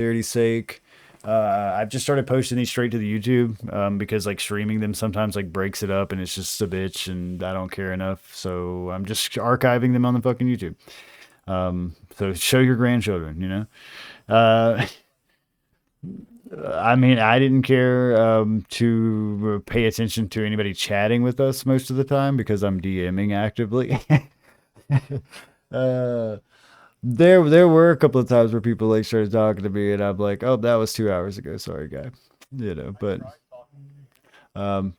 Posterity's sake. I've just started posting these straight to the YouTube because like streaming them sometimes like breaks it up and it's just a bitch and I don't care enough. So I'm just archiving them on the fucking YouTube. So show your grandchildren, you know. Uh, I mean, I didn't care to pay attention to anybody chatting with us most of the time because I'm DMing actively. uh, there were a couple of times where people like started talking to me, and I'm like, "Oh, that was 2 hours ago. Sorry, guy." You know, but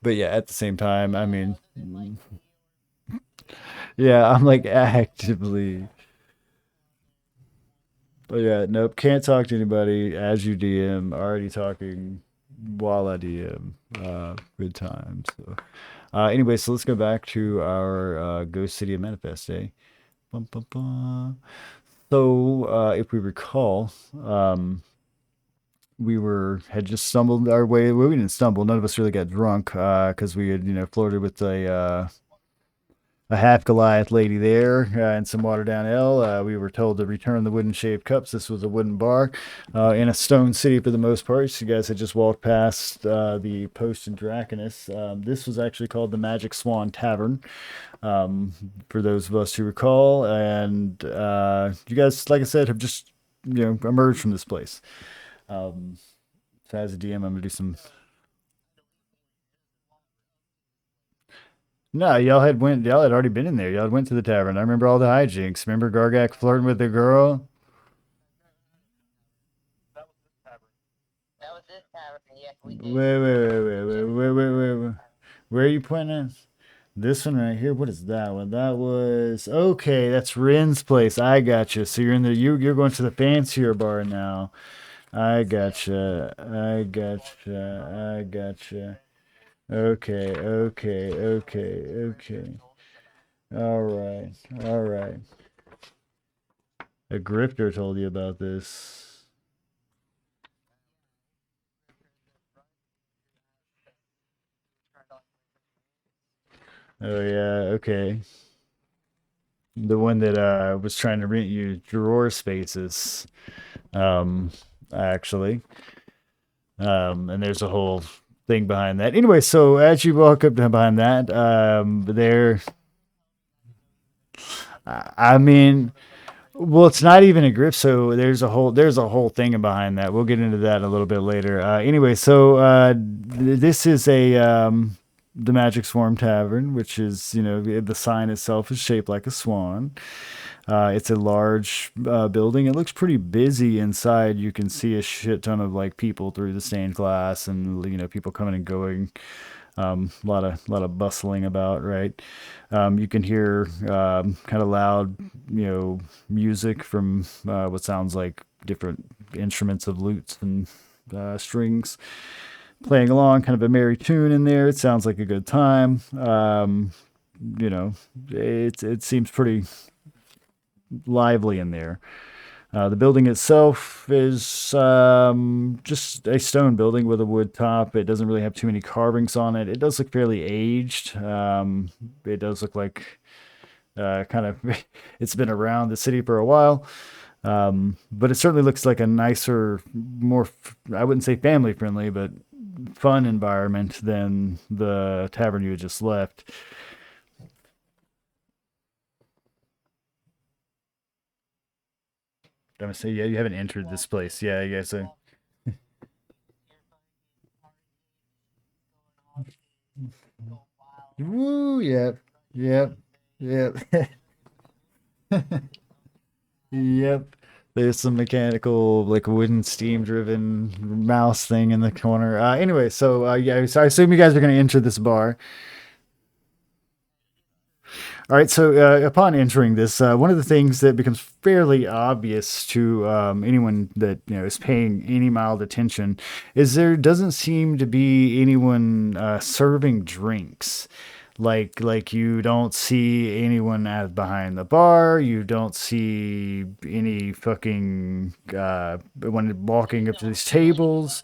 yeah, at the same time, I mean, yeah, I'm like actively. But yeah, nope, can't talk to anybody as you DM. Already talking while I DM. Good times. So, anyway, so let's go back to our Ghost City of Manifest Day. Bum, bum, bum. So, if we recall, we had just stumbled our way. Well, we didn't stumble. None of us really got drunk because we had flirted with a half Goliath lady there and some watered down ale. We were told to return the wooden shaped cups. This was a wooden bar in a stone city for the most part. So you guys had just walked past the Post and Draconus. This was actually called the Magic Swan Tavern, for those of us who recall. And you guys, like I said, have just emerged from this place. Um, so as a DM, I'm gonna do some. No, y'all had already been in there. Y'all had went to the tavern. I remember all the hijinks. Remember Gargak flirting with the girl? Wait. Where are you pointing at? This one right here. What is that one? That was okay. That's Rin's place. I gotcha. So you're in the you're going to the fancier bar now. I gotcha. I gotcha. Okay. All right. All right. A grifter told you about this. Oh yeah, okay. The one that was trying to rent you drawer spaces. Um actually. And there's a whole thing behind that. Anyway, so as you walk up to behind that, there I mean, well, it's not even a grip, so there's a whole thing behind that. We'll get into that a little bit later. Anyway, so this is a the Magic Swarm Tavern, which is the sign itself is shaped like a swan. It's a large building. It looks pretty busy inside. You can see a shit ton of like people through the stained glass, and people coming and going. A lot of bustling about, right? You can hear kind of loud, music from what sounds like different instruments of lutes and strings playing along, kind of a merry tune in there. It sounds like a good time. You know, it seems pretty lively in there. The building itself is just a stone building with a wood top. It doesn't really have too many carvings on it. It does look fairly aged. It does look like kind of it's been around the city for a while. But it certainly looks like a nicer, more, I wouldn't say family friendly, but fun environment than the tavern you had just left. I'm gonna say, yeah, you haven't entered this place. Yeah, I guess so. Woo, yep, yep, yep, yep. There's some mechanical, like wooden steam driven mouse thing in the corner. Anyway, so yeah, so I assume you guys are going to enter this bar. All right, so upon entering this, one of the things that becomes fairly obvious to anyone that is paying any mild attention is there doesn't seem to be anyone serving drinks. Like you don't see anyone at behind the bar. You don't see any fucking when walking up to these tables.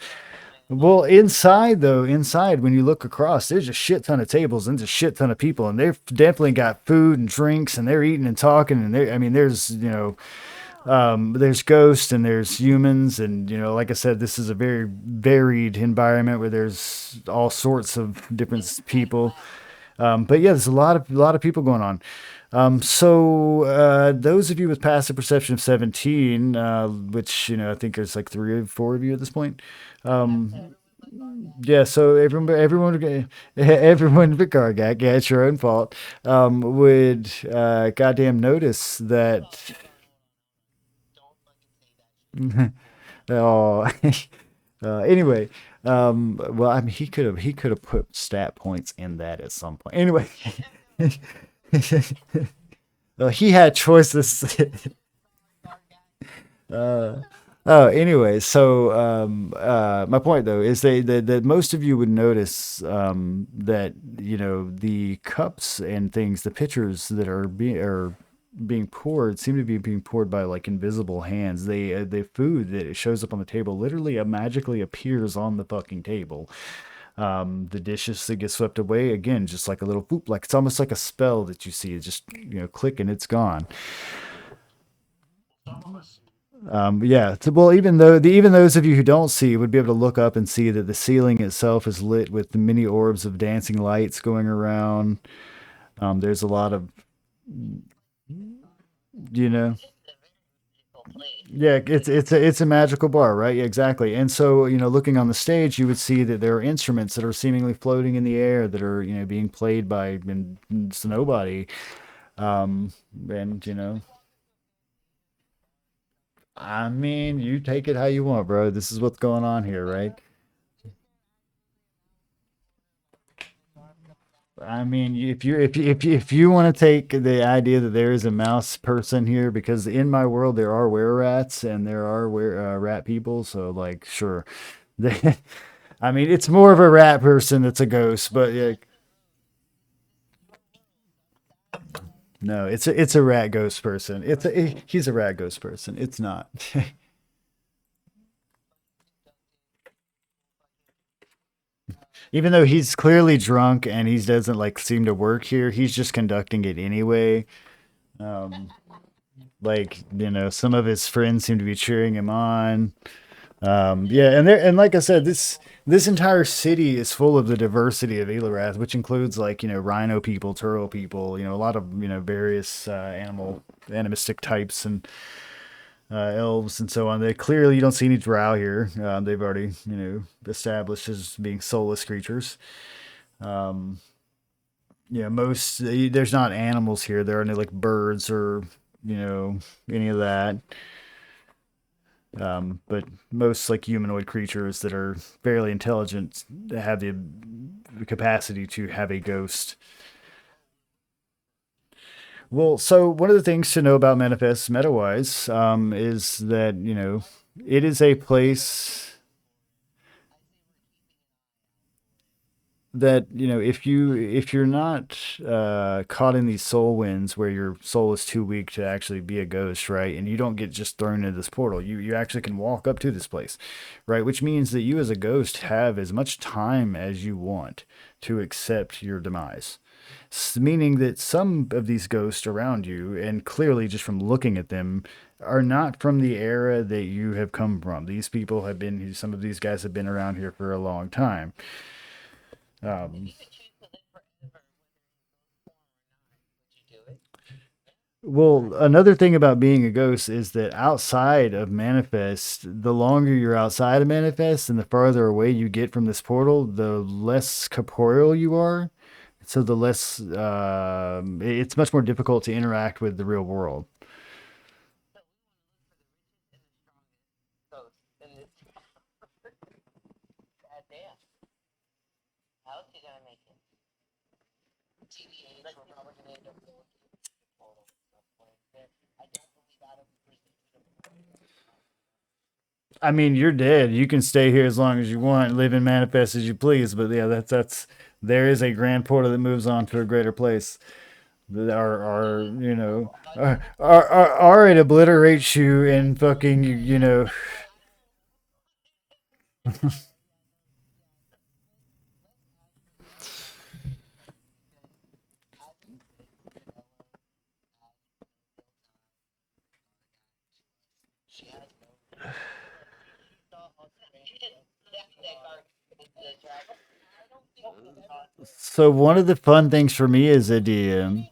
Well, inside though, inside when you look across, there's a shit ton of tables and there's a shit ton of people, and they've definitely got food and drinks, and they're eating and talking, and I mean, there's There's ghosts and there's humans, and like I said, this is a very varied environment where there's all sorts of different people. But yeah, there's a lot of people going on. So those of you with passive perception of 17, which I think there's like three or four of you at this point. Yeah, so everyone but Gargak, yeah, it's your own fault. Would goddamn notice that. Oh, anyway, well, I mean, he could have put stat points in that at some point. Anyway, he had choices. uh, oh, anyway, so my point though is that most of you would notice that the cups and things, the pitchers that are being poured seem to be being poured by like invisible hands. The food that shows up on the table literally magically appears on the fucking table. The dishes that get swept away again, just like a little boop, like it's almost like a spell that you see. It's just click and it's gone. Yeah. Well, even those of you who don't see would be able to look up and see that the ceiling itself is lit with the many orbs of dancing lights going around. There's a lot of you know Yeah, it's a magical bar, right? Yeah, exactly. And so, looking on the stage, you would see that there are instruments that are seemingly floating in the air that are, being played by it's nobody. Um, and I mean, you take it how you want, bro. This is what's going on here, right? I mean, if you want to take the idea that there is a mouse person here, because in my world there are were rats and there are rat people, so like, sure. I mean, it's more of a rat person that's a ghost, but yeah, no, it's a rat ghost person. He's a rat ghost person. It's not. Even though he's clearly drunk and he doesn't like seem to work here, he's just conducting it anyway. Um, like some of his friends seem to be cheering him on. Yeah, and like I said, this entire city is full of the diversity of Elorath, which includes like rhino people, turtle people, a lot of various animistic types and elves and so on. They clearly you don't see any drow here. They've already established as being soulless creatures. Um, yeah, there's not animals here. There are no like birds or any of that. But most like humanoid creatures that are fairly intelligent have the capacity to have a ghost. Well, so one of the things to know about Manifest meta-wise is that it is a place that if you're not caught in these soul winds where your soul is too weak to actually be a ghost, right, and you don't get just thrown into this portal, you actually can walk up to this place, right, which means that you as a ghost have as much time as you want to accept your demise. Meaning that some of these ghosts around you, and clearly just from looking at them, are not from the era that you have come from. These people have been, some of these guys have been around here for a long time. um, Well, another thing about being a ghost is that outside of Manifest, the longer you're outside of Manifest and the farther away you get from this portal, the less corporeal you are. So the less, it's much more difficult to interact with the real world. I mean, you're dead. You can stay here as long as you want, live and manifest as you please. But yeah, that's there is a grand portal that moves on to a greater place. That are are it obliterates you and fucking So one of the fun things for me as a DM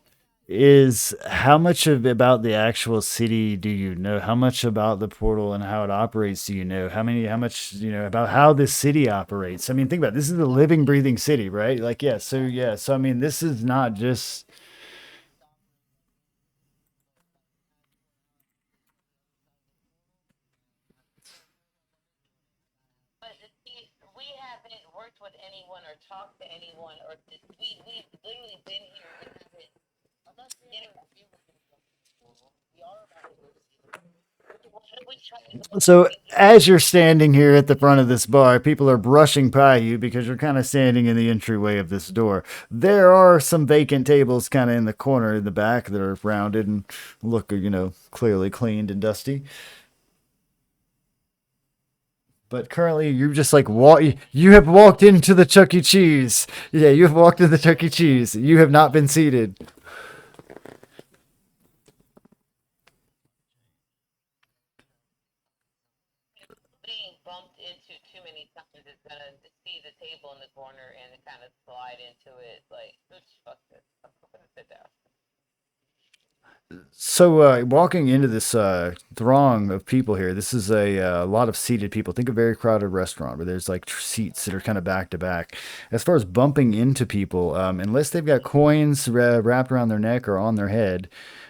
is how much of about the actual city do you know? How much about the portal and how it operates do you know? How much, about how this city operates? I mean, think about it. This is a living, breathing city, right? Like, yeah. So I mean, this is not just. So as you're standing here at the front of this bar, people are brushing by you because you're kind of standing in the entryway of this door. There are some vacant tables kind of in the corner in the back that are rounded and look, clearly cleaned and dusty. But currently, you just like walk. You have walked into the Chuck E. Cheese. Yeah, you have walked into the Chuck E. Cheese. You have not been seated. So, walking into this throng of people here, this is a lot of seated people. Think of a very crowded restaurant where there's like seats that are kind of back to back. As far as bumping into people, unless they've got coins wrapped around their neck or on their head,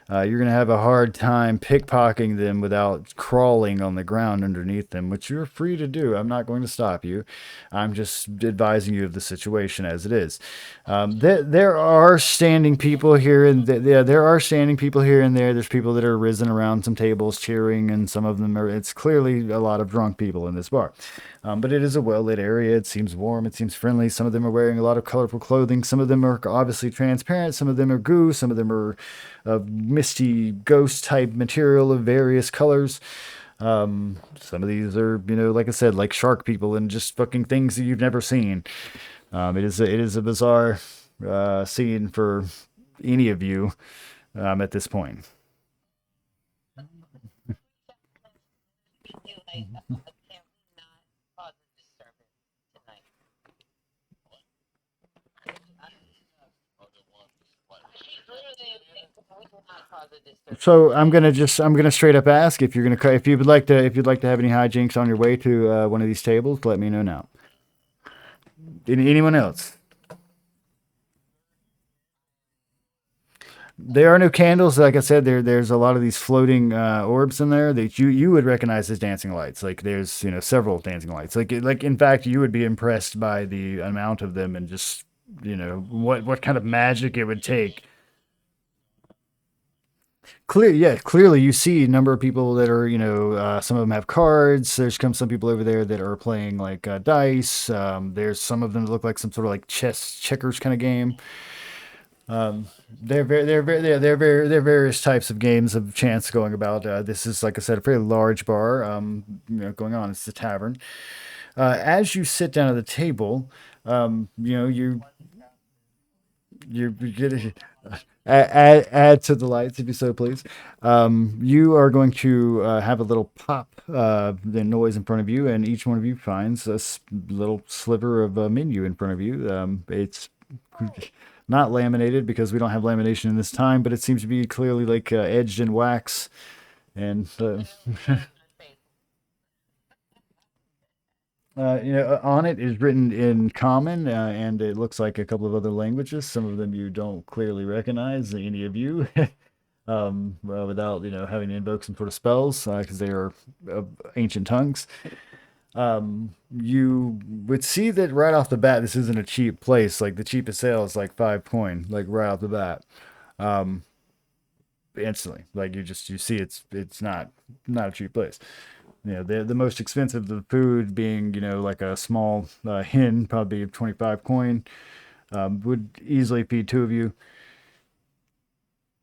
you're going to have a hard time pickpocketing them without crawling on the ground underneath them, which you're free to do. I'm not going to stop you. I'm just advising you of the situation as it is. There are standing people here, and yeah, there are standing people here and there. There's people that are risen around some tables cheering, and some of them are. It's clearly a lot of drunk people in this bar, but it is a well lit area. It seems warm. It seems friendly. Some of them are wearing a lot of colorful clothing. Some of them are obviously transparent. Some of them are goo. Some of them are misty ghost type material of various colors. Some of these are, like I said, like shark people and just fucking things that you've never seen. It is a bizarre scene for any of you at this point. So I'm gonna straight up ask if if you'd like to have any hijinks on your way to one of these tables. Let me know now. Anyone else? There are no candles. Like I said, there's a lot of these floating orbs in there that you would recognize as dancing lights. Like there's several dancing lights. Like in fact you would be impressed by the amount of them and just what kind of magic it would take. Clearly you see a number of people that are some of them have cards. There's come some people over there that are playing like dice. There's some of them that look like some sort of like chess checkers kind of game. Um, there are various types of games of chance going about. This is, like I said, a pretty large bar. Going on. It's the tavern. As you sit down at the table, you get add to the lights if you so please. You are going to have a little pop, the noise in front of you, and each one of you finds a little sliver of a menu in front of you. It's not laminated because we don't have lamination in this time, but it seems to be clearly like edged in wax. And on it is written in common, and it looks like a couple of other languages. Some of them you don't clearly recognize, any of you, without having to invoke some sort of spells because they are ancient tongues. You would see that right off the bat, this isn't a cheap place. Like the cheapest sale is like 5 coin, like right off the bat. Um, Instantly, like you see it's not a cheap place. The most expensive of the food being like a small hen, probably 25 coin, would easily feed two of you.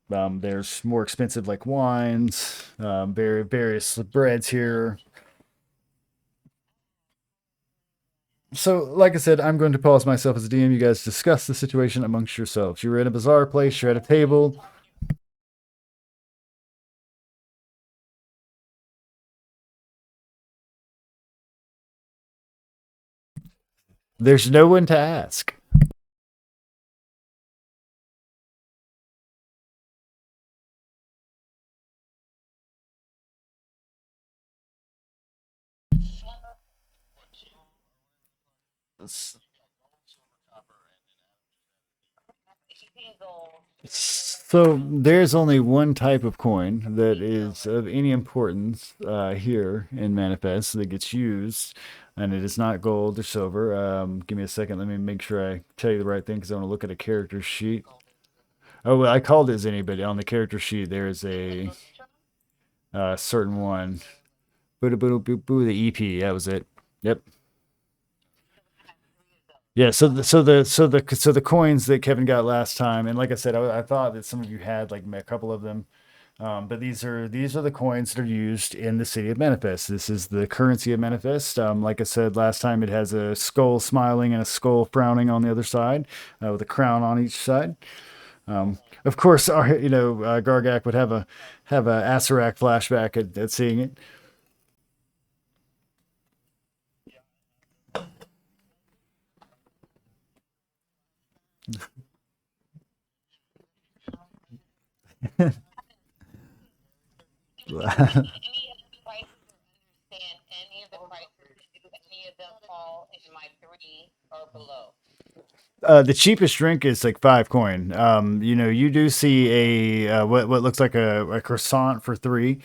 There's more expensive like wines, various breads here. So, like I said, I'm going to pause myself as a DM. You guys discuss the situation amongst yourselves. You're in a bizarre place. You're at a table. There's no one to ask. S- So there's only one type of coin that is of any importance here in Manifest that gets used, and it is not gold or silver. Give me a second. Let me make sure I tell you the right thing because I want to look at a character sheet. Oh, well, I called it Zinni, but on the character sheet there is a certain one. Boo boo boo boo. The EP. That was it. Yep. Yeah, so the coins that Kevin got last time, and like I said, I thought that some of you had like a couple of them, but these are the coins that are used in the city of Manifest. This is the currency of Manifest. Like I said last time, it has a skull smiling and a skull frowning on the other side, with a crown on each side. Of course, our Gargak would have a Asarak flashback at seeing it. The cheapest drink is like 5 coin. You do see a what looks like a croissant for 3.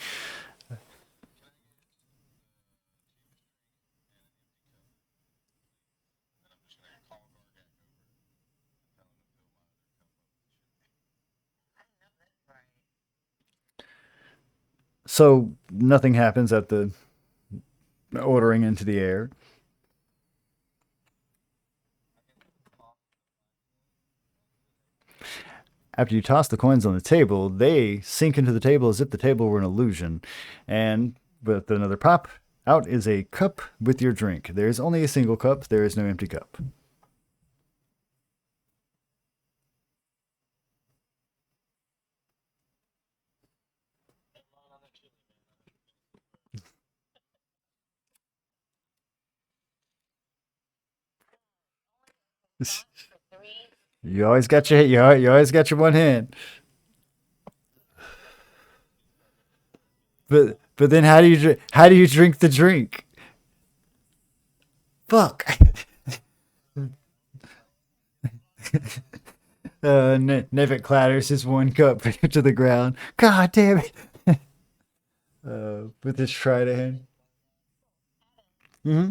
So nothing happens at the ordering into the air. After you toss the coins on the table, they sink into the table as if the table were an illusion. And with another pop, out is a cup with your drink. There is only a single cup. There is no empty cup. You always got your one hand. But then how do you drink the drink? Fuck. Nevitt clatters his one cup to the ground. God damn it! With his trident hand. Hmm.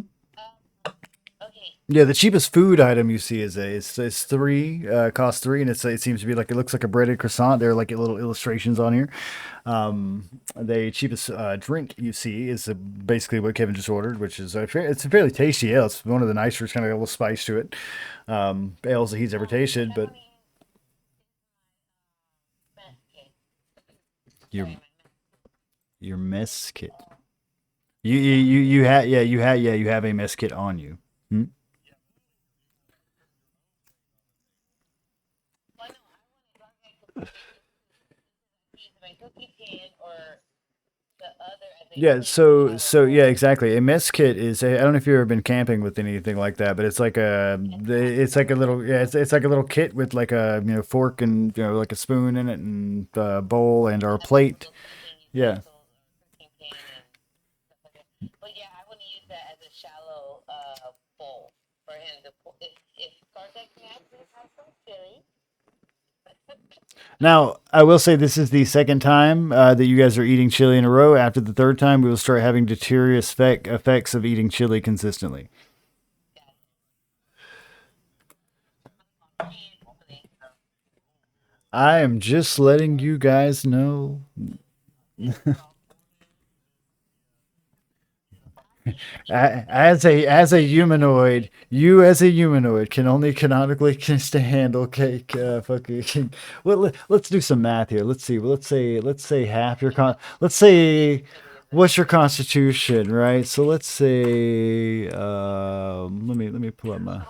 Yeah, the cheapest food item you see is 3, cost 3, and it seems to be like it looks like a breaded croissant. There are like little illustrations on here. The cheapest drink you see is basically what Kevin just ordered, which is it's a fairly tasty ale. It's one of the nicer. It's kind of got a little spice to it. Ales that he's ever tasted, but your your mess kit. You have a mess kit on you. Hmm? Yeah, so exactly. A mess kit is I don't know if you've ever been camping with anything like that, but it's like a little it's like a little kit with like a fork and like a spoon in it and a bowl and or a plate. Yeah. Now, I will say this is the second time that you guys are eating chili in a row. After the third time, we will start having deleterious effects of eating chili consistently. I am just letting you guys know. As a humanoid, you as a humanoid can only canonically just to handle cake. Fucking. Well, let's do some math here. Let's see. Let's say half your Let's say what's your constitution, right? So let's say let me pull up my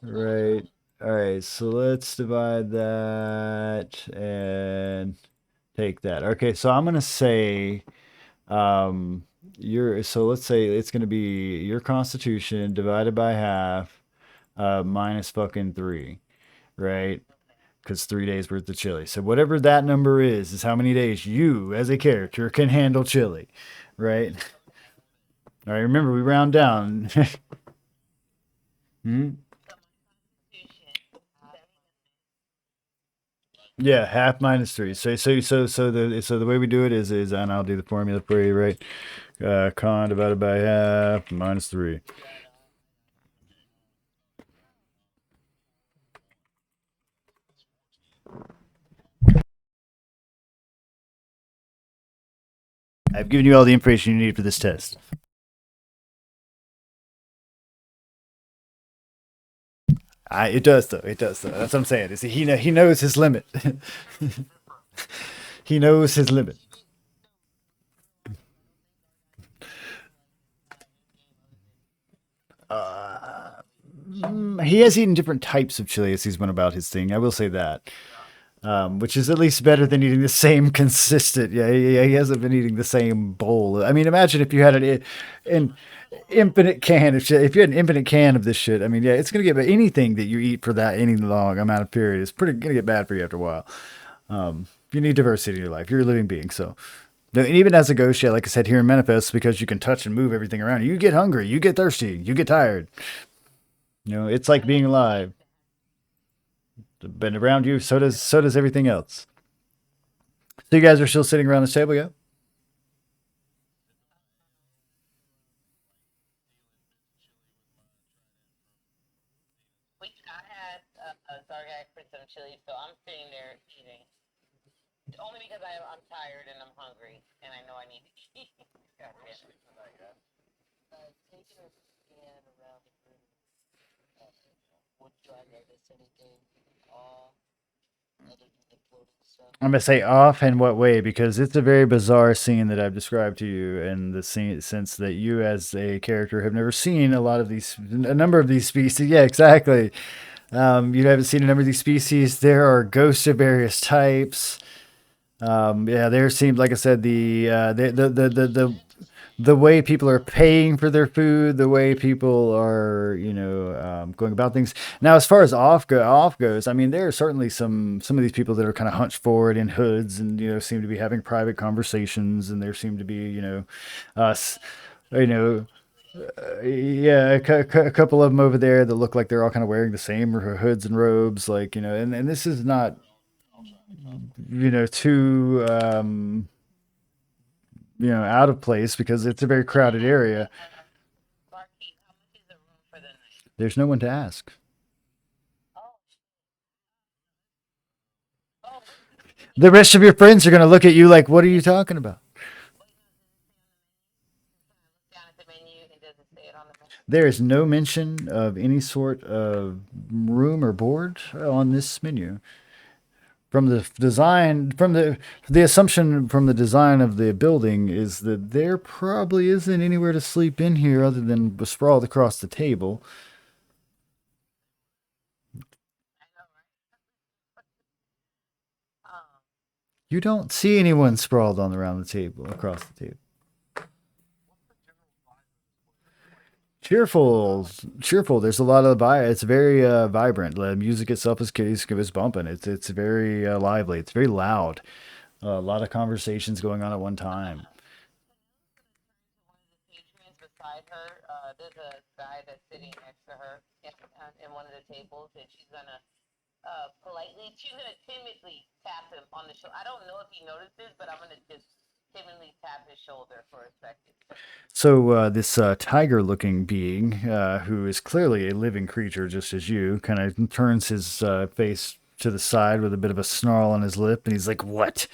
right. All right. So let's divide that and take that. Okay. So I'm gonna say. Um, let's say it's gonna be your constitution divided by half, minus fucking 3, right? Because 3 days worth of chili. So whatever that number is how many days you as a character can handle chili, right? All right, remember we round down. Hmm. Yeah, half minus three. So the way we do it is, and I'll do the formula for you, right? Con divided by half minus three. I've given you all the information you need for this test. It does though. It does though. That's what I'm saying. Is he knows his limit. He knows his limit. He has eaten different types of chili as he's went about his thing. I will say that, which is at least better than eating the same consistent. Yeah, he hasn't been eating the same bowl. I mean, imagine if you had an infinite can of shit. If you had an infinite can of this shit, I mean, yeah, it's gonna get anything that you eat for that any long amount of period. It's pretty gonna get bad for you after a while. You need diversity in your life. You're a living being, so. No, and even as a ghost, yeah, like I said, here in Manifest, because you can touch and move everything around you, you get hungry, you get thirsty, you get tired. It's like being alive. But around you, so does everything else. So you guys are still sitting around this table, yeah? I'm gonna say off in what way because it's a very bizarre scene that I've described to you, in the sense that you, as a character, have never seen a number of these species. Yeah, exactly. You haven't seen a number of these species. There are ghosts of various types. Yeah, there seems, like I said, the way people are paying for their food, the way people are, going about things. Now, as far as off goes, I mean, there are certainly some of these people that are kind of hunched forward in hoods, and seem to be having private conversations, and there seem to be, us, you know. Yeah, a couple of them over there that look like they're all kind of wearing the same hoods and robes, like, and this is not, too, out of place because it's a very crowded area. There's no one to ask. The rest of your friends are going to look at you like, what are you talking about? There is no mention of any sort of room or board on this menu. From the assumption from the design of the building is that there probably isn't anywhere to sleep in here other than sprawled across the table. You don't see anyone sprawled on around the table across the table. Cheerful, cheerful. There's a lot of It's very vibrant. The music itself is bumping. It's very lively. It's very loud. A lot of conversations going on at one time. So this tiger-looking being, who is clearly a living creature, just as you, kind of turns his face to the side with a bit of a snarl on his lip, and he's like, "What?"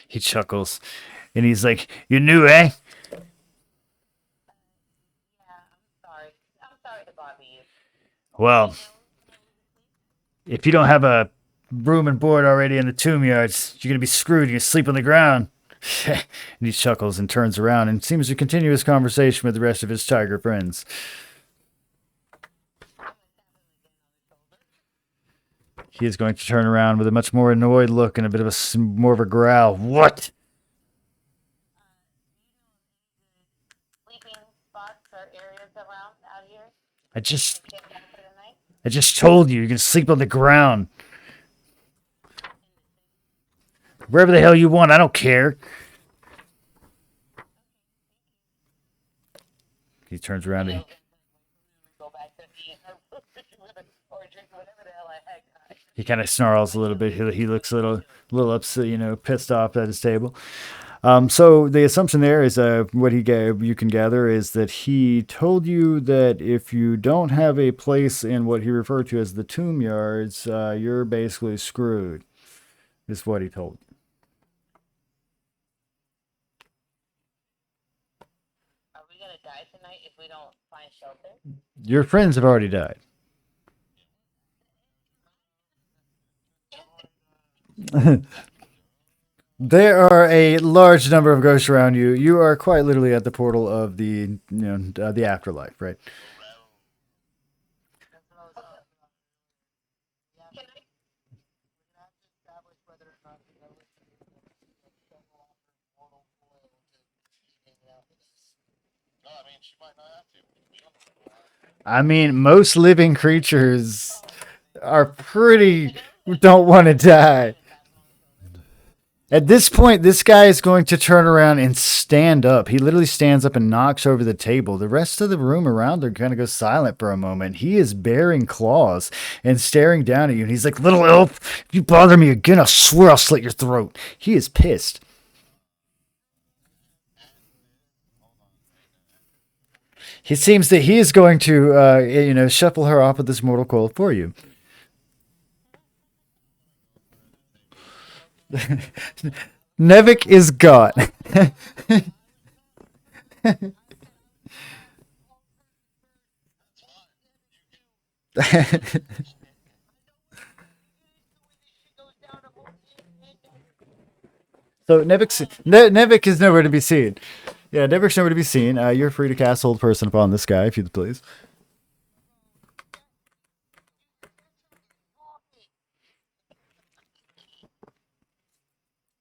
He chuckles, and he's like, "You knew, eh?" Well, if you don't have a room and board already in the tomb yards, you're gonna be screwed. You're gonna sleep on the ground. And he chuckles and turns around and seems to continue his conversation with the rest of his tiger friends. He is going to turn around with a much more annoyed look and a bit of more of a growl. What? I just I just told you can sleep on the ground. Wherever the hell you want, I don't care. He turns around and he kind of snarls a little bit. He looks a little upset, pissed off at his table. So the assumption there is what you can gather is that he told you that if you don't have a place in what he referred to as the tomb yards, you're basically screwed. Is what he told you. Your friends have already died. There are a large number of ghosts around you. You are quite literally at the portal of the afterlife, right? I mean, most living creatures are pretty don't want to die. At this point, this guy is going to turn around and stand up. He literally stands up and knocks over the table. The rest of the room around there kind of goes silent for a moment. He is baring claws and staring down at you. And he's like, "Little elf, if you bother me again, I swear I'll slit your throat." He is pissed. It seems that he is going to, shuffle her off of this mortal coil for you. Nevik is gone. So Nevik is nowhere to be seen. Yeah, Nevik's nowhere to be seen. You're free to cast Hold Person upon this guy if you please.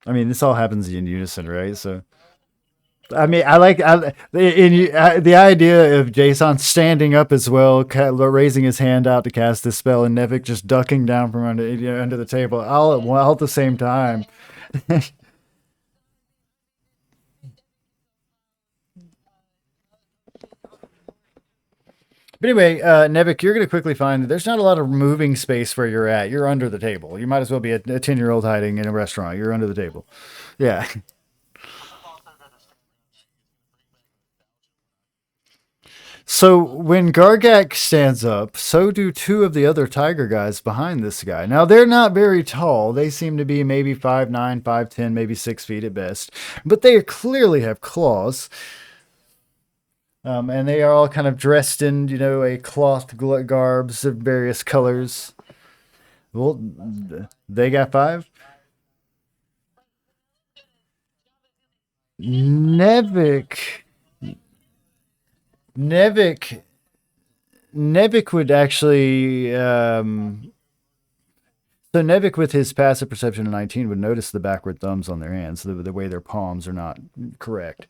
I mean, this all happens in unison, right? So, I mean, the idea of Jason standing up as well, raising his hand out to cast this spell, and Nevik just ducking down from under the table, all at the same time. But anyway, Nevik, you're going to quickly find that there's not a lot of moving space where you're at. You're under the table. You might as well be a 10-year-old hiding in a restaurant. You're under the table. Yeah. So when Gargak stands up, so do two of the other tiger guys behind this guy. Now they're not very tall. They seem to be maybe 5'9", 5'10", maybe 6 feet at best. But they clearly have claws. And they are all kind of dressed in, a cloth garbs of various colors. Well, they got five. Nevik, Nevik, Nevik would actually. So Nevik, with his passive perception of 19, would notice the backward thumbs on their hands, the way their palms are not correct.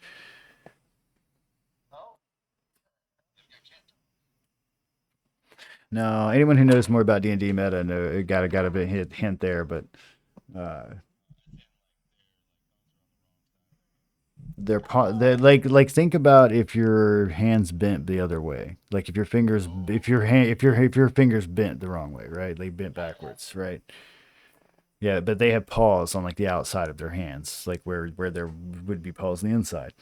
No, anyone who knows more about D&D meta got a bit hint there, but uh, they're like think about if your hands bent the other way, like if your fingers bent the wrong way, right? They bent backwards, right? Yeah, but they have paws on like the outside of their hands, like where there would be paws on the inside.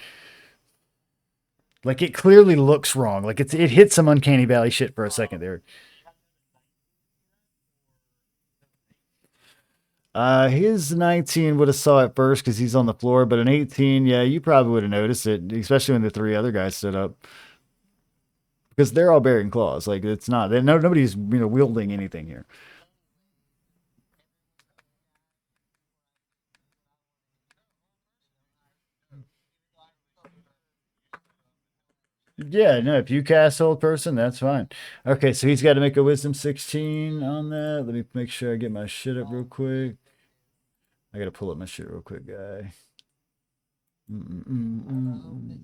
Like it clearly looks wrong. Like it hit some uncanny valley shit for a second there. His 19 would have saw it first because he's on the floor, but an 18, yeah, you probably would have noticed it, especially when the three other guys stood up because they're all bearing claws. Like it's not, nobody's wielding anything here. Yeah, no, if you cast Old Person, that's fine. Okay, so he's got to make a Wisdom 16 on that. Let me make sure I get my shit up real quick. I got to pull up my shit real quick, guy. Mm-mm-mm-mm.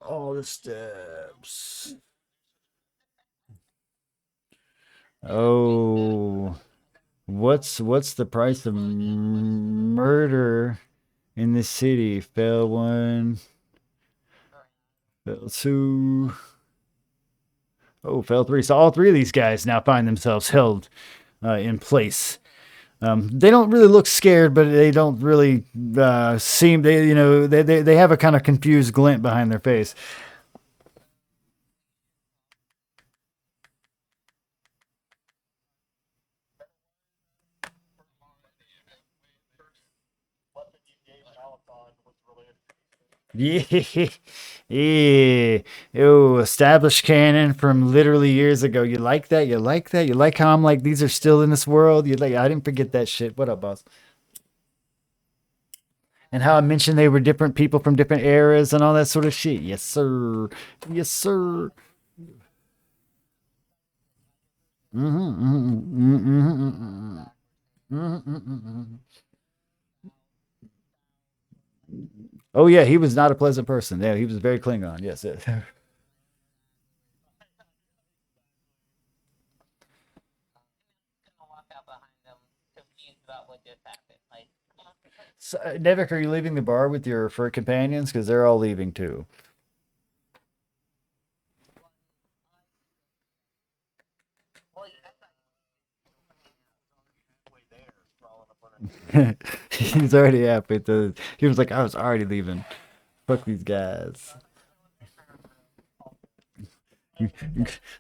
All the steps. Oh, what's the price of murder in this city? Fail one, fail two. Oh, fail three. So all three of these guys now find themselves held in place. They don't really look scared, but they don't really seem. They have a kind of confused glint behind their face. Yeah, yeah. Oh, established canon from literally years ago. You like that? You like that? You like how I'm like these are still in this world? You like? I didn't forget that shit. What up, boss? And how I mentioned they were different people from different eras and all that sort of shit. Yes, sir. Yes, sir. Oh yeah, he was not a pleasant person. Yeah, he was very Klingon. Yes. So, Nevik, are you leaving the bar with your fur companions? Because they're all leaving too. He's already happy. He was like, I was already leaving. Fuck these guys.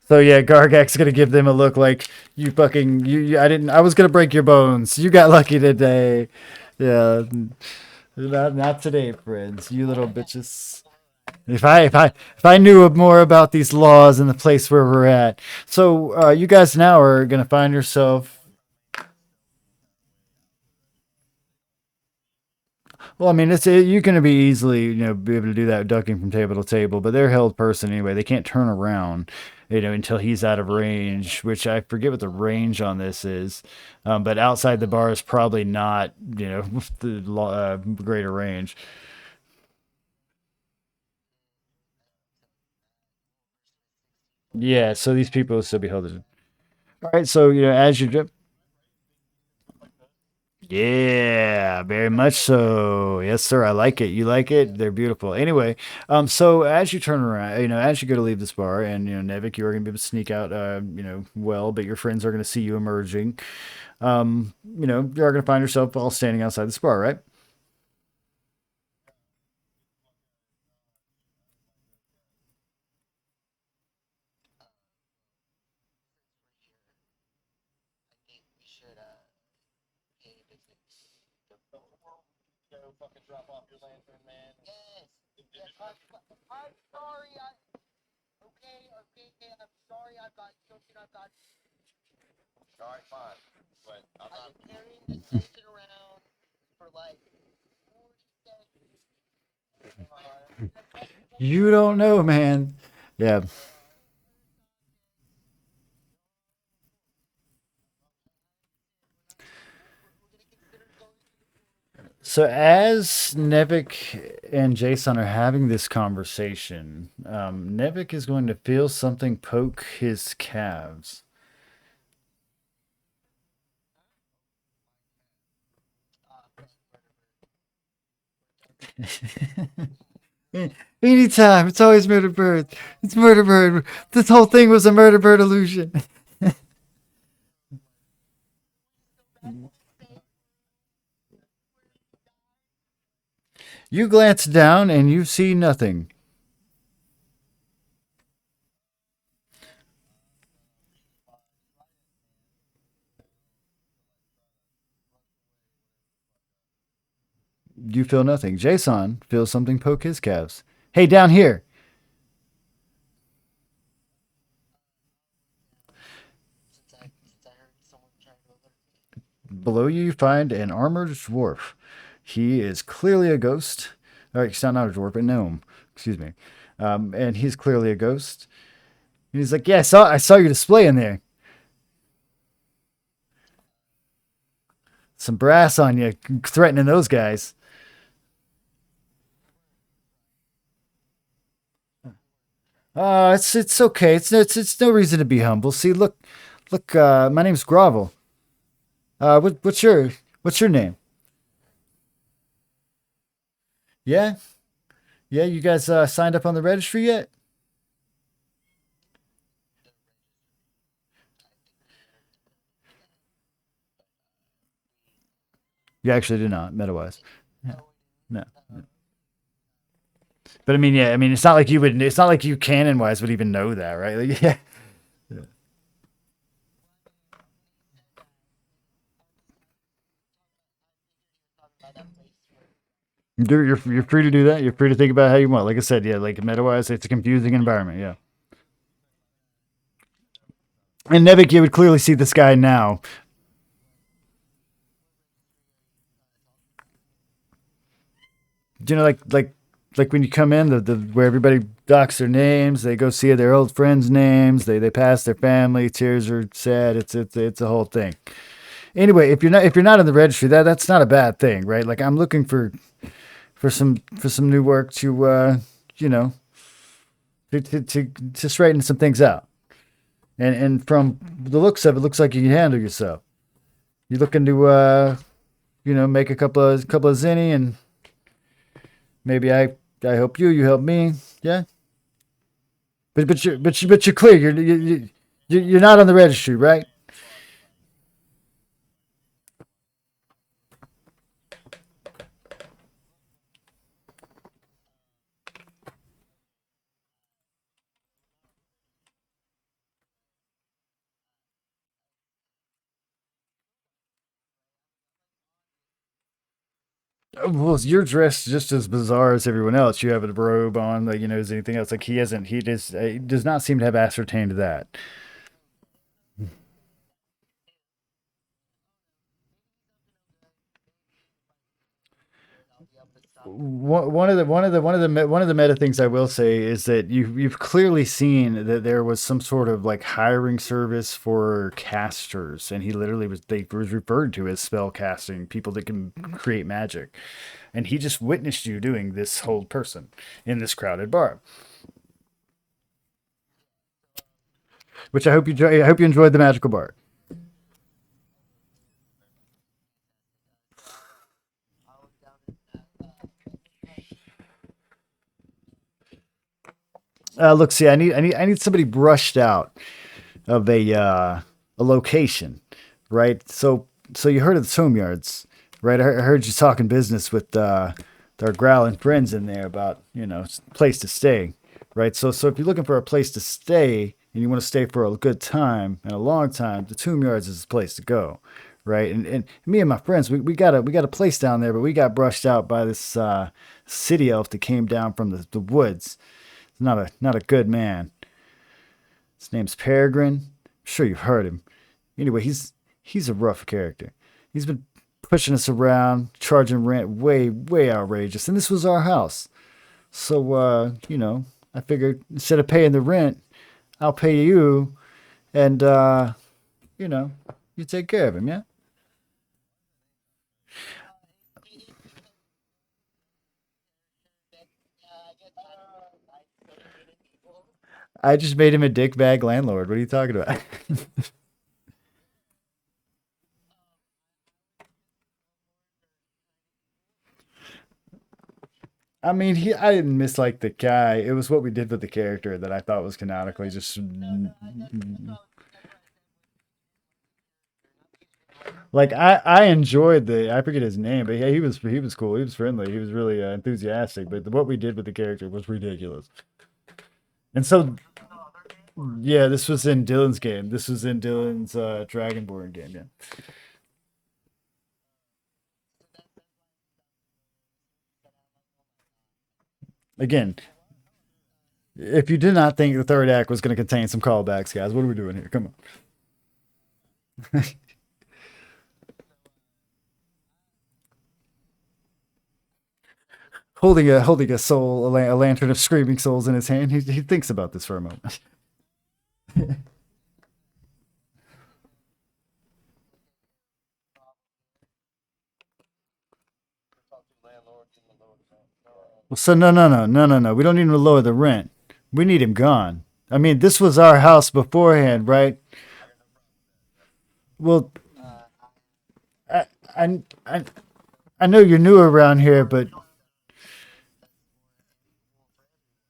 So yeah, Gargak's gonna give them a look like you fucking you. I didn't. I was gonna break your bones. You got lucky today. Yeah, not today, friends. You little bitches. If I knew more about these laws and the place where we're at. So you guys now are gonna find yourself. Well, I mean, you're going to be easily, be able to do that ducking from table to table, but they're held person anyway. They can't turn around, until he's out of range, which I forget what the range on this is. But outside the bar is probably not, the greater range. Yeah, so these people will still be held. All right, so as you drip. Yeah, very much so. Yes, sir. I like it. You like it? They're beautiful. Anyway, so as you turn around, as you go to leave this bar, and Nevik, you are gonna be able to sneak out, well, but your friends are gonna see you emerging. You are gonna find yourself all standing outside this bar, right? You don't know, man. Yeah. So as Nevik and Jason are having this conversation, Nevik is going to feel something poke his calves. Anytime, it's always murder bird. It's murder bird. This whole thing was a murder bird illusion. You glance down and you see nothing. You feel nothing. Jason feels something poke his calves. Hey, down here. Below you, you find an armored dwarf. He is clearly a ghost. All right, he's not a dwarf, a gnome. Excuse me. And he's clearly a ghost. And he's like, "Yeah, I saw your display in there. Some brass on you, threatening those guys." It's okay. It's no reason to be humble. See, look. My name's Grovel. What's your name? Yeah, yeah. You guys signed up on the registry yet? You actually did not, meta-wise. Yeah. No. But I mean, yeah. I mean, it's not like you would. It's not like you canon-wise would even know that, right? Like, yeah. You're free to do that. You're free to think about how you want. Like I said, yeah. Like meta-wise, it's a confusing environment. Yeah. And Nevik, you would clearly see this guy now. Like when you come in, the where everybody docks their names, they go see their old friends' names, they pass their family, tears are sad. It's a whole thing. Anyway, if you're not in the registry, that's not a bad thing, right? Like I'm looking for some new work to you know to straighten some things out. And from the looks of it, looks like you can handle yourself. You're looking to make a couple of zenny, and maybe I help you, you help me. Yeah, but you're clear. You're not on the registry, right? Well, you're dressed just as bizarre as everyone else. You have a robe on, like is anything else? Like he hasn't. He does not seem to have ascertained that. One of the meta things I will say is that you've clearly seen that there was some sort of like hiring service for casters, and he literally was referred to as spell casting people that can create magic, and he just witnessed you doing this whole person in this crowded bar, which I hope you enjoyed the magical bar. Look, see, I need somebody brushed out of a location, right? So you heard of the Tomb Yards, right? I heard you talking business with our growling friends in there about place to stay, right? So if you're looking for a place to stay and you want to stay for a good time and a long time, the Tomb Yards is the place to go, right? And me and my friends, we got a place down there, but we got brushed out by this city elf that came down from the woods. Not a good man. His name's Peregrine. I'm sure you've heard him. Anyway, he's a rough character. He's been pushing us around, charging rent way outrageous, and this was our house. So I figured instead of paying the rent, I'll pay you, and you know, you take care of him. Yeah. I just made him a dickbag landlord. What are you talking about? I mean, I didn't mislike the guy. It was what we did with the character that I thought was canonically just like I enjoyed I forget his name, but yeah, he was cool. He was friendly. He was really enthusiastic. But what we did with the character was ridiculous. And so yeah, this was in Dylan's game. This was in Dylan's Dragonborn game. Yeah. Again, if you did not think the third act was going to contain some callbacks, guys, what are we doing here? Come on. Holding a soul, a lantern of screaming souls in his hand. He thinks about this for a moment. Well, so no. We don't need to lower the rent. We need him gone. I mean, this was our house beforehand, right? Well, I, I, I, I know you're new around here, but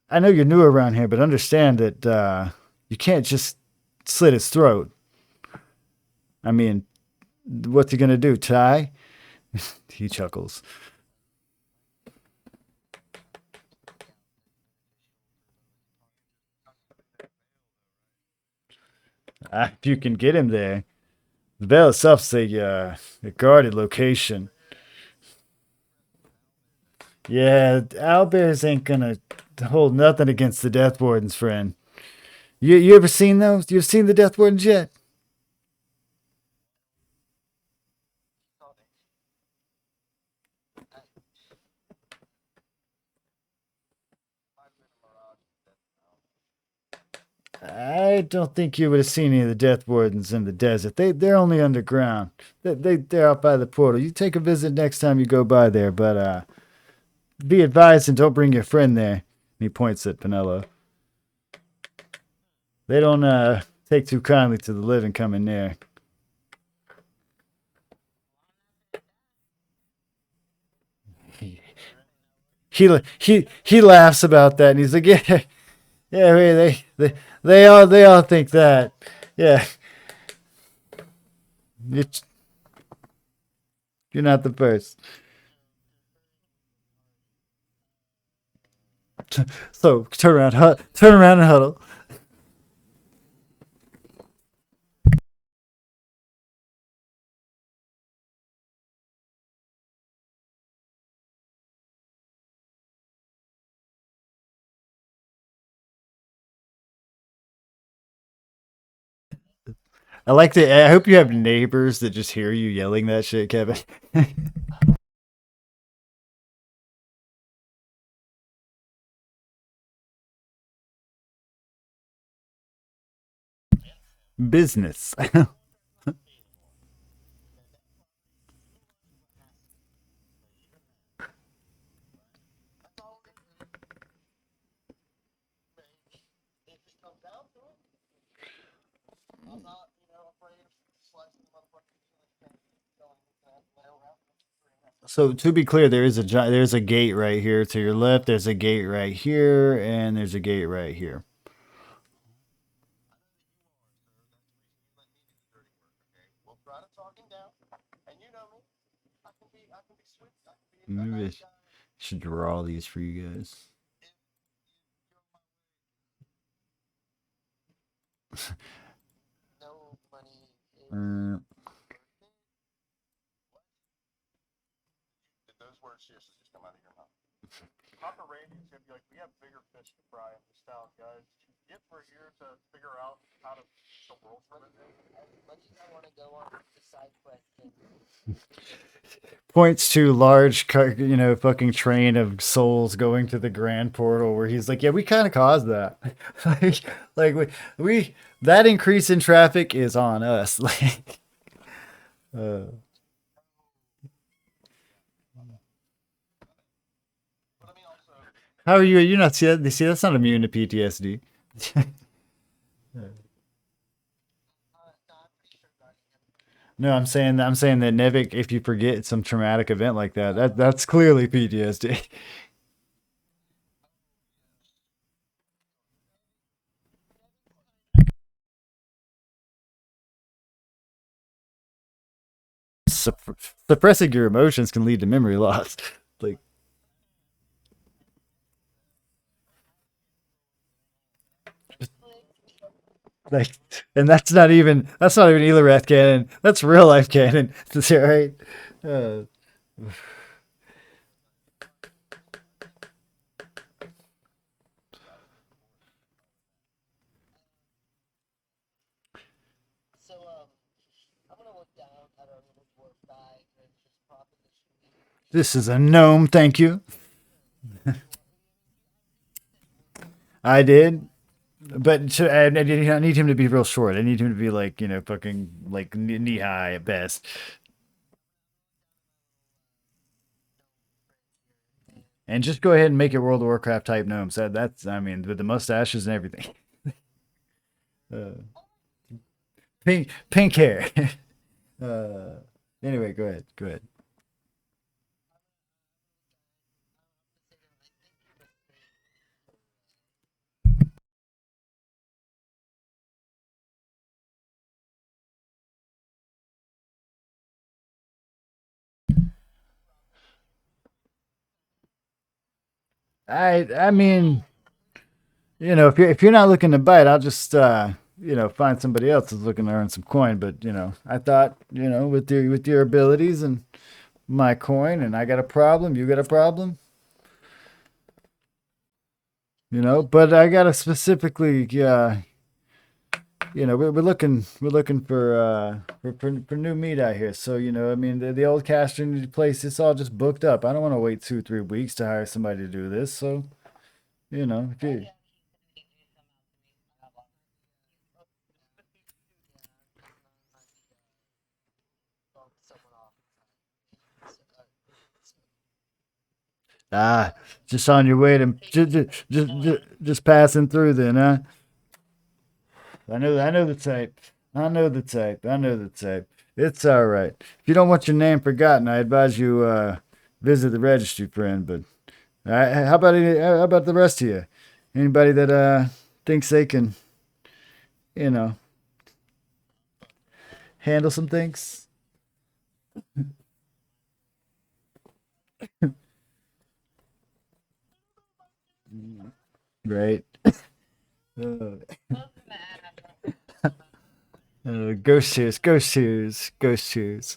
I know you're new around here, but understand that you can't just slit his throat. I mean, what's he gonna do? Tie? He chuckles. If you can get him there, the Veil itself's a guarded location. Yeah, owlbears ain't gonna hold nothing against the Death Wardens, friend. You ever seen those? You've seen the Death Wardens yet? I don't think you would have seen any of the Death Wardens in the desert. They're only underground. They're out by the portal. You take a visit next time you go by there, but be advised and don't bring your friend there. And he points at Pinello. They don't take too kindly to the living coming near. He laughs about that and he's like, yeah, yeah, they all think that. Yeah, it's, you're not the first. So turn around and huddle. I like to. I hope you have neighbors that just hear you yelling that shit, Kevin. Business. So to be clear, there's a gate right here to your left. There's a gate right here, and there's a gate right here. Maybe I should draw these for you guys. Uh, Points to large, fucking train of souls going to the grand portal where he's like, yeah, we kind of caused that. like, we that increase in traffic is on us. Like, uh, how are you? You're not see that? You see, that's not immune to PTSD. No, I'm saying that Nevik, if you forget some traumatic event like that, that's clearly PTSD. Suppressing your emotions can lead to memory loss. Like, like, and that's not even Elorath canon. That's real life canon. Is that right? Uh, this is a gnome, thank you. I did, but I need him to be real short. I need him to be like fucking like knee high at best. And just go ahead and make it World of Warcraft type gnomes. That's I mean with the mustaches and everything. Uh, pink hair. uh, anyway, go ahead. Go ahead. I mean, if you're not looking to bite, I'll just find somebody else who's looking to earn some coin. But I thought with your abilities and my coin, and I got a problem, you got a problem, But I gotta specifically, we're looking for new meat out here. So I mean, the old castering place, it's all just booked up. I don't want to wait 2-3 weeks to hire somebody to do this. So if you ah, just on your way to just passing through, then, huh? I know the type. I know the type. I know the type. It's all right. If you don't want your name forgotten, I advise you visit the registry, friend. But how about the rest of you? Anybody that thinks they can, you know, handle some things? Right. Uh, ghost shoes, ghost shoes, ghost shoes.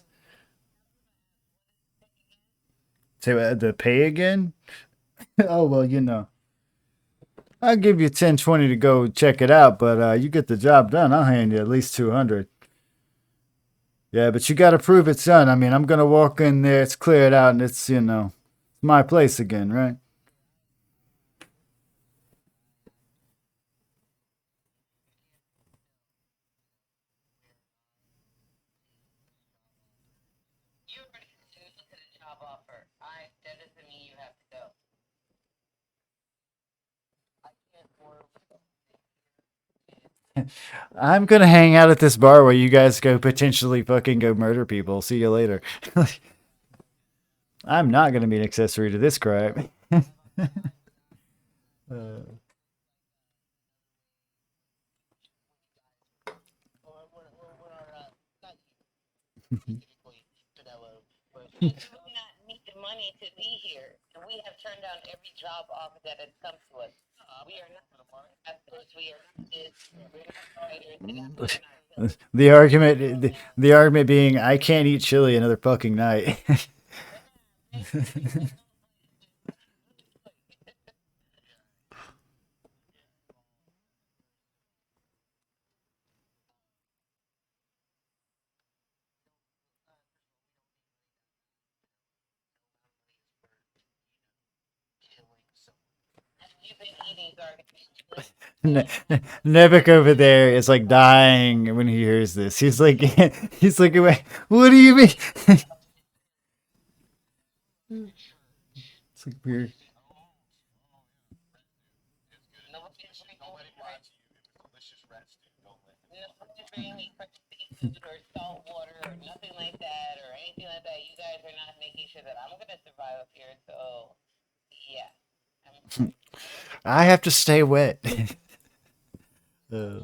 Say the pay again? Oh well, I'll give you 10-20 to go check it out, but you get the job done, I'll hand you at least 200. Yeah, but you got to prove it's done. I mean, I'm gonna walk in there, it's cleared out, and it's my place again, right? I'm gonna hang out at this bar where you guys go potentially fucking go murder people. See you later. I'm not gonna be an accessory to this crime. Uh, the argument being, I can't eat chili another fucking night. Nevik over there is like dying when he hears this. He's like, he's like, "Wait, what do you mean?" It's like weird. I have to stay wet. Uh,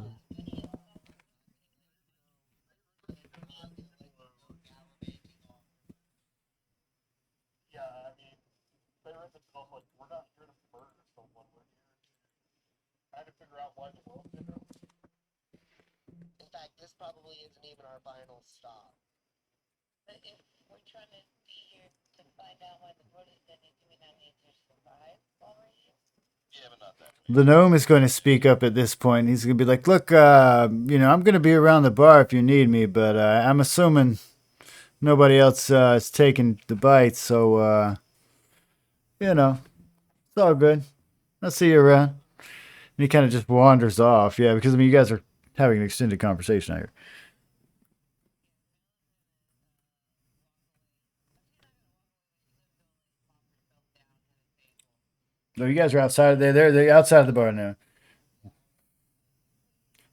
the gnome is going to speak up at this point. He's going to be like, "Look, I'm going to be around the bar if you need me, but I'm assuming nobody else is taking the bites, so it's all good. I'll see you around." And he kind of just wanders off. Yeah, because I mean, you guys are having an extended conversation out here. No, you guys are outside. They're outside of the bar now.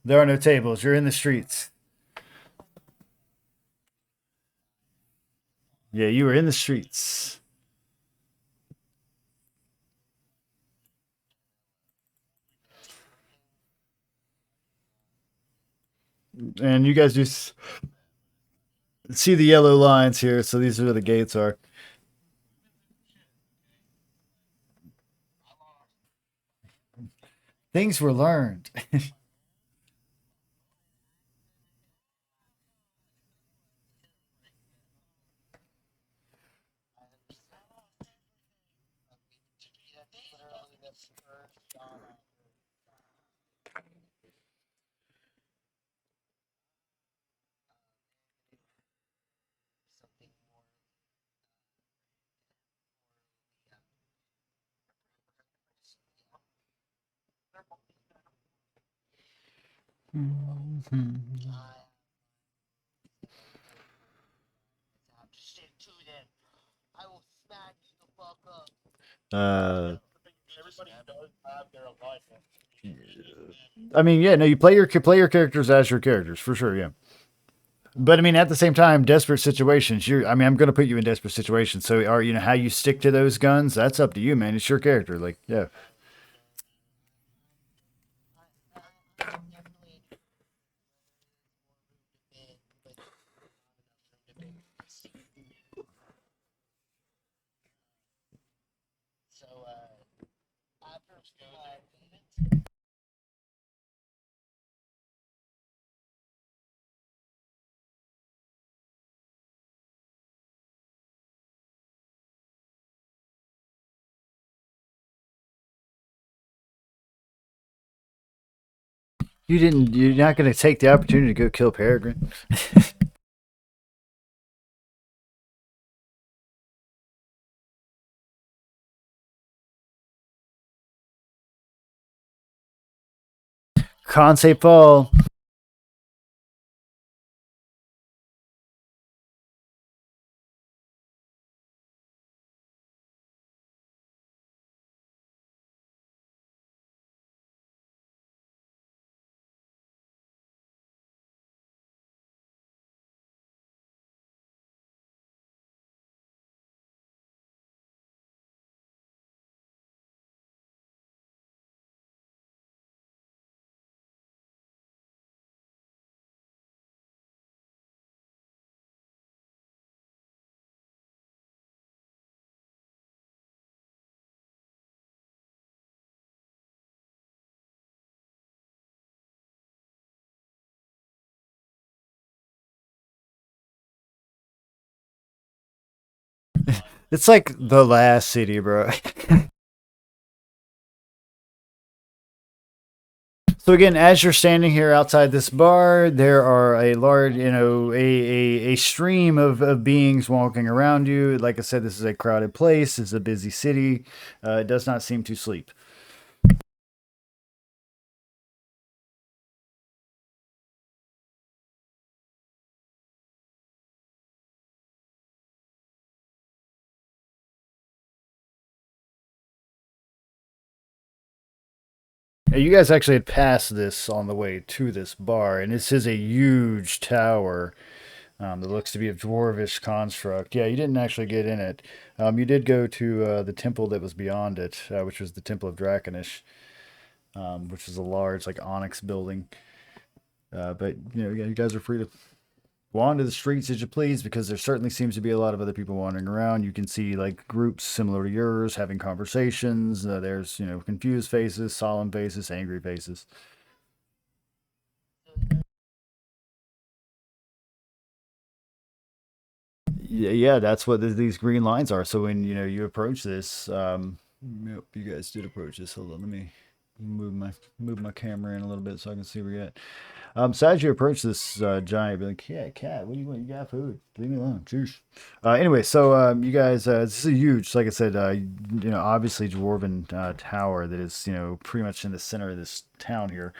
There are no tables. You're in the streets. Yeah, you were in the streets, and you guys just see the yellow lines here. So these are where the gates are. Things were learned. Uh, I mean, yeah, no, you play your characters as your characters for sure, yeah. But I mean, at the same time, desperate situations. I mean, I'm going to put you in desperate situations. So, are how you stick to those guns? That's up to you, man. It's your character. Like, yeah. You didn't. You're not going to take the opportunity to go kill Peregrine. Can't say fall. It's like the last city, bro. So again, as you're standing here outside this bar, there are a large, a stream of beings walking around you. Like I said, this is a crowded place. It's a busy city. It does not seem to sleep. You guys actually had passed this on the way to this bar, and this is a huge tower that looks to be a dwarvish construct. Yeah, you didn't actually get in it. You did go to the temple that was beyond it, which was the Temple of Draconish, which is a large, like, onyx building. But yeah, you guys are free to wander the streets as you please because there certainly seems to be a lot of other people wandering around. You can see like groups similar to yours having conversations. There's confused faces, solemn faces, angry faces. Yeah, yeah, that's what these green lines are. So when you approach this, yep, you guys did approach this. Hold on, let me move my camera in a little bit so I can see where you're at. So as you approach this giant, be like, "Yeah, cat, what do you want? You got food? Leave me alone." Cheers. Anyway, so you guys, this is a huge, like I said, obviously dwarven tower that is pretty much in the center of this town here.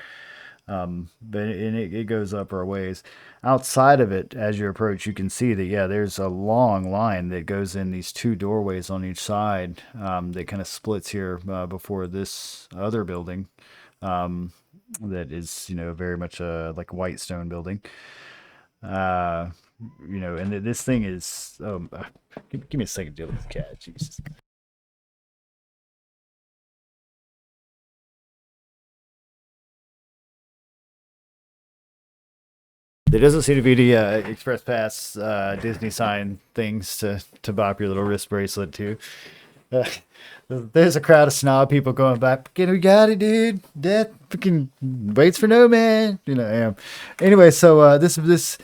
But it goes up our ways. Outside of it, as you approach, you can see that yeah, there's a long line that goes in these two doorways on each side that kind of splits here before this other building that is very much like a white stone building. Uh, and this thing is give me a second to deal with the cat. Jesus. There doesn't seem to be any express pass Disney sign things to bop your little wrist bracelet to. Uh, there's a crowd of snob people going by. We got it, dude. Death freaking waits for no man. Anyway, so this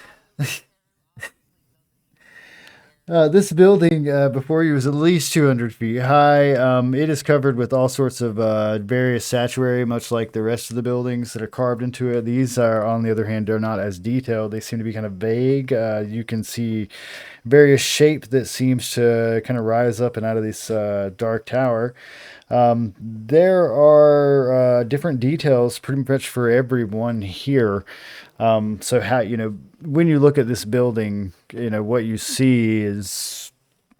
building before you was at least 200 feet high. It is covered with all sorts of various statuary, much like the rest of the buildings that are carved into it. These are, on the other hand, are not as detailed. They seem to be kind of vague. You can see various shape that seems to kind of rise up and out of this dark tower. There are different details pretty much for everyone here. So how when you look at this building, what you see is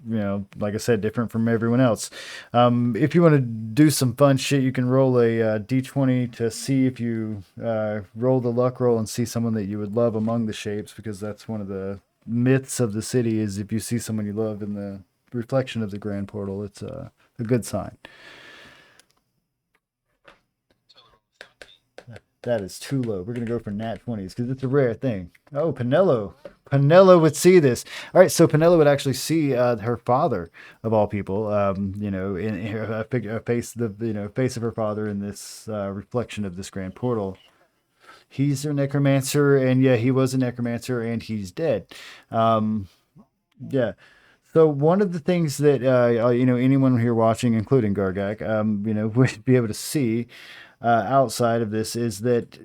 like I said, different from everyone else. If you want to do some fun shit, you can roll a d20 to see if you roll the luck roll and see someone that you would love among the shapes, because that's one of the myths of the city is if you see someone you love in the reflection of the grand portal, it's a good sign. That is too low. We're gonna go for nat 20s because it's a rare thing. Oh, Pinello. Pinello would see this. All right, so Pinello would actually see her father, of all people. In her face, the face of her father in this reflection of this grand portal. He's a necromancer, and yeah, he was a necromancer, and he's dead. Um, yeah. So one of the things that anyone here watching, including Gargak, would be able to see outside of this is that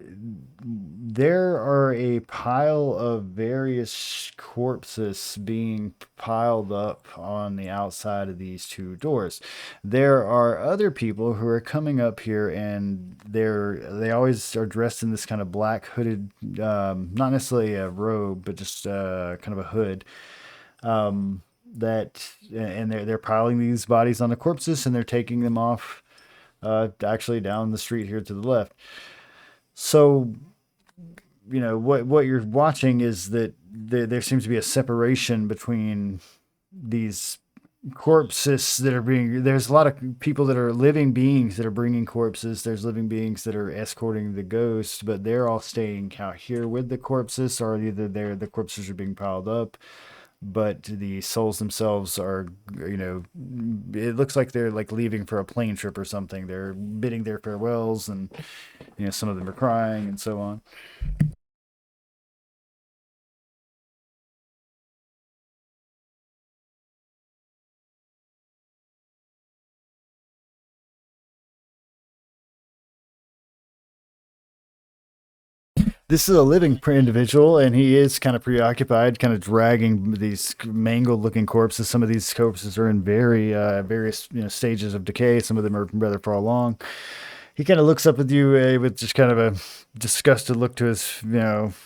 there are a pile of various corpses being piled up on the outside of these two doors. There are other people who are coming up here, and they always are dressed in this kind of black hooded, not necessarily a robe, but just kind of a hood. That and they're piling these bodies on the corpses, and they're taking them off actually down the street here to the left. So, what you're watching is that there seems to be a separation between these corpses that are being. There's a lot of people that are living beings that are bringing corpses. There's living beings that are escorting the ghosts, but they're all staying out here with the corpses, or either the corpses are being piled up, but the souls themselves are, it looks like they're like leaving for a plane trip or something. They're bidding their farewells, and some of them are crying and so on. This is a living individual, and he is kind of preoccupied, kind of dragging these mangled looking corpses. Some of these corpses are in very various stages of decay. Some of them are rather far along. He kind of looks up at you with just kind of a disgusted look to his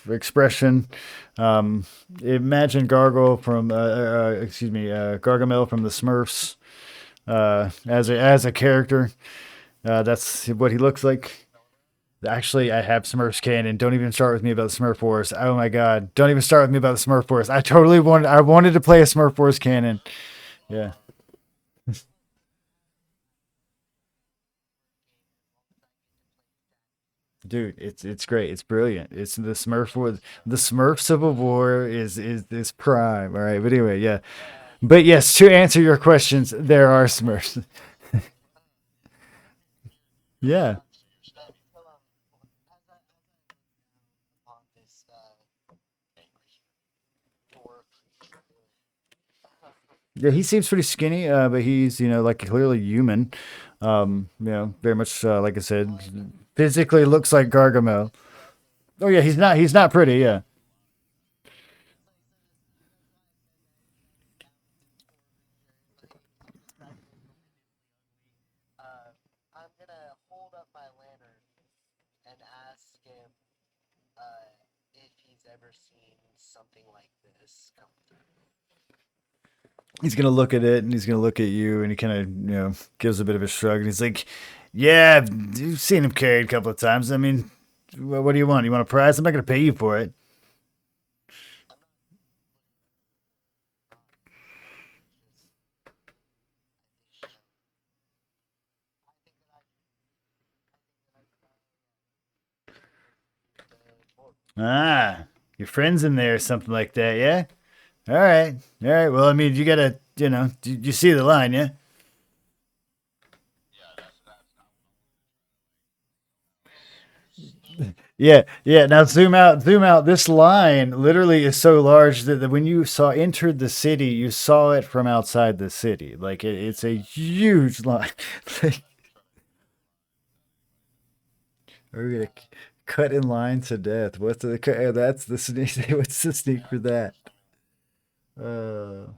expression. Imagine Gargamel from the Smurfs as a character. That's what he looks like. Actually, I have Smurfs canon. Don't even start with me about the Smurf Wars. Oh my god! Don't even start with me about the Smurf Wars. I wanted to play a Smurf Wars canon. Yeah, dude, it's great. It's brilliant. It's the Smurf War. The Smurf Civil War is prime. All right, but anyway, yeah. But yes, to answer your questions, there are Smurfs. Yeah. Yeah, he seems pretty skinny, but he's like clearly human. Very much like I said, physically looks like Gargamel. Oh yeah, he's not pretty. Yeah, He's gonna look at it and he's gonna look at you and he kind of gives a bit of a shrug and he's like, "Yeah, you've seen him carried a couple of times. I mean, what do you want? You want a prize? I'm not gonna pay you for it." Ah, your friend's in there or something like that, yeah? All right. Well, I mean, you gotta, you see the line, yeah? Yeah, yeah. Now zoom out, zoom out. This line literally is so large that when you saw entered the city, you saw it from outside the city. Like it's a huge line. Like, we're gonna cut in line to death. What's the? That's the sneak. What's the sneak for that? Uh,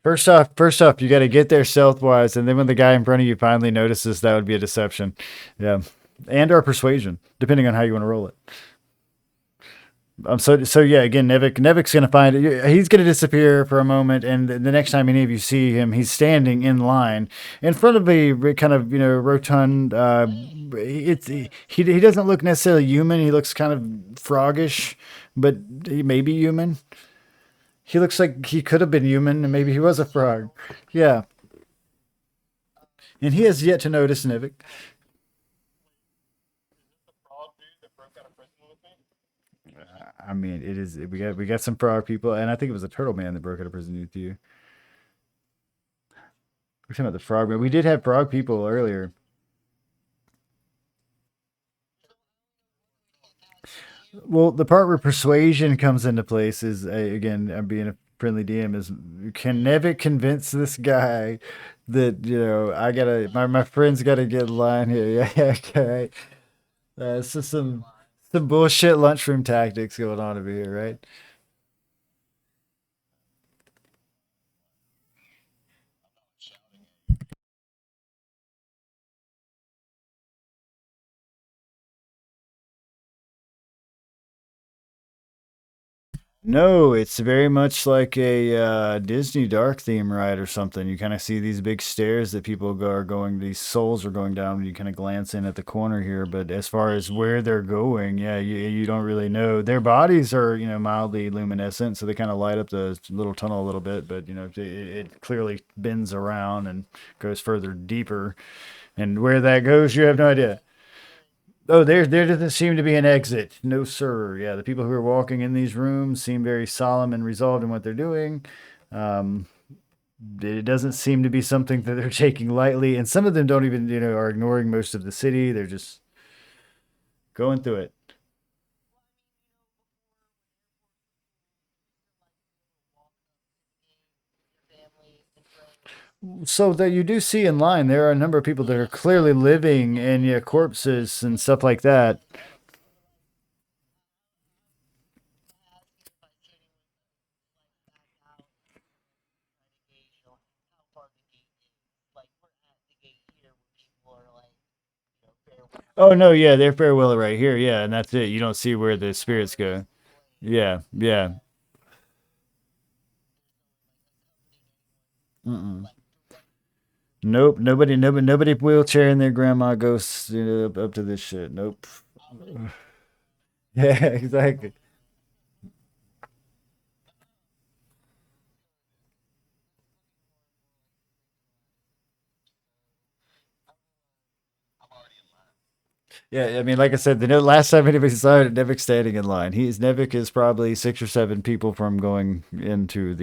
first off, you got to get there stealthwise, and then when the guy in front of you finally notices, that would be a deception. Yeah, and or persuasion, depending on how you want to roll it. So yeah. Again, Nevik's gonna find it. He's gonna disappear for a moment, and the next time any of you see him, he's standing in line in front of a kind of rotund. He doesn't look necessarily human. He looks kind of froggish, but he may be human. He looks like he could have been human, and maybe he was a frog. Yeah, and he has yet to notice Nevik. I mean, it is we got some frog people, and I think it was a turtle man that broke out of prison with you. We're talking about the frog man. We did have frog people earlier. Well, the part where persuasion comes into place is again, I'm being a friendly DM. Is can Nevik convince this guy that I gotta my friend's gotta get in line here? Yeah, yeah, okay. It's just some bullshit lunchroom tactics going on over here, right? No, it's very much like a Disney dark theme ride or something. You kind of see these big stairs that people are going, these souls are going down. You kind of glance in at the corner here, but as far as where they're going, yeah, you don't really know. Their bodies are, mildly luminescent, so they kind of light up the little tunnel a little bit, but it clearly bends around and goes further deeper. And where that goes, you have no idea. Oh, there doesn't seem to be an exit. No, sir. Yeah, the people who are walking in these rooms seem very solemn and resolved in what they're doing. Um, it doesn't seem to be something that they're taking lightly, and some of them don't even, are ignoring most of the city. They're just going through it. So that you do see in line, there are a number of people that are clearly living in yeah, corpses and stuff like that. Oh no, yeah, they're farewell right here, yeah, and that's it. You don't see where the spirits go. Yeah, yeah. Mm-mm. Nope, nobody wheelchairing their grandma ghosts up to this shit. Nope. Yeah, exactly. Yeah, I mean, like I said, the last time anybody saw it, Nevik standing in line. Nevik is probably 6 or 7 people from going into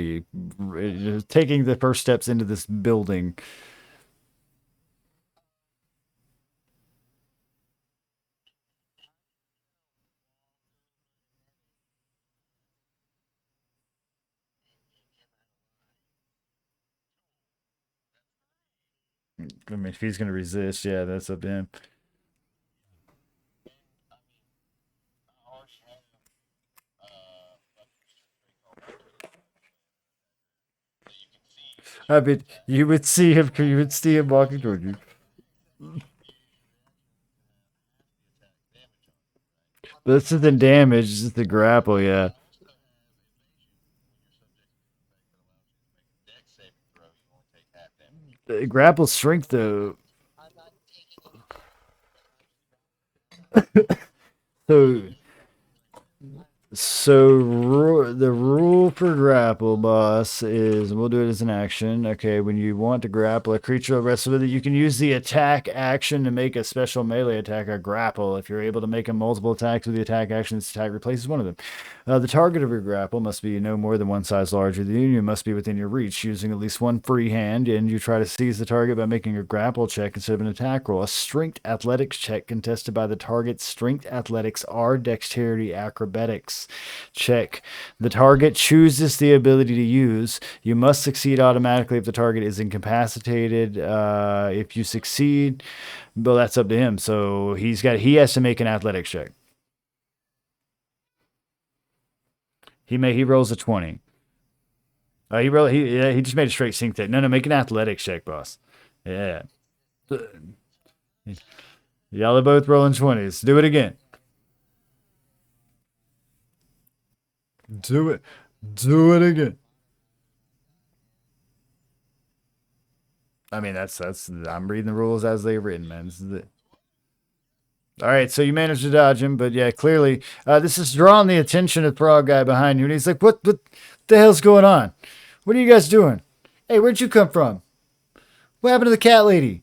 taking the first steps into this building. I mean, if he's gonna resist, yeah, that's up to him. I mean, you would see him walking toward you. This isn't damage, this is the grapple, yeah. The grapple strength, though. So, the rule for grapple, boss, is we'll do it as an action. Okay, when you want to grapple a creature or wrestle with it, you can use the attack action to make a special melee attack or grapple. If you're able to make a multiple attacks with the attack action, this attack replaces one of them. The target of your grapple must be no more than one size larger than you. You must be within your reach, using at least one free hand, and you try to seize the target by making a grapple check instead of an attack roll. A strength athletics check contested by the target's strength athletics or dexterity acrobatics check. The target chooses the ability to use. You must succeed automatically if the target is incapacitated. If you succeed, well, that's up to him. So he has to make an athletics check. He rolls a 20. He just made a straight sync check. No, make an athletics check, boss. Yeah. Y'all are both rolling 20s. Do it again. Do it. Do it again. I mean, that's. I'm reading the rules as they're written, man. This is it. All right, so you managed to dodge him, but yeah, clearly this is drawing the attention of the frog guy behind you, and he's like, what the hell's going on? What are you guys doing? Hey, where'd you come from? What happened to the cat lady?"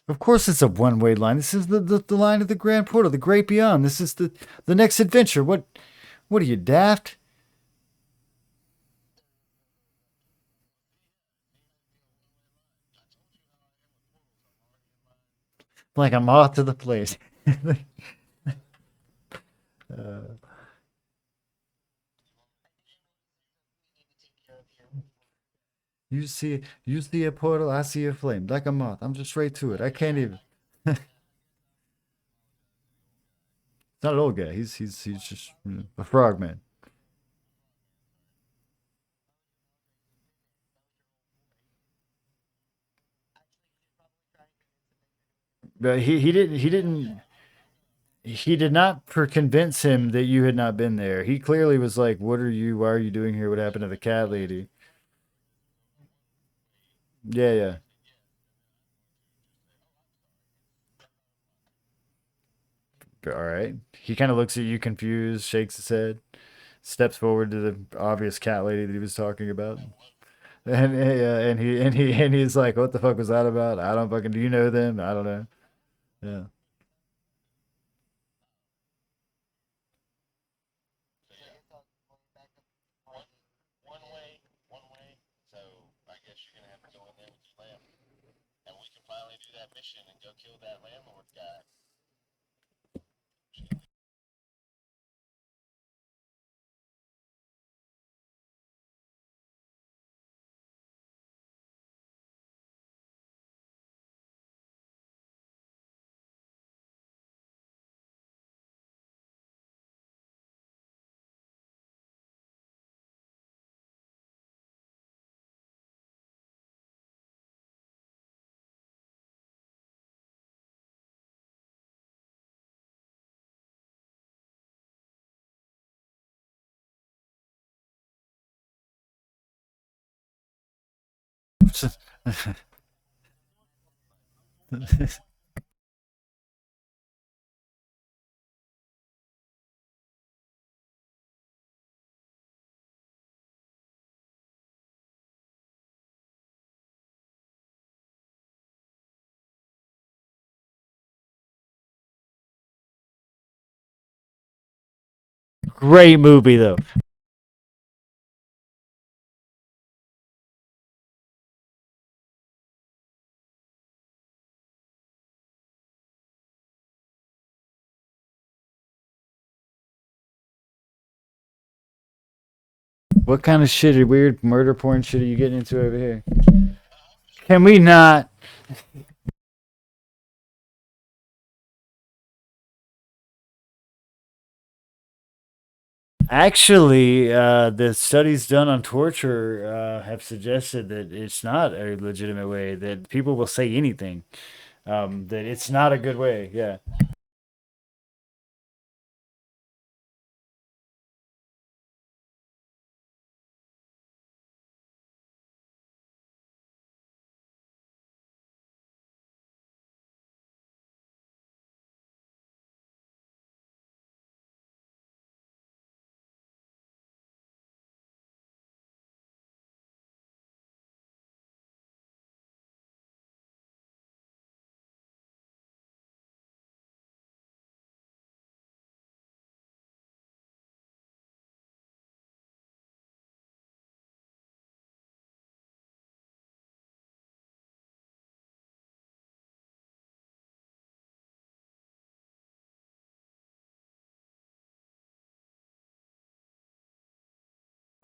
Of course, it's a one-way line. This is the line of the Grand Portal, the Great Beyond. This is the next adventure. What are you, daft? Like a moth to the place. uh, you see a portal, I see a flame, like a moth. I'm just straight to it. I can't even. It's not an old guy. He's just a frogman. But he did not convince him that you had not been there. He clearly was like, "What are you? Why are you doing here? What happened to the cat lady?" Yeah, yeah. All right. He kind of looks at you confused, shakes his head, steps forward to the obvious cat lady that he was talking about. And he's like, "What the fuck was that about? I don't fucking. Do you know them? I don't know." Yeah. Great movie though. What kind of shit, weird murder porn shit are you getting into over here? Can we not? Actually, the studies done on torture have suggested that it's not a legitimate way, that people will say anything, that it's not a good way. Yeah.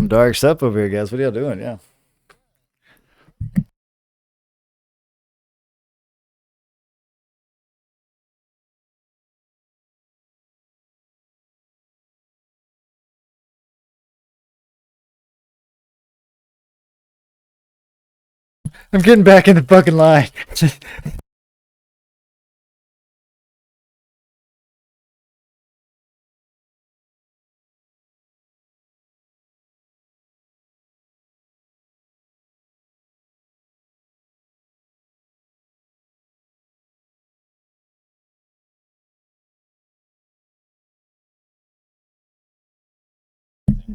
Some dark stuff over here, guys. What are y'all doing? Yeah. I'm getting back in the fucking line.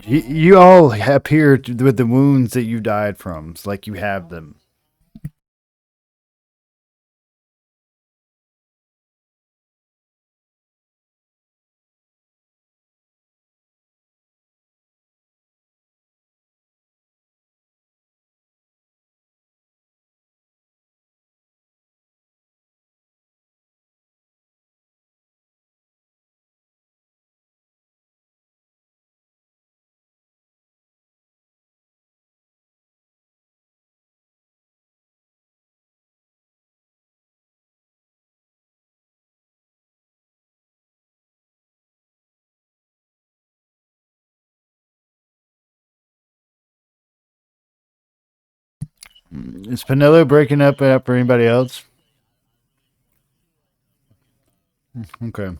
You all appear with the wounds that you died from. It's like you have them. Is Pinello breaking up for anybody else? Okay.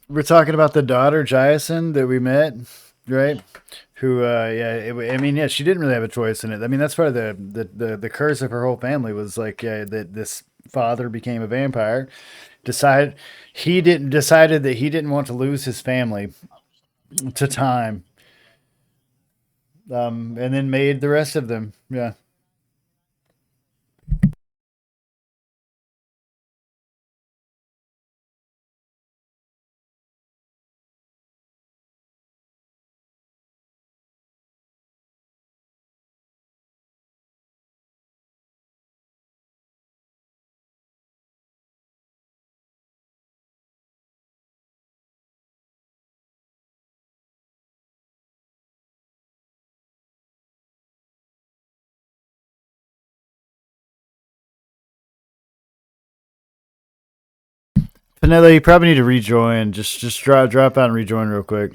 We're talking about the daughter, Jason, that we met, right? Who, yeah, I mean, yeah, she didn't really have a choice in it. I mean, that's part of the curse of her whole family was like, yeah, that this father became a vampire. Decided decided that he didn't want to lose his family to time, and then made the rest of them. Yeah. Vanilla, you probably need to rejoin. Just drop out and rejoin real quick.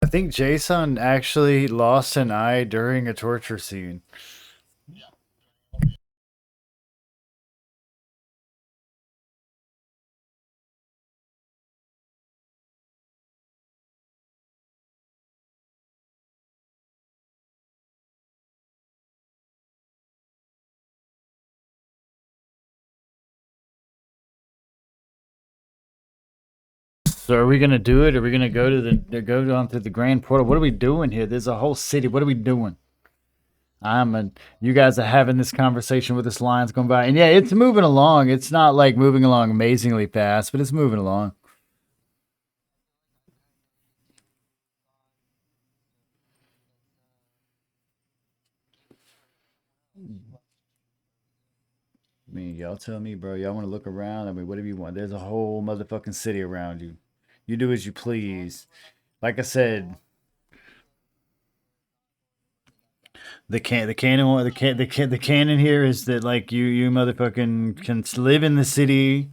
I think Jason actually lost an eye during a torture scene. So are we gonna do it? Are we gonna go to the go on through the grand portal? What are we doing here? There's a whole city. What are we doing? You guys are having this conversation with this lines going by, and yeah, it's moving along. It's not like moving along amazingly fast, but it's moving along. I mean, y'all tell me, bro. Y'all want to look around? I mean, whatever you want. There's a whole motherfucking city around you. You do as you please. Like I said, the canon here is that like you motherfucking can live in the city.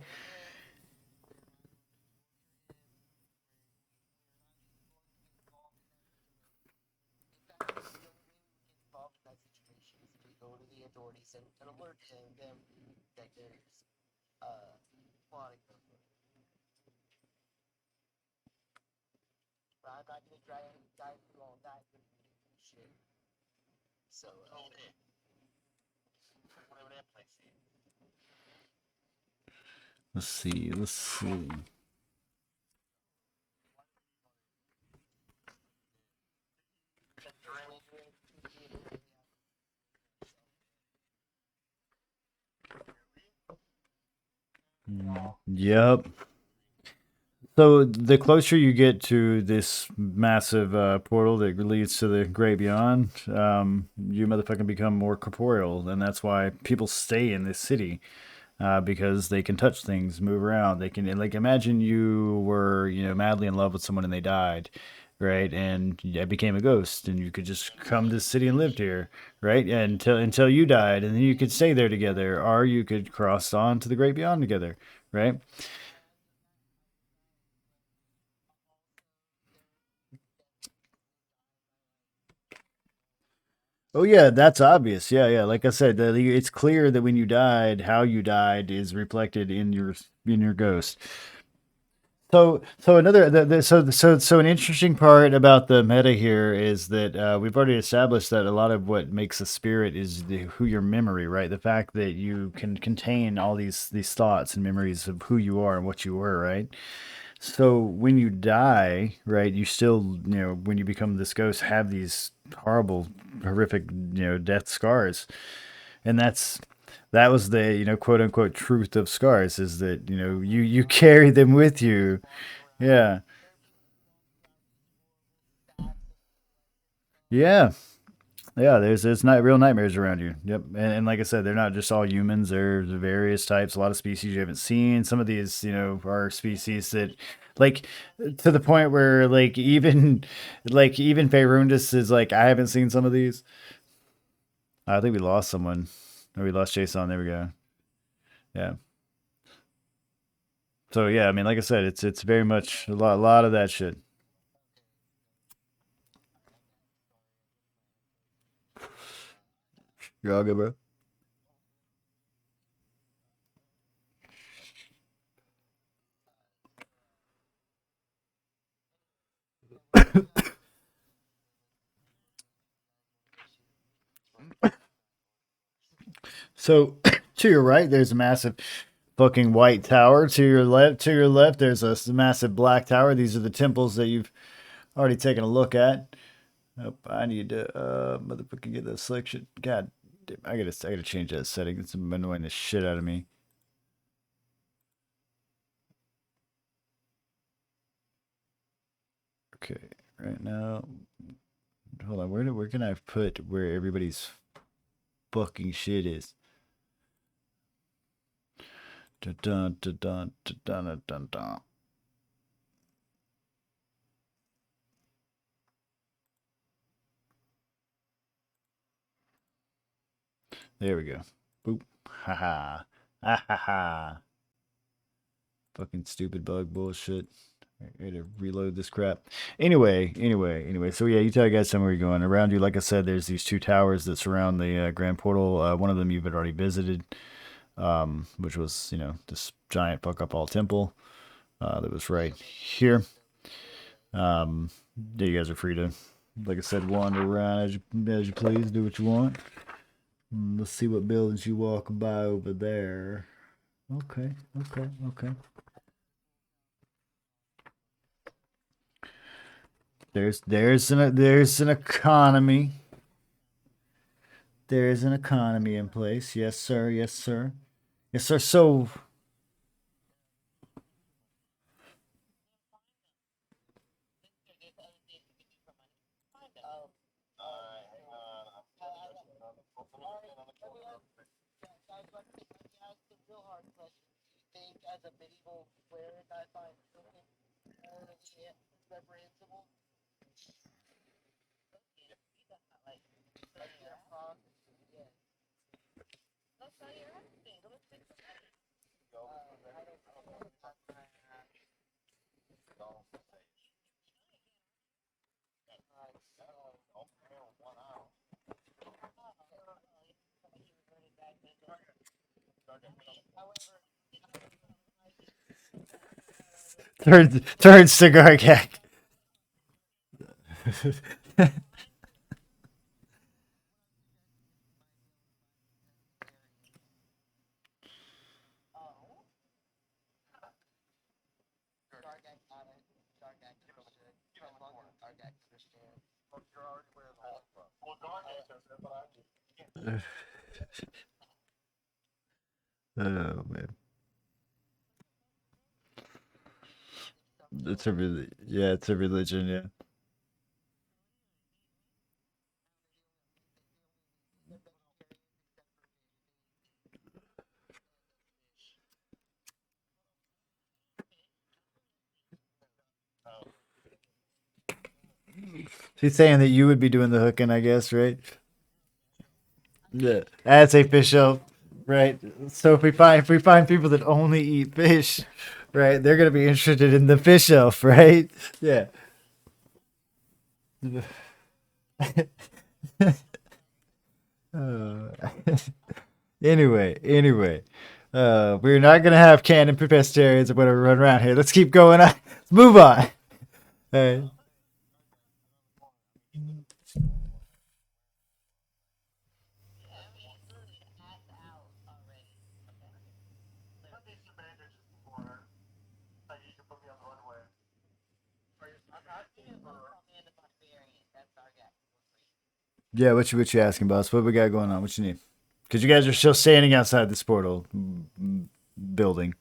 Let's see. Let's see. Yep. So the closer you get to this massive portal that leads to the great beyond, you motherfucking become more corporeal, and that's why people stay in this city because they can touch things, move around. They can like imagine you were madly in love with someone and they died, right? And you became a ghost, and you could just come to the city and lived here, right? And until you died, and then you could stay there together, or you could cross on to the great beyond together, right? Oh yeah, that's obvious. Yeah, yeah. Like I said, it's clear that when you died, how you died is reflected in your ghost. So another so an interesting part about the meta here is that we've already established that a lot of what makes a spirit is who your memory, right? The fact that you can contain all these thoughts and memories of who you are and what you were, right? So when you die, right, you still, when you become this ghost, have these horrible, horrific, death scars, and that was the, quote unquote truth of scars is that you carry them with you. Yeah, yeah, yeah. There's not real nightmares around you. Yep, and like I said, they're not just all humans. There's various types. A lot of species you haven't seen. Some of these, are species that like to the point where like even Faerundis is like I haven't seen some of these. I think we lost someone. Or we lost Jason. There we go. Yeah. So yeah, I mean, like I said, it's very much a lot of that shit. You're all good, bro. So to your right, there's a massive fucking white tower. To your left, there's a massive black tower. These are the temples that you've already taken a look at. Oh, I need to motherfucking get that selection. God, damn, I gotta change that setting. It's annoying the shit out of me. Okay, right now, hold on. Where can I put where everybody's fucking shit is? Dun dun dun dun dun dun dun. Dun. There we go. Boop. Ha ha. Ha ha ha. Fucking stupid bug bullshit. I had to reload this crap. Anyway. So yeah, you tell guys somewhere you're going. Around you, like I said, there's these two towers that surround the Grand Portal. One of them you've already visited, which was this giant fuck up all temple that was right here. Yeah, you guys are free to, like I said, wander around as you please, do what you want. Let's see what buildings you walk by over there. Okay. There's an economy. There's an economy in place. Yes, sir. Yes, sir. Yes, sir. So third cigar gag. Oh man, it's a religion. Yeah. She's saying that you would be doing the hooking, I guess, right? Yeah, that's a fish shelf, right? So if we find people that only eat fish, right, they're gonna be interested in the fish shelf, right? Yeah. Uh, anyway, we're not gonna have canon pescatarians or whatever run around here. Let's keep going on. Let's move on. All right. Yeah, what you asking, boss? What we got going on? What you need? Because you guys are still standing outside this portal building.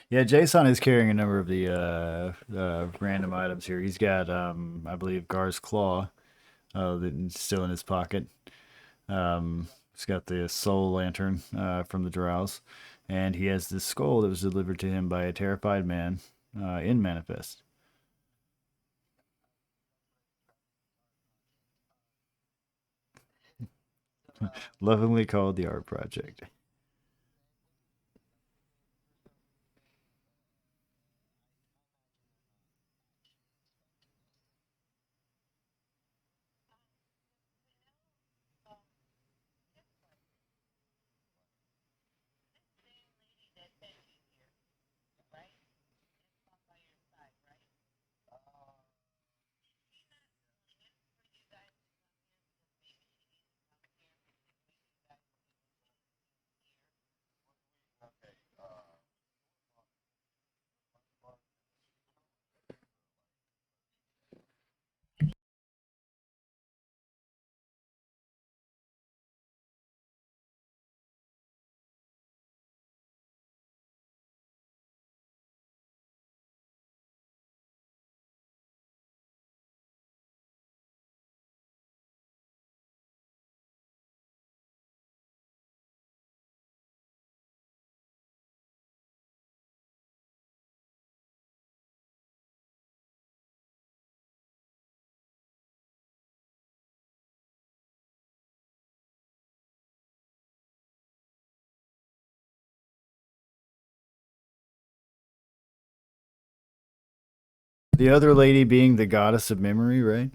Yeah, Jason is carrying a number of the random items here. He's got, I believe, Gar's claw that's still in his pocket. He's got the soul lantern from the Drows, and he has this skull that was delivered to him by a terrified man in Manifest, lovingly called the Art Project. The other lady being the goddess of memory, right?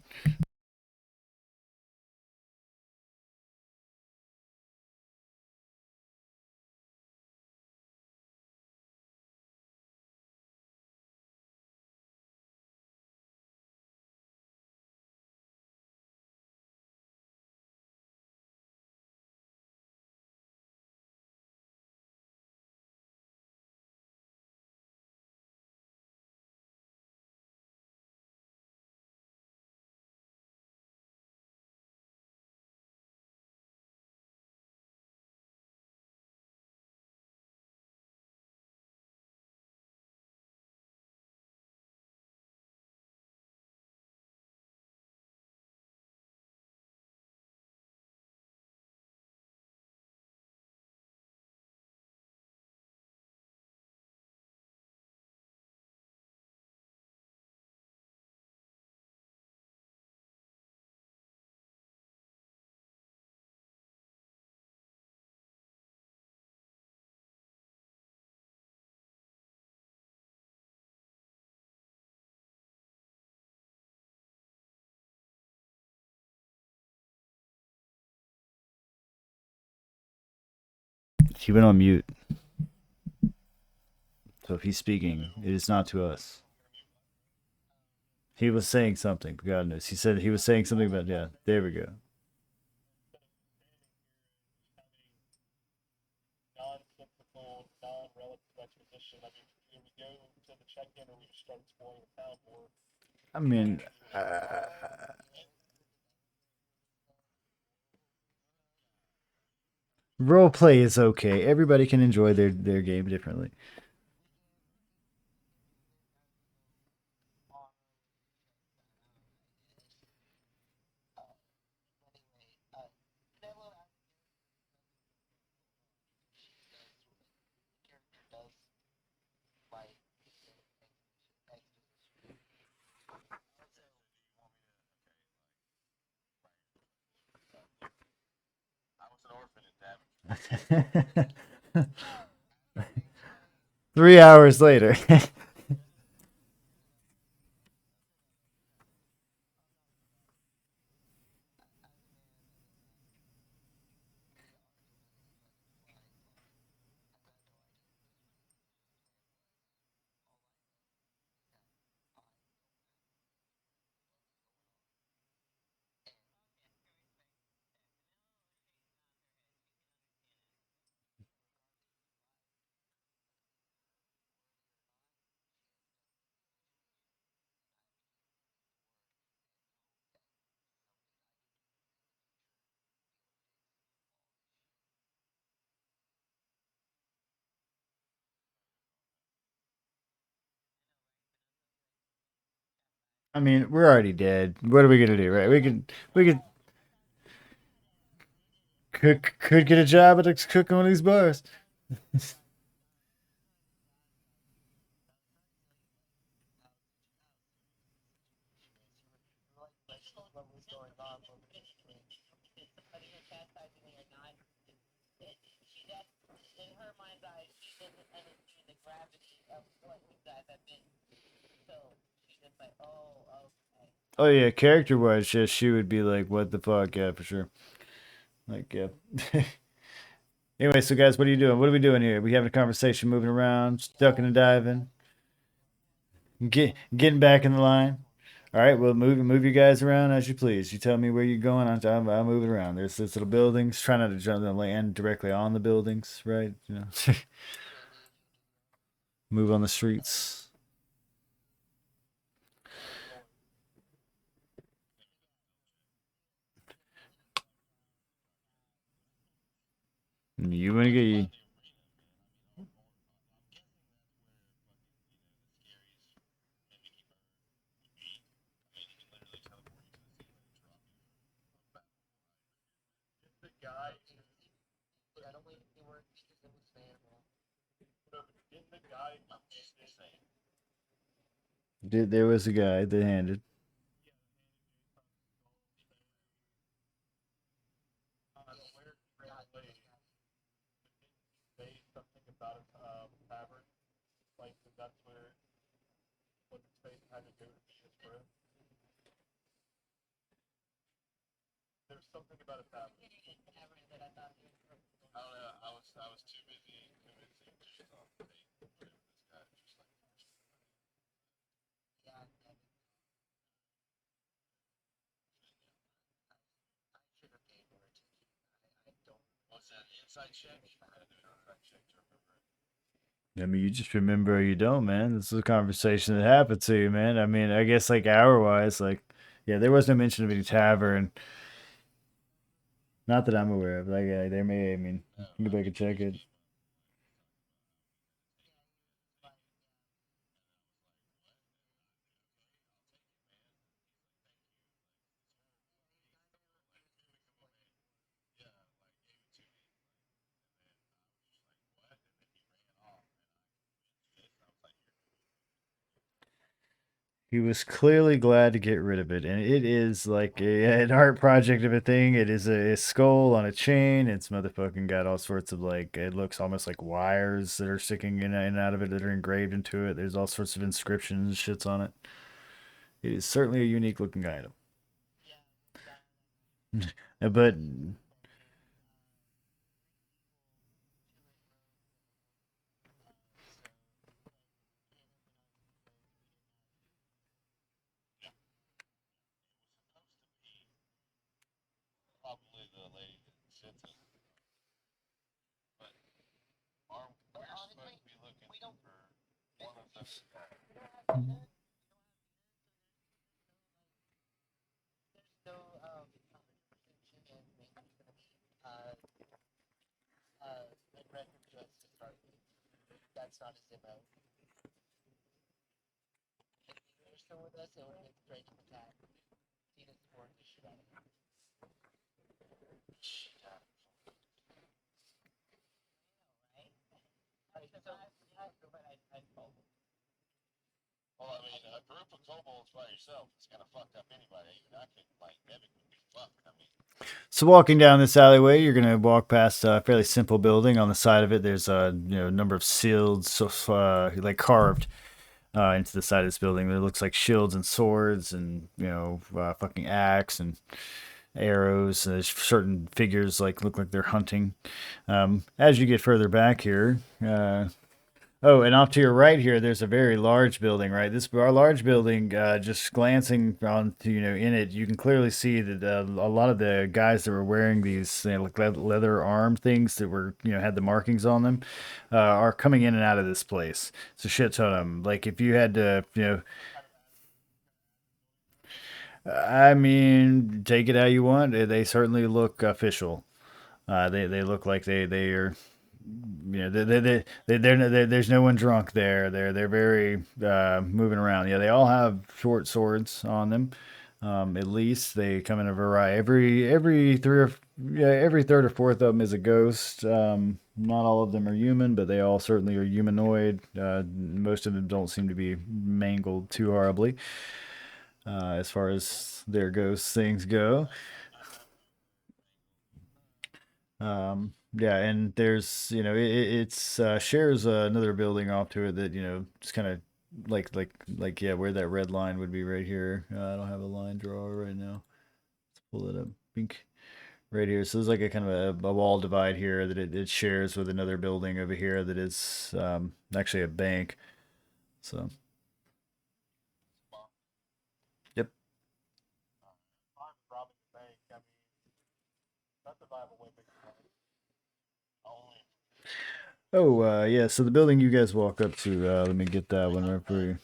He went on mute. So if he's speaking, it is not to us. He was saying something. God knows. He said he was saying something about, yeah, there we go. I mean, role play is okay. Everybody can enjoy their game differently. Three hours later. I mean, we're already dead. What are we gonna do, right? We could could get a job at cooking one of these bars. Oh yeah, character wise, yeah, she would be like, "What the fuck?" Yeah, for sure. Like, yeah. Anyway, so guys, what are you doing? What are we doing here? We having a conversation, moving around, ducking and diving, getting back in the line. All right, well, move you guys around as you please. You tell me where you're going. I'll move it around. There's this little buildings. Try not to jump the land directly on the buildings, right? You know, move on the streets. You want to get you. There was a guy that handed. I mean, you just remember or you don't, man. This is a conversation that happened to you, man. I mean, I guess like hour wise, like, yeah, there was no mention of any tavern. Not that I'm aware of. Like, yeah, there may. I mean, you can go back and check it. He was clearly glad to get rid of it, and it is like an art project of a thing. It is a skull on a chain. It's motherfucking got all sorts of like it looks almost like wires that are sticking in and out of it that are engraved into it. There's all sorts of inscriptions and shits on it. It is certainly a unique looking item. But so walking down this alleyway, you're gonna walk past a fairly simple building. On the side of it, there's a number of shields, so, like carved into the side of this building. It looks like shields and swords, and fucking axe and arrows. There's certain figures like look like they're hunting. As you get further back here, oh, and off to your right here, there's a very large building. Right, this our large building. Just glancing onto in it, you can clearly see that a lot of the guys that were wearing these like leather arm things that were had the markings on them are coming in and out of this place. It's a shit ton of them. Like if you had to, I mean, take it how you want. They certainly look official. They look like they are there's no one drunk there. They're very moving around. Yeah, they all have short swords on them. At least they come in a variety. Every three or yeah, every third or fourth of them is a ghost. Not all of them are human, but they all certainly are humanoid. Most of them don't seem to be mangled too horribly as far as their ghost things go. Yeah, and there's it's shares another building off to it that just kind of like yeah, where that red line would be right here. I don't have a line drawer right now. Let's pull it up. Bink. Right here. So there's like a kind of a wall divide here that it shares with another building over here that is actually a bank. So yep. Oh yeah. So the building you guys walk up to. Let me get that one right for you.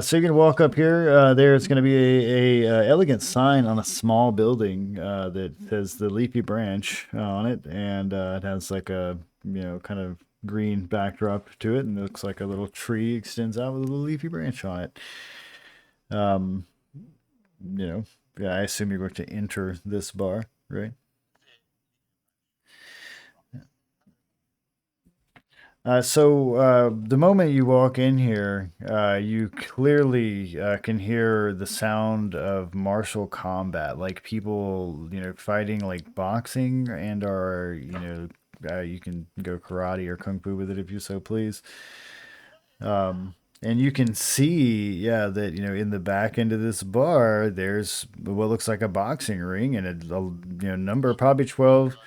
So you can walk up here. There's going to be a elegant sign on a small building that says the Leafy Branch on it, and it has like a kind of green backdrop to it, and it looks like a little tree extends out with a little leafy branch on it. Um, you know, yeah, I assume you're going to enter this bar, right? So the moment you walk in here, you clearly can hear the sound of martial combat, like people, fighting like boxing, and are, you can go karate or kung fu with it if you so please. And you can see, yeah, that in the back end of this bar, there's what looks like a boxing ring and a number, probably 12,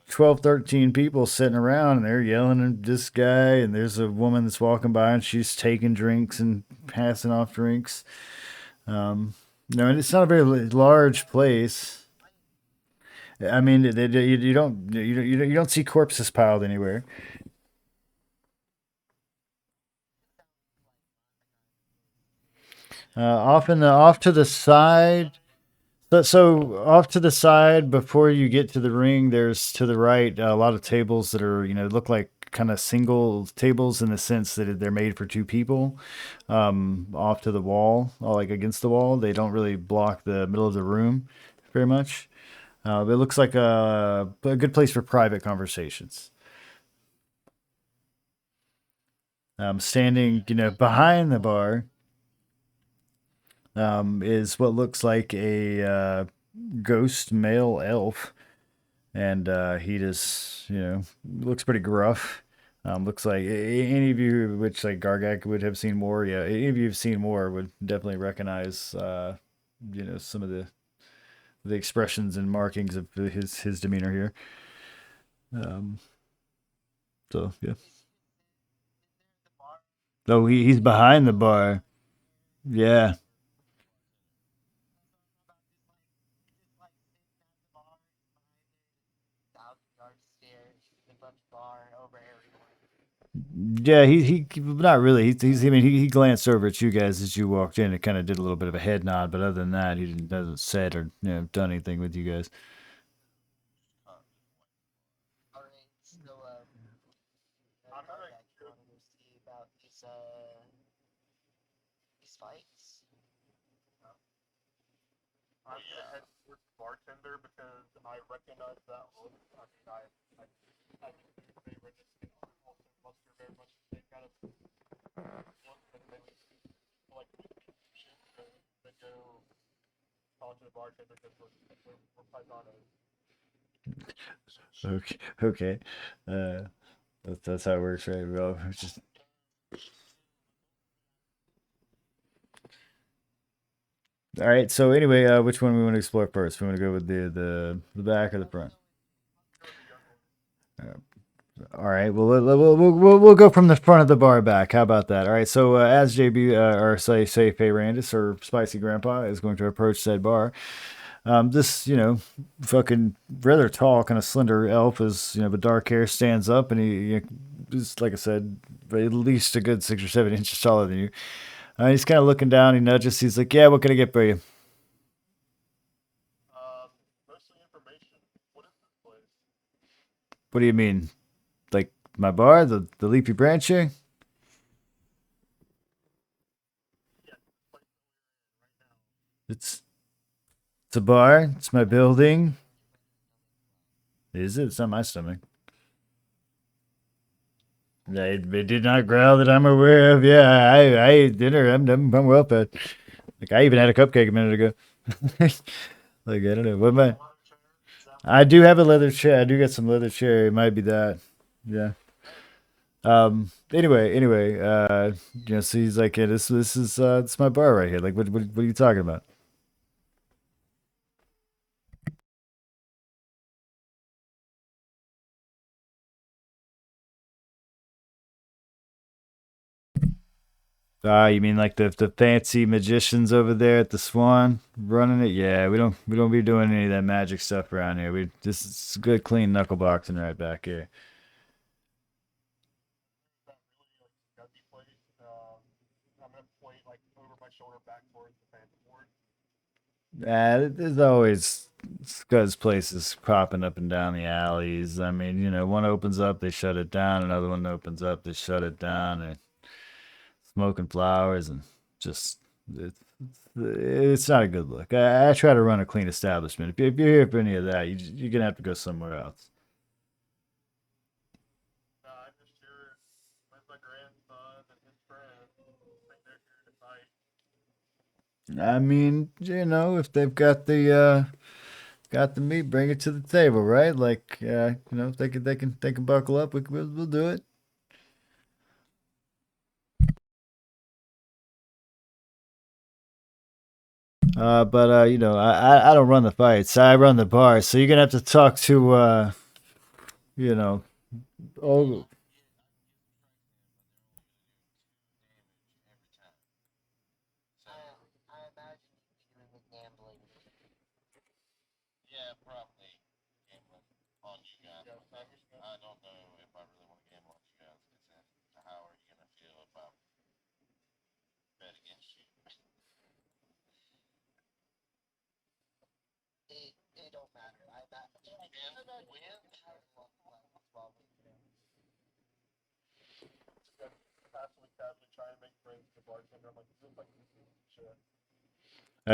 13 people sitting around, and they're yelling at this guy. And there's a woman that's walking by, and she's taking drinks and passing off drinks. No, and it's not a very large place. I mean, you don't see corpses piled anywhere. Off to the side. So off to the side before you get to the ring, there's to the right a lot of tables that are look like kind of single tables in the sense that they're made for two people. Off to the wall, like against the wall, they don't really block the middle of the room very much. It looks like a good place for private conversations. Standing, behind the bar, is what looks like a ghost male elf, and he just looks pretty gruff. Looks like any of you, which like Gargak would have seen more. Yeah, any of you have seen more would definitely recognize some of the expressions and markings of his demeanor here. Um, so yeah. Oh, he's behind the bar. Yeah. Yeah, he not really. I mean, he glanced over at you guys as you walked in and kind of did a little bit of a head nod, but other than that, he didn't doesn't said or done anything with you guys. Okay, okay, uh, that's how it works, right? Well, it's just all right. So anyway, which one we want to explore first? We want to go with the back or the front? All right. Well, we'll go from the front of the bar back. How about that? All right. So as JB or say Faye Randis or Spicy Grandpa is going to approach said bar, this fucking rather tall, kind of slender elf is with dark hair stands up and he is, like I said, at least a good 6 or 7 inches taller than you. He's kind of looking down. He nudges. He's like, "Yeah, what can I get for you?" What do you mean? Like my bar, the Leafy Branch here? It's it's a bar. It's my building. Is it? It's not my stomach. It did not growl that I'm aware of. Yeah, I ate dinner. I'm well fed. Like I even had a cupcake a minute ago. Like I don't know. What am I do have a leather chair. I do get some leather chair. It might be that. Yeah. Anyway. So he's like, yeah, this is it's my bar right here. Like, what are you talking about? Ah, you mean like the fancy magicians over there at the Swan running it? Yeah, we don't be doing any of that magic stuff around here. We just it's good clean knuckle boxing right back here. There's always scuzz places cropping up and down the alleys. I mean, one opens up, they shut it down. Another one opens up, they shut it down. And smoking flowers and just it's not a good look. I try to run a clean establishment. If you're here for any of that, you're gonna have to go somewhere else. I mean, if they've got the meat, bring it to the table, right? Like, if they can buckle up, we'll do it. But you know, I don't run the fights. I run the bar. So you're gonna have to talk to you know, oh,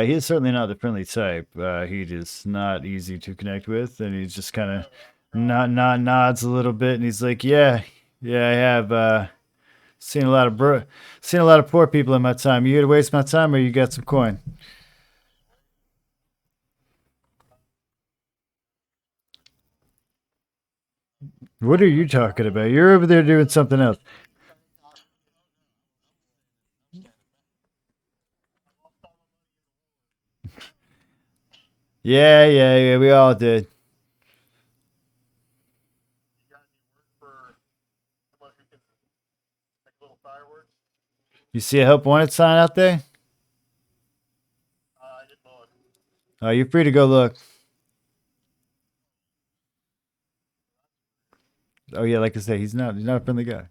he's certainly not the friendly type. He is not easy to connect with, and he's just kind of nods a little bit, and he's like, "Yeah, yeah, I have seen a lot of seen a lot of poor people in my time. You here to waste my time, or you got some coin? What are you talking about? You're over there doing something else." Yeah, yeah, yeah. We all did. You see a help wanted sign out there? You're free to go look. Oh yeah, like I say, he's not a friendly guy.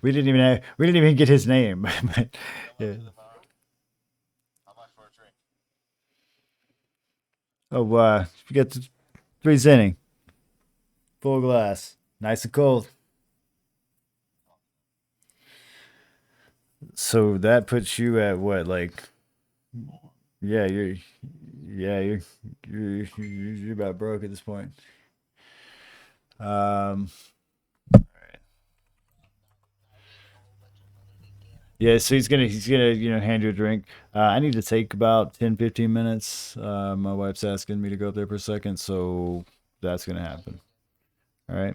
We didn't even get his name. But, yeah. Oh, you got three zinning, full glass, nice and cold. So that puts you at what, like, yeah, yeah, you're about broke at this point. Um, yeah, so he's gonna hand you a drink. I need to take about 10, 15 minutes. My wife's asking me to go up there for a second, so that's gonna happen. All right.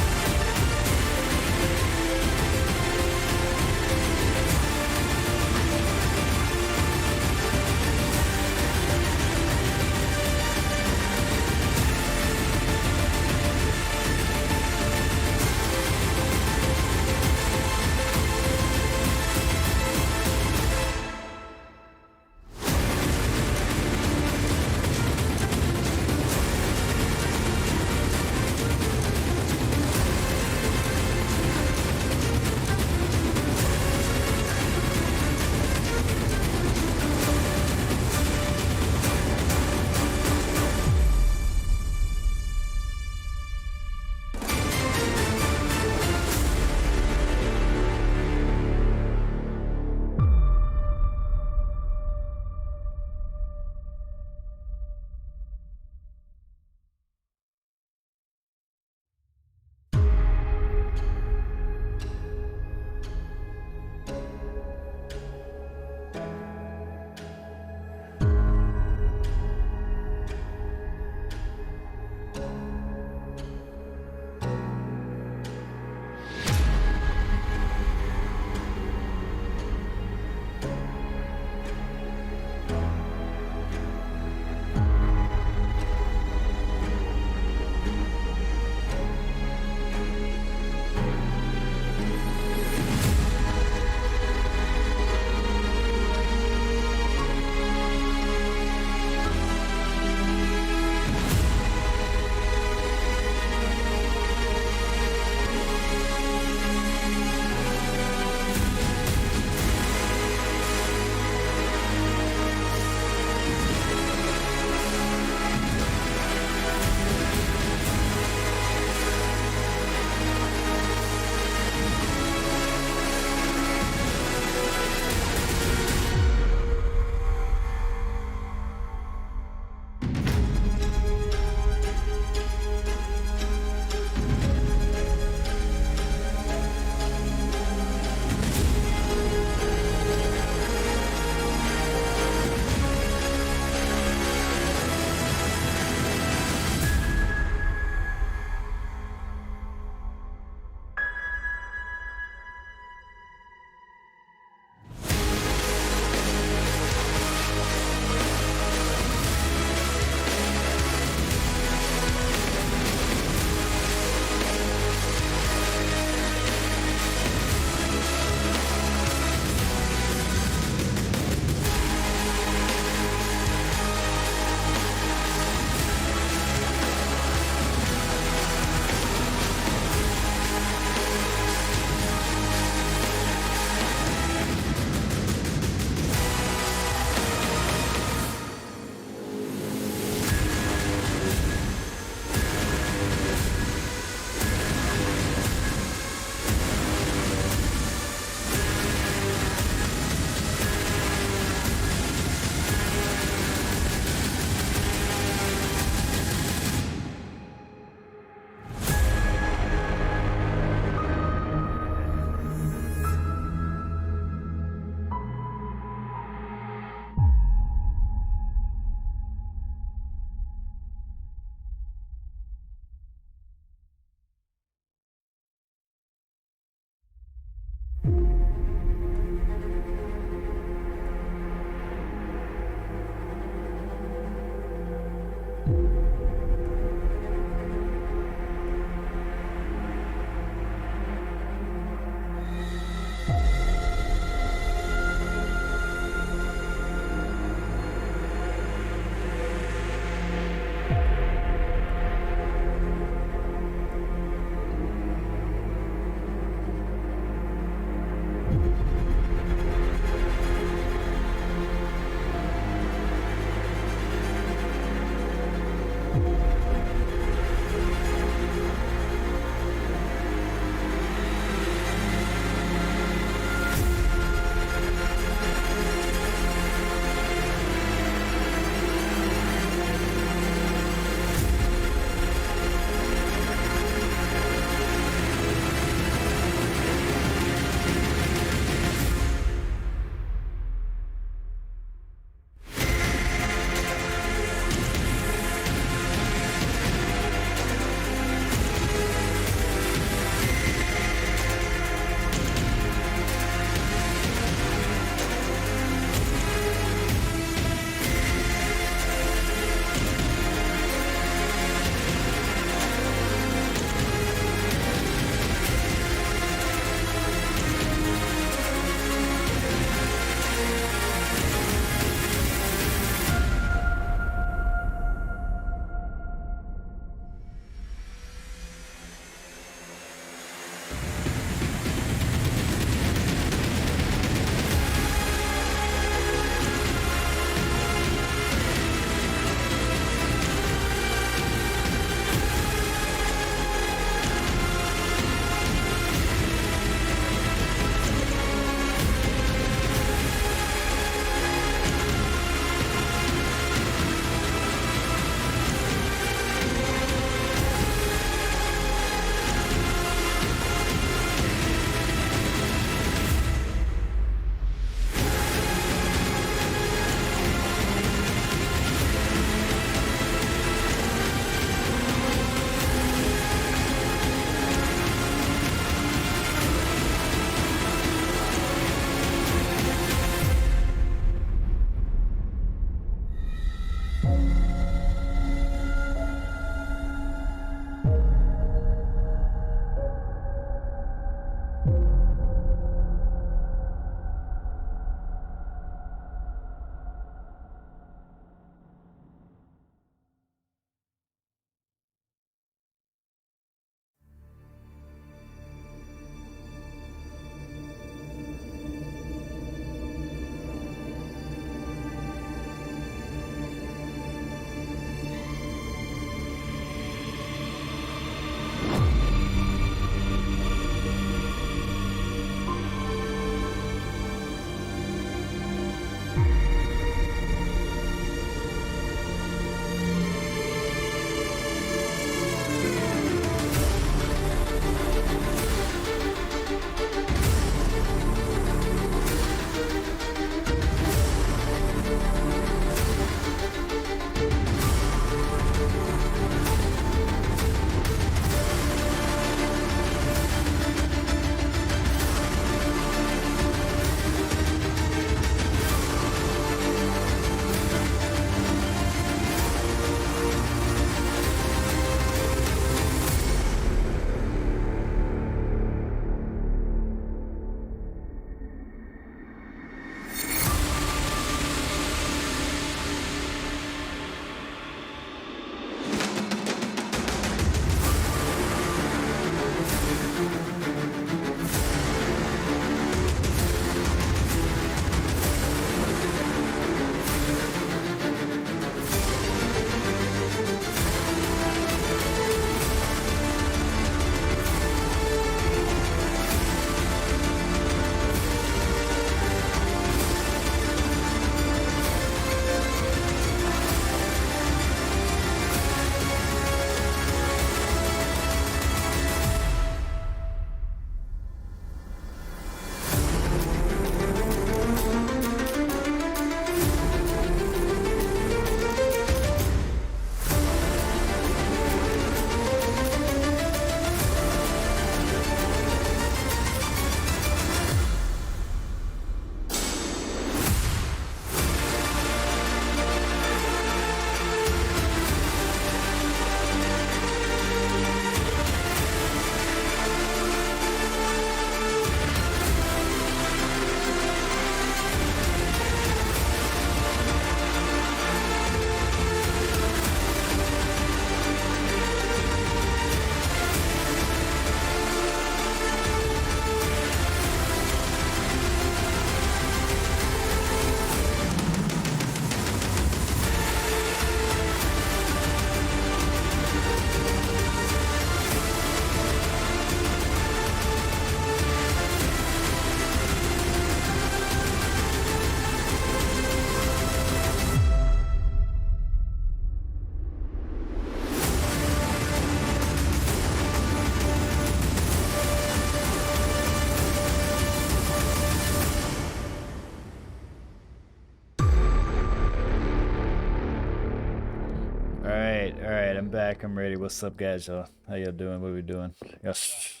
right, I'm back. I'm ready. What's up, guys? How y'all doing? What are we doing? Yes.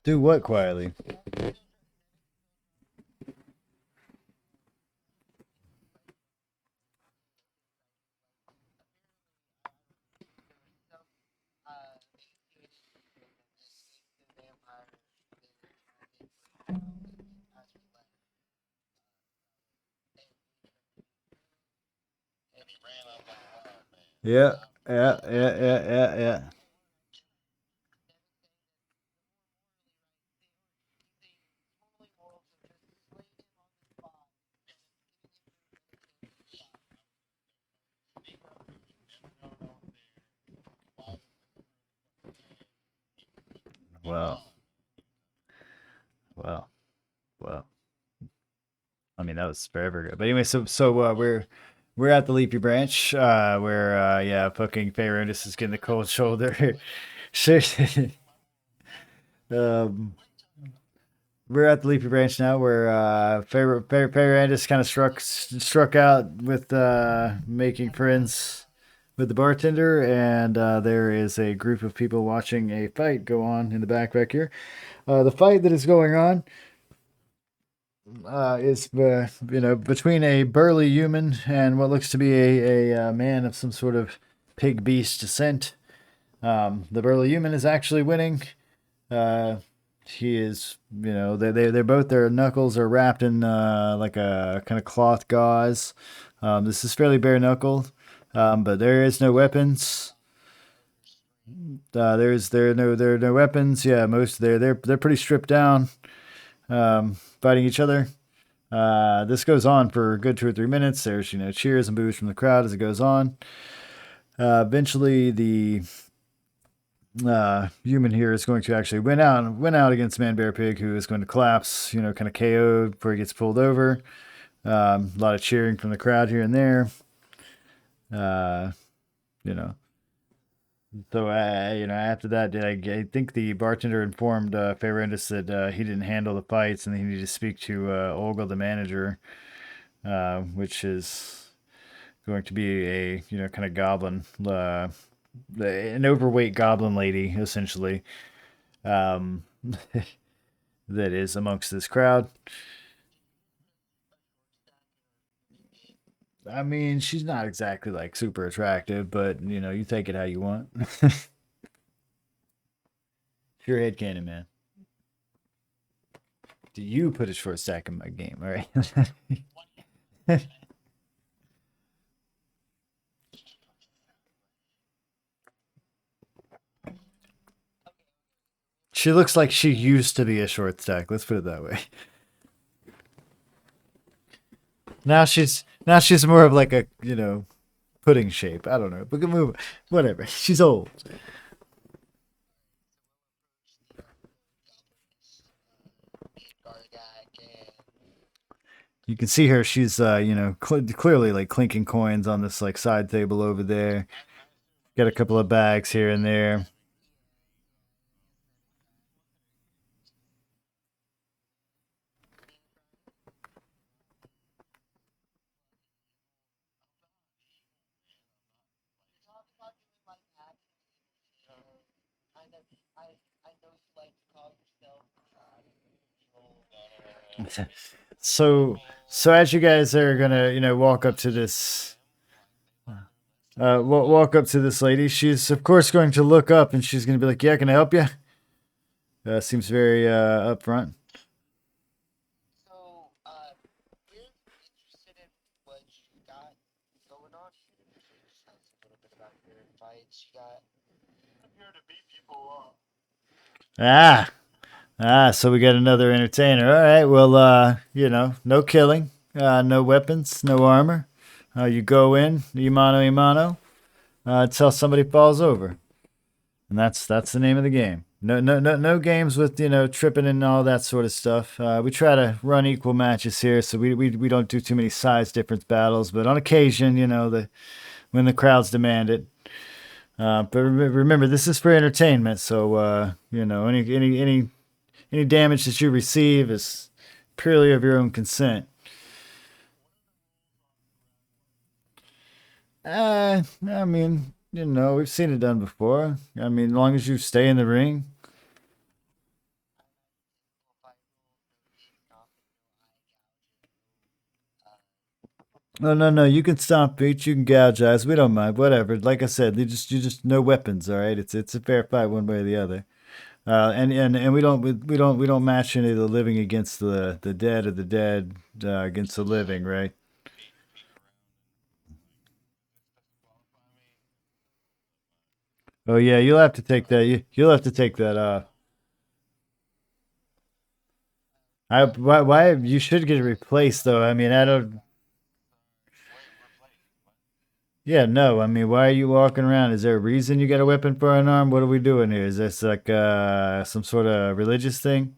Do what quietly? Yeah, yeah. Well, well, well. I mean, that was forever ago. But anyway, we're at the Leafy Branch, where yeah, fucking Fayrundis is getting the cold shoulder. Shit. um, we're at the Leafy Branch now, where Fayrundis kind of struck out with making friends with the bartender, and there is a group of people watching a fight go on in the back here. The fight that is going on is between a burly human and what looks to be a man of some sort of pig beast descent. The burly human is actually winning. He is, they're both, their knuckles are wrapped in like a kind of cloth gauze. This is fairly bare knuckled, but there is no weapons. There are no weapons. Yeah, most they're pretty stripped down, fighting each other. This goes on for a good 2 or 3 minutes. There's cheers and boos from the crowd as it goes on. Eventually, the human here is going to actually win out against Man Bear Pig, who is going to collapse. Kind of KO'd before he gets pulled over. A lot of cheering from the crowd here and there. Uh, you know. So, after that, I think the bartender informed Fayrundis that he didn't handle the fights and he needed to speak to Olga, the manager, which is going to be a, kind of goblin, an overweight goblin lady, essentially, um, that is amongst this crowd. I mean, she's not exactly like super attractive, but, you take it how you want. Your head cannon, man. Do you put a short stack in my game? All right. She looks like she used to be a short stack. Let's put it that way. Now she's more of like a pudding shape. I don't know. We can move. Whatever. She's old. You can see her. She's clearly like clinking coins on this like side table over there. Got a couple of bags here and there. So so as you guys are gonna walk up to this walk up to this lady, she's of course going to look up and she's gonna be like, "Yeah, can I help you?" Seems very upfront. Ah, so we got another entertainer. All right, well, no killing, no weapons, no armor. You go in, imano, until somebody falls over, and that's the name of the game. No games with tripping and all that sort of stuff. We try to run equal matches here, so we don't do too many size difference battles. But on occasion, when the crowds demand it. But remember, this is for entertainment, so any damage that you receive is purely of your own consent. I mean, we've seen it done before. I mean, as long as you stay in the ring. No, no, no. You can stomp feet. You can gouge eyes. We don't mind. Whatever. Like I said, you just no weapons. All right. It's a fair fight one way or the other. And we don't match any of the living against the dead or the dead against the living, right? Oh yeah, you'll have to take that. You'll have to take that off. Why you should get it replaced though. I mean, I don't. Yeah, no. I mean, why are you walking around? Is there a reason you got a weapon for an arm? What are we doing here? Is this like some sort of religious thing?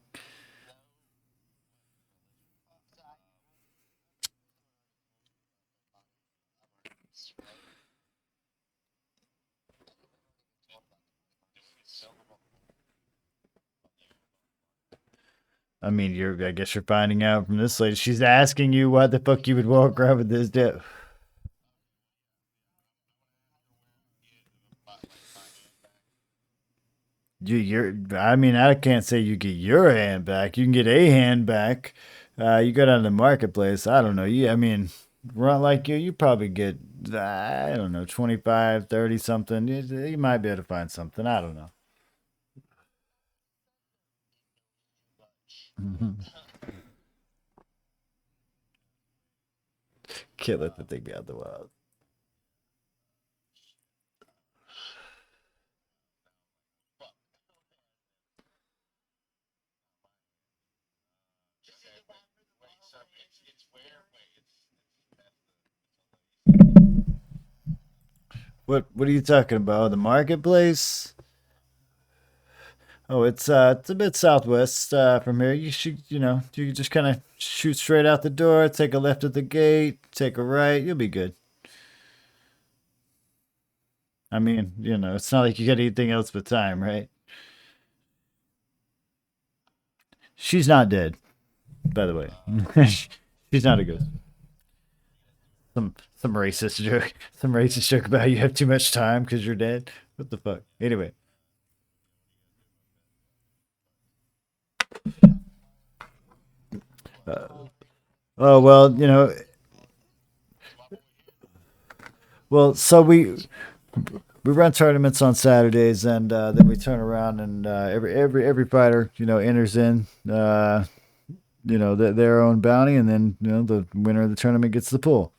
I mean, I guess you're finding out from this lady. She's asking you why the fuck you would walk around with this dead. I mean, I can't say you get your hand back. You can get a hand back. You go down to the marketplace. I don't know. I mean, run like you probably get, I don't know, 25, 30 something. You might be able to find something. I don't know. Can't let the thing be out the wild. What are you talking about? The marketplace? Oh, it's a bit southwest from here. You can just kind of shoot straight out the door, take a left at the gate, take a right. You'll be good. I mean, it's not like you got anything else but time, right? She's not dead, by the way. She's not a ghost. Some racist joke. Some racist joke about you have too much time because you're dead. What the fuck? Anyway. Uh, oh well, well, so we run tournaments on Saturdays, and then we turn around and every fighter enters in their own bounty, and then the winner of the tournament gets the pool.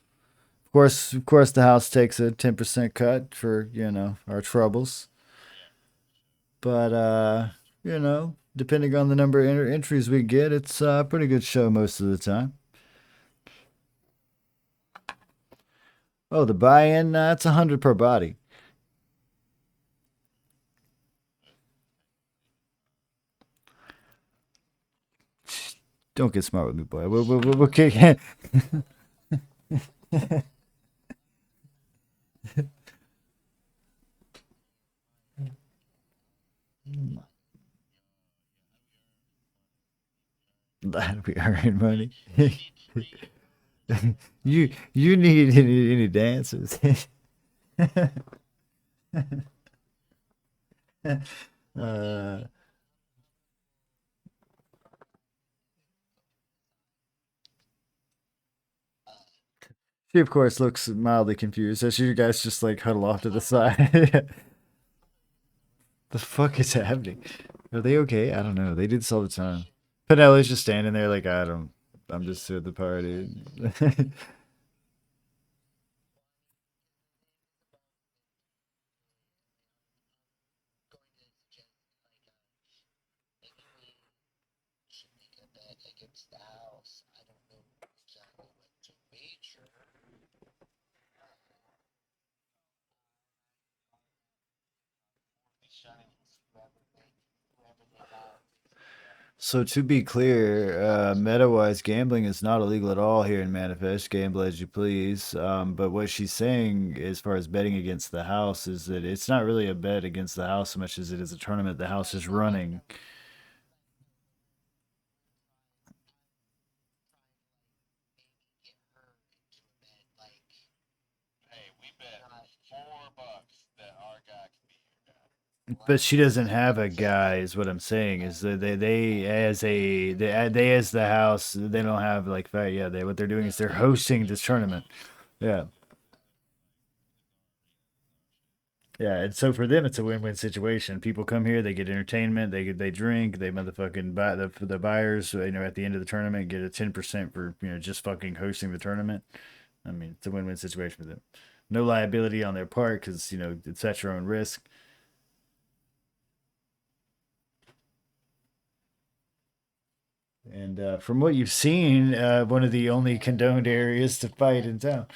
Of course, the house takes a 10% cut for our troubles, but depending on the number of entries we get, it's a pretty good show most of the time. Oh, the buy-in, it's 100 per body. Don't get smart with me, boy. We'll kick. Glad we earn money. You need any dancers? uh, she of course looks mildly confused as you guys just like huddle off to the side. The fuck is happening? Are they okay? I don't know. They do this all the time. Penelope's just standing there like I don't. I'm just at the party. So to be clear, meta-wise, gambling is not illegal at all here in Manifest. Gamble as you please. But what she's saying, as far as betting against the house, is that it's not really a bet against the house so much as it is a tournament the house is running. But she doesn't have a guy, is what I'm saying. Is that they as the house, they don't have like that. Yeah, what they're doing is they're hosting this tournament. Yeah, yeah, and so for them, it's a win-win situation. People come here, they get entertainment, they drink, they motherfucking buy the buyers. At the end of the tournament, get a 10% for just fucking hosting the tournament. I mean, it's a win-win situation for them. No liability on their part because it's at your own risk. And from what you've seen, one of the only condoned areas to fight in town.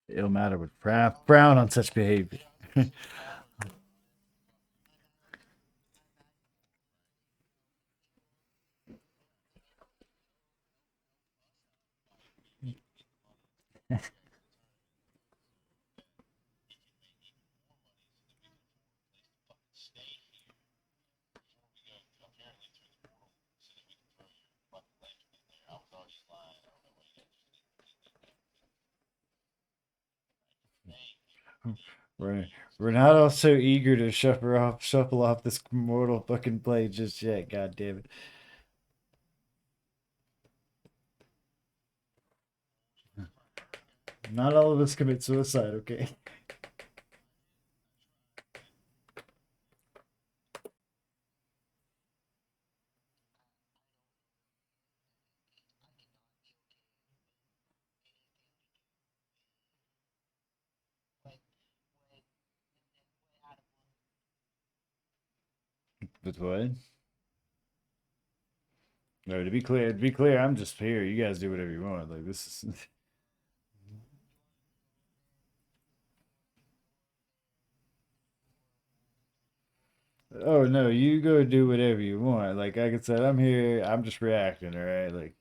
It'll matter with frown on such behavior. Right. Ronaldo's so eager to shuffle off this mortal fucking play just yet. God damn it. Not all of us commit suicide, okay? But what? No, to be clear, I'm just here. You guys do whatever you want. Like this is. Oh no, you go do whatever you want. Like I said, I'm here. I'm just reacting. All right. Like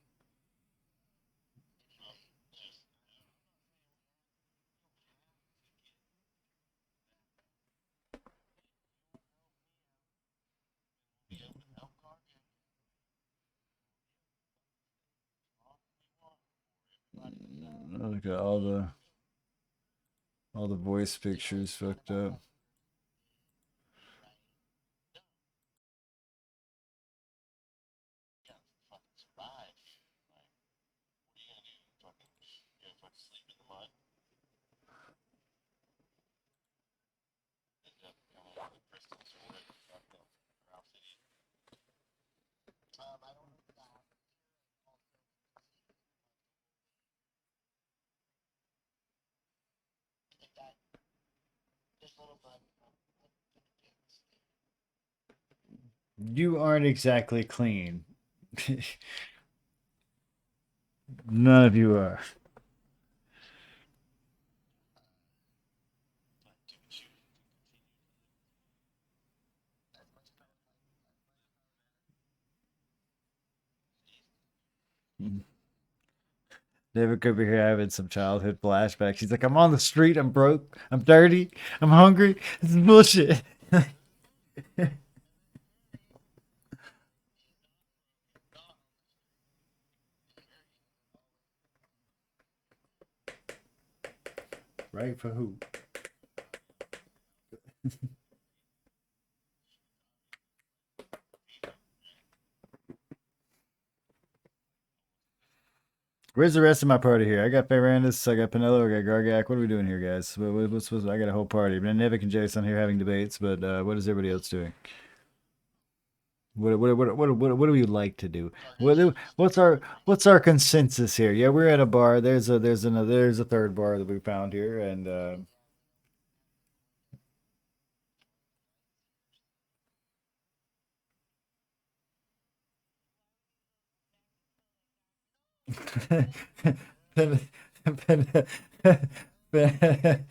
look at all the voice pictures fucked up. You aren't exactly clean. None of you are. David over here having some childhood flashbacks. He's like, I'm on the street. I'm broke. I'm dirty. I'm hungry. This is bullshit. Right for who? Where's the rest of my party here? I got Ferrandis, I got Pinello, I got Gargak. What are we doing here, guys? What's I got a whole party. Nevik and Jason here having debates, but what is everybody else doing? What do we like to do? What's our consensus here? Yeah, we're at a bar. There's a third bar that we found here, and Pen- pen- pen-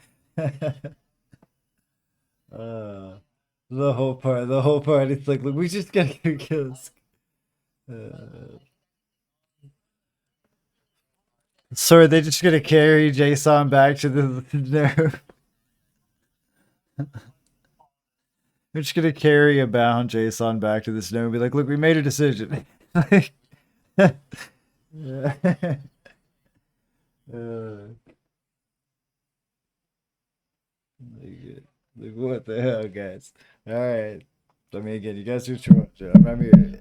uh, the whole part. It's like, look, we just gotta go kill this. Uh, so are they just gonna carry Jason back to the no? They're just gonna carry a bound Jason back to the snow and be like, "Look, we made a decision." Like, uh, like, what the hell, guys? All right. I mean, again, you guys do what you want, Joe. I'm here.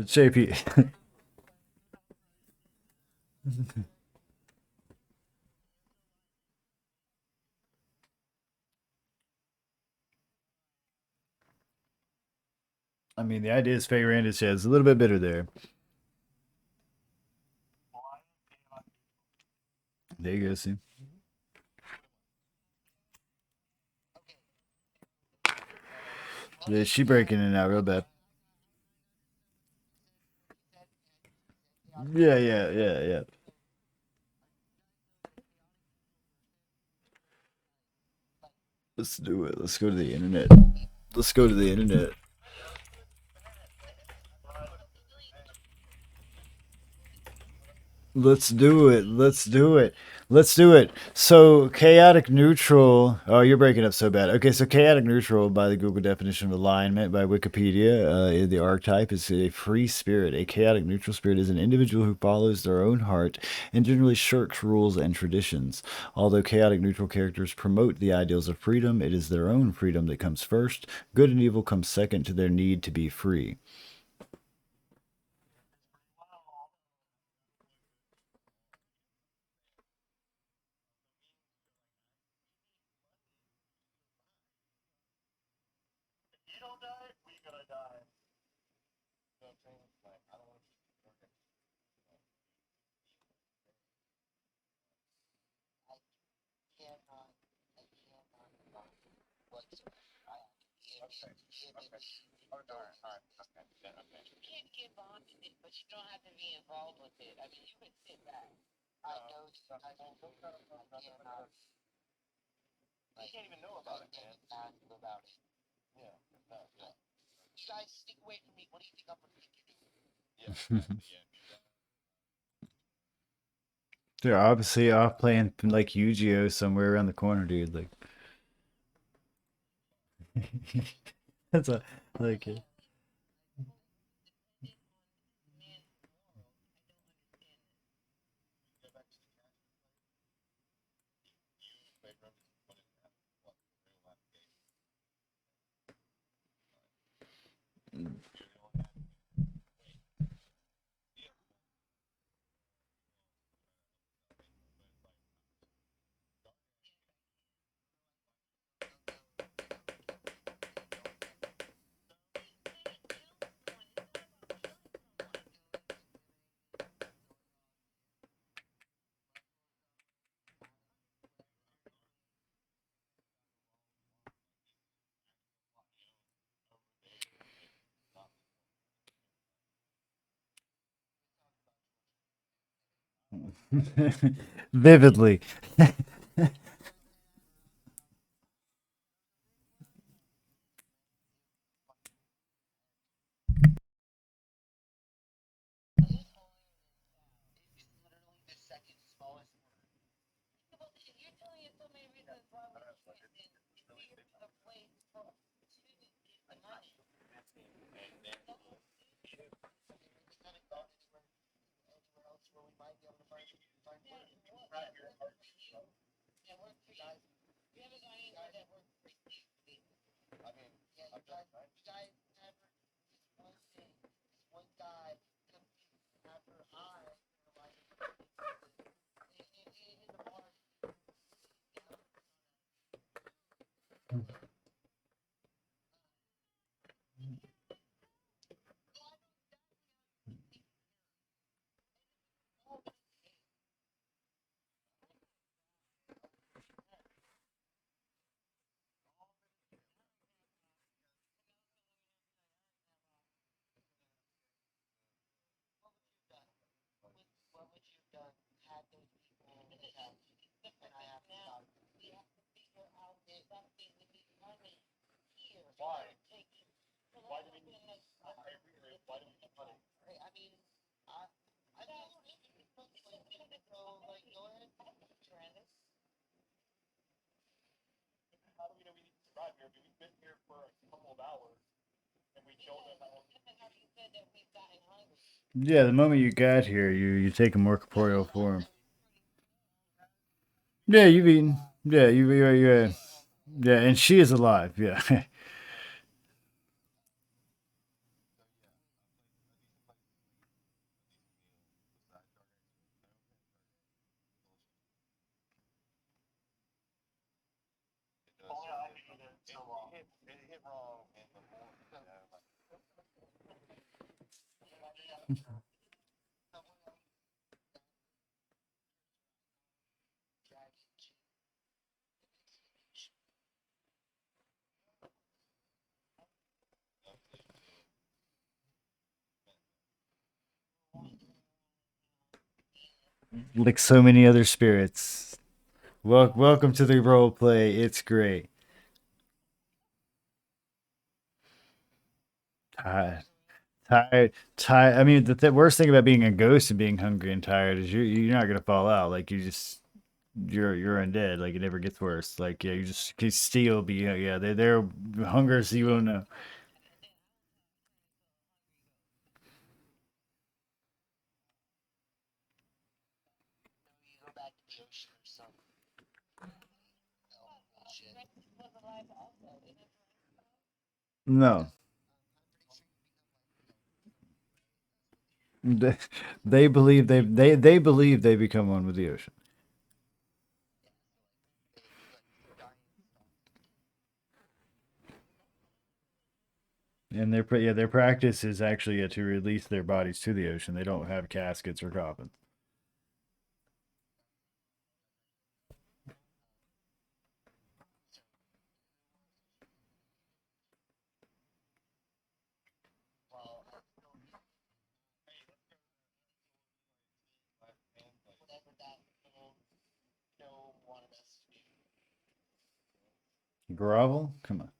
JP. I mean, the idea is Faye Randis, yeah, it's a little bit bitter there. There you go, see. Yeah, she breaking it out real bad. Yeah, yeah, yeah, yeah. Let's do it. Let's go to the internet. Let's go to the internet. Let's do it. Let's do it. Let's do it. So, chaotic neutral. Oh, you're breaking up so bad. Okay, so chaotic neutral, by the Google definition of alignment by Wikipedia, the archetype is a free spirit. A chaotic neutral spirit is an individual who follows their own heart and generally shirks rules and traditions. Although chaotic neutral characters promote the ideals of freedom, it is their own freedom that comes first. Good and evil come second to their need to be free. They're obviously off playing like Yu-Gi-Oh somewhere around the corner, dude. Like, that's a like. Vividly. Yeah, the moment you got here, you take a more corporeal form. Yeah, you've eaten. Yeah, yeah, and she is alive. Yeah. Like so many other spirits. Welcome to the role play. It's great. Tired, tired. I mean, the worst thing about being a ghost and being hungry and tired is you're not gonna fall out. Like you're undead. Like it never gets worse. Like yeah, you just can still be yeah. They're hunger, so you won't know. No, they, they believe they believe they become one with the ocean, and their practice is actually to release their bodies to the ocean. They don't have caskets or coffins. Grovel, come on.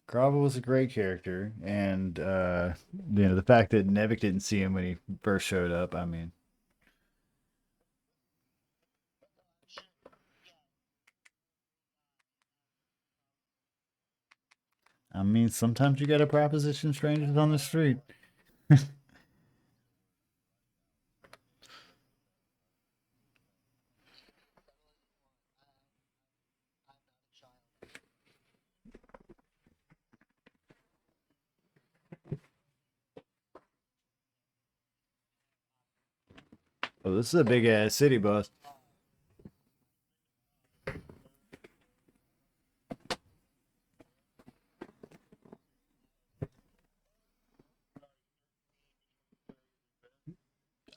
Grovel was a great character, and the fact that Nevik didn't see him when he first showed up. I mean, sometimes you got to proposition strangers on the street. Oh, this is a big ass city, boss.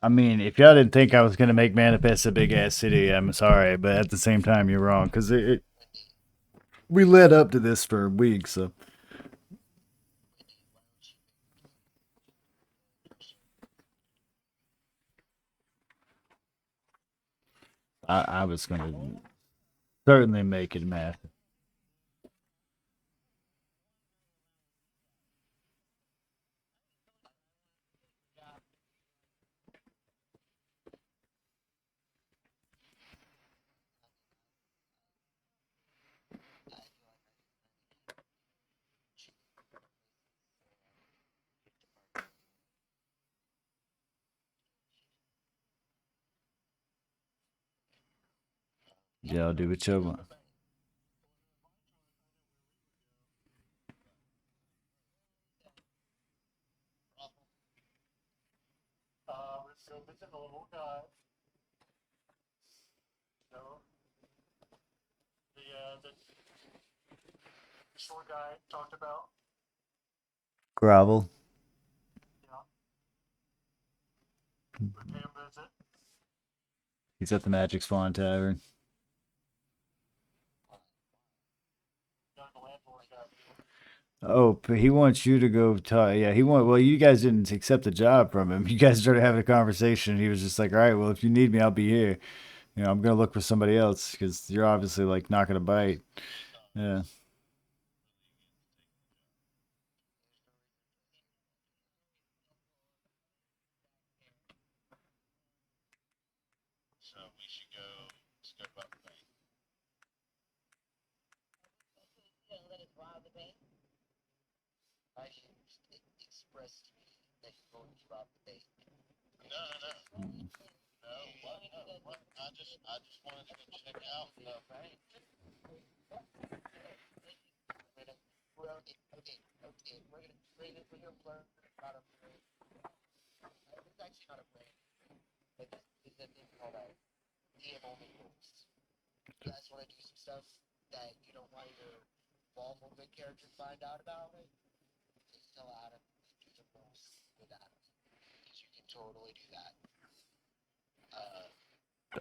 I mean, if y'all didn't think I was gonna make Manifest a big ass city, I'm sorry, but at the same time, you're wrong because we led up to this for weeks. So I was gonna certainly make it massive. Y'all do what you want. Gravel. He's at the Magic Swan Tavern. Oh, but he wants you to go talk. Yeah, he want. Well, you guys didn't accept the job from him. You guys started having a conversation. He was just like, "All right, well, if you need me, I'll be here. I'm gonna look for somebody else because you're obviously like not gonna bite." Yeah.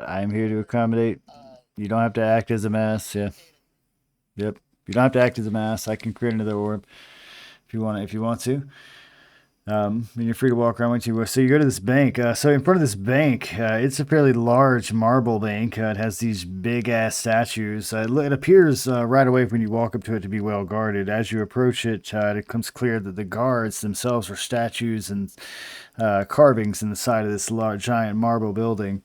I'm here to accommodate. You don't have to act as a mass. Yeah. Yep. You don't have to act as a mass. I can create another orb if you want. If you want to. And you're free to walk around when you wish. So you go to this bank. So in front of this bank, it's a fairly large marble bank. It has these big ass statues. It appears right away when you walk up to it to be well guarded. As you approach it, it becomes clear that the guards themselves are statues and carvings in the side of this large, giant marble building.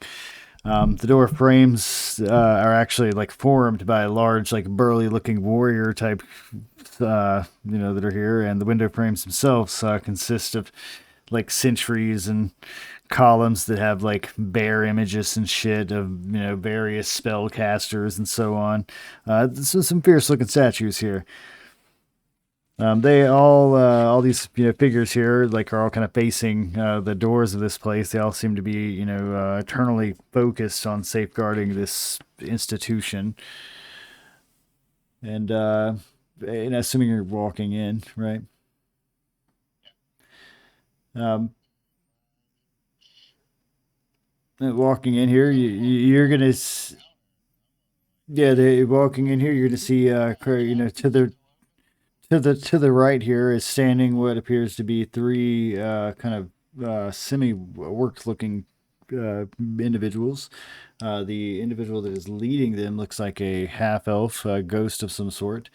The door frames are actually like formed by a large, like burly looking warrior type, that are here, and the window frames themselves consist of like sentries and columns that have like bear images and shit of various spellcasters and so on. So some fierce looking statues here. They all these figures here like are all kind of facing the doors of this place. They all seem to be eternally focused on safeguarding this institution. And assuming you're walking in, right? Um, Walking in here, you're gonna yeah, they walking in here, you're gonna see to the right here is standing what appears to be three kind of semi-worked looking individuals. The individual that is leading them looks like a half elf, ghost of some sort.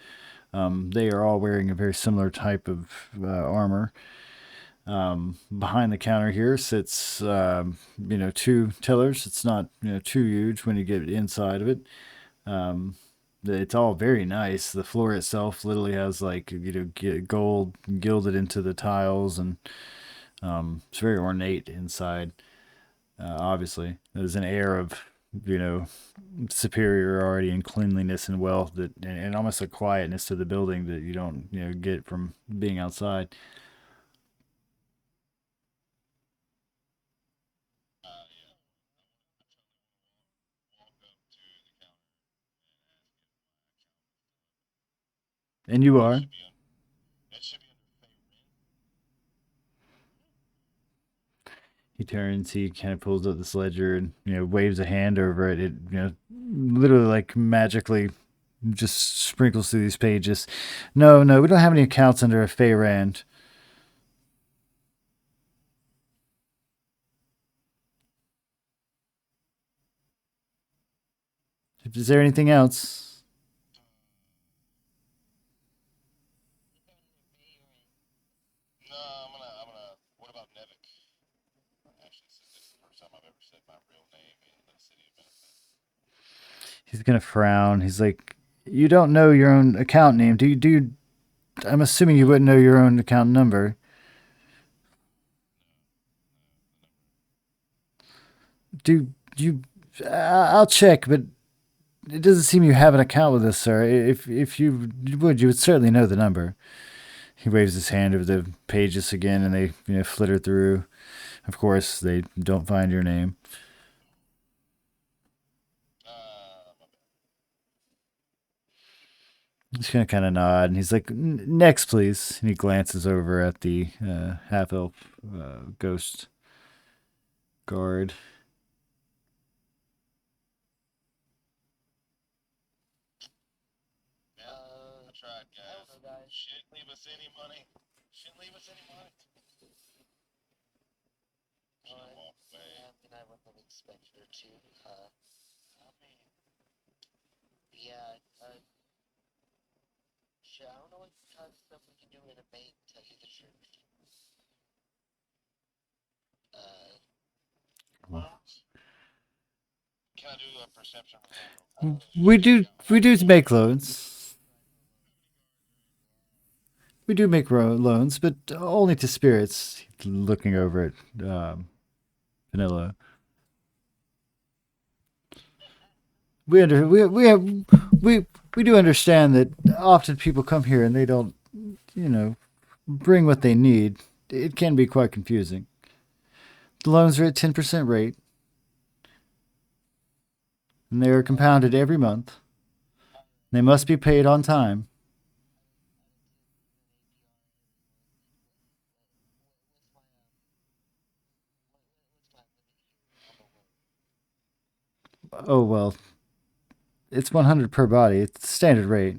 They are all wearing a very similar type of armor. Behind the counter here sits, two tellers. It's not, too huge when you get inside of it. Um, it's all very nice. The floor itself literally has like gold gilded into the tiles, and it's very ornate inside. Obviously, there's an air of you know superiority and cleanliness and wealth and almost a quietness to the building that you don't get from being outside. And you are. He turns, he kind of pulls up this ledger and waves a hand over it. It literally like magically just sprinkles through these pages. No, no, we don't have any accounts under a Fey Rand. Is there anything else? He's gonna frown. He's like, "You don't know your own account name, do you? Do you, I'm assuming you wouldn't know your own account number. Do you? I'll check, but it doesn't seem you have an account with us, sir. If you would, you would certainly know the number." He waves his hand over the pages again, and they flitter through. Of course, they don't find your name. He's gonna kind of nod, and he's like, "Next, please." And he glances over at the half elf ghost guard. We do make loans. We do make loans, but only to spirits. Looking over at Vanilla. We we do understand that often people come here and they don't, you know, bring what they need. It can be quite confusing. The loans are at 10% rate, and they are compounded every month. They must be paid on time. Oh well, it's 100 per body. It's standard rate.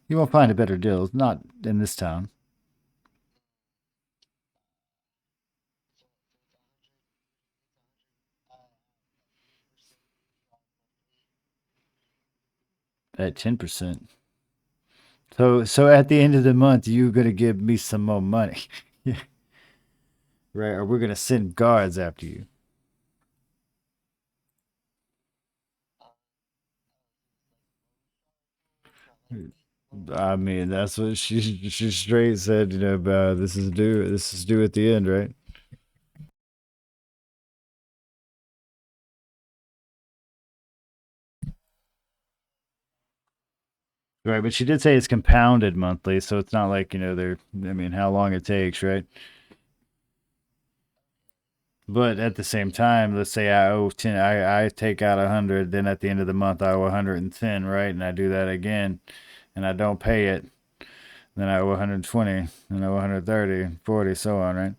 You won't find a better deal. Not in this town. At 10%. So at the end of the month, you're gonna give me some more money, right? Or we're gonna send guards after you. I mean, that's what she straight said. This is due at the end, right? Right, but she did say it's compounded monthly, so it's not like they're. I mean, how long it takes, right? But at the same time, let's say I owe 10. I take out 100, then at the end of the month I owe 110, right? And I do that again, and I don't pay it, then I owe 120, and I owe 130, 40, so on, right?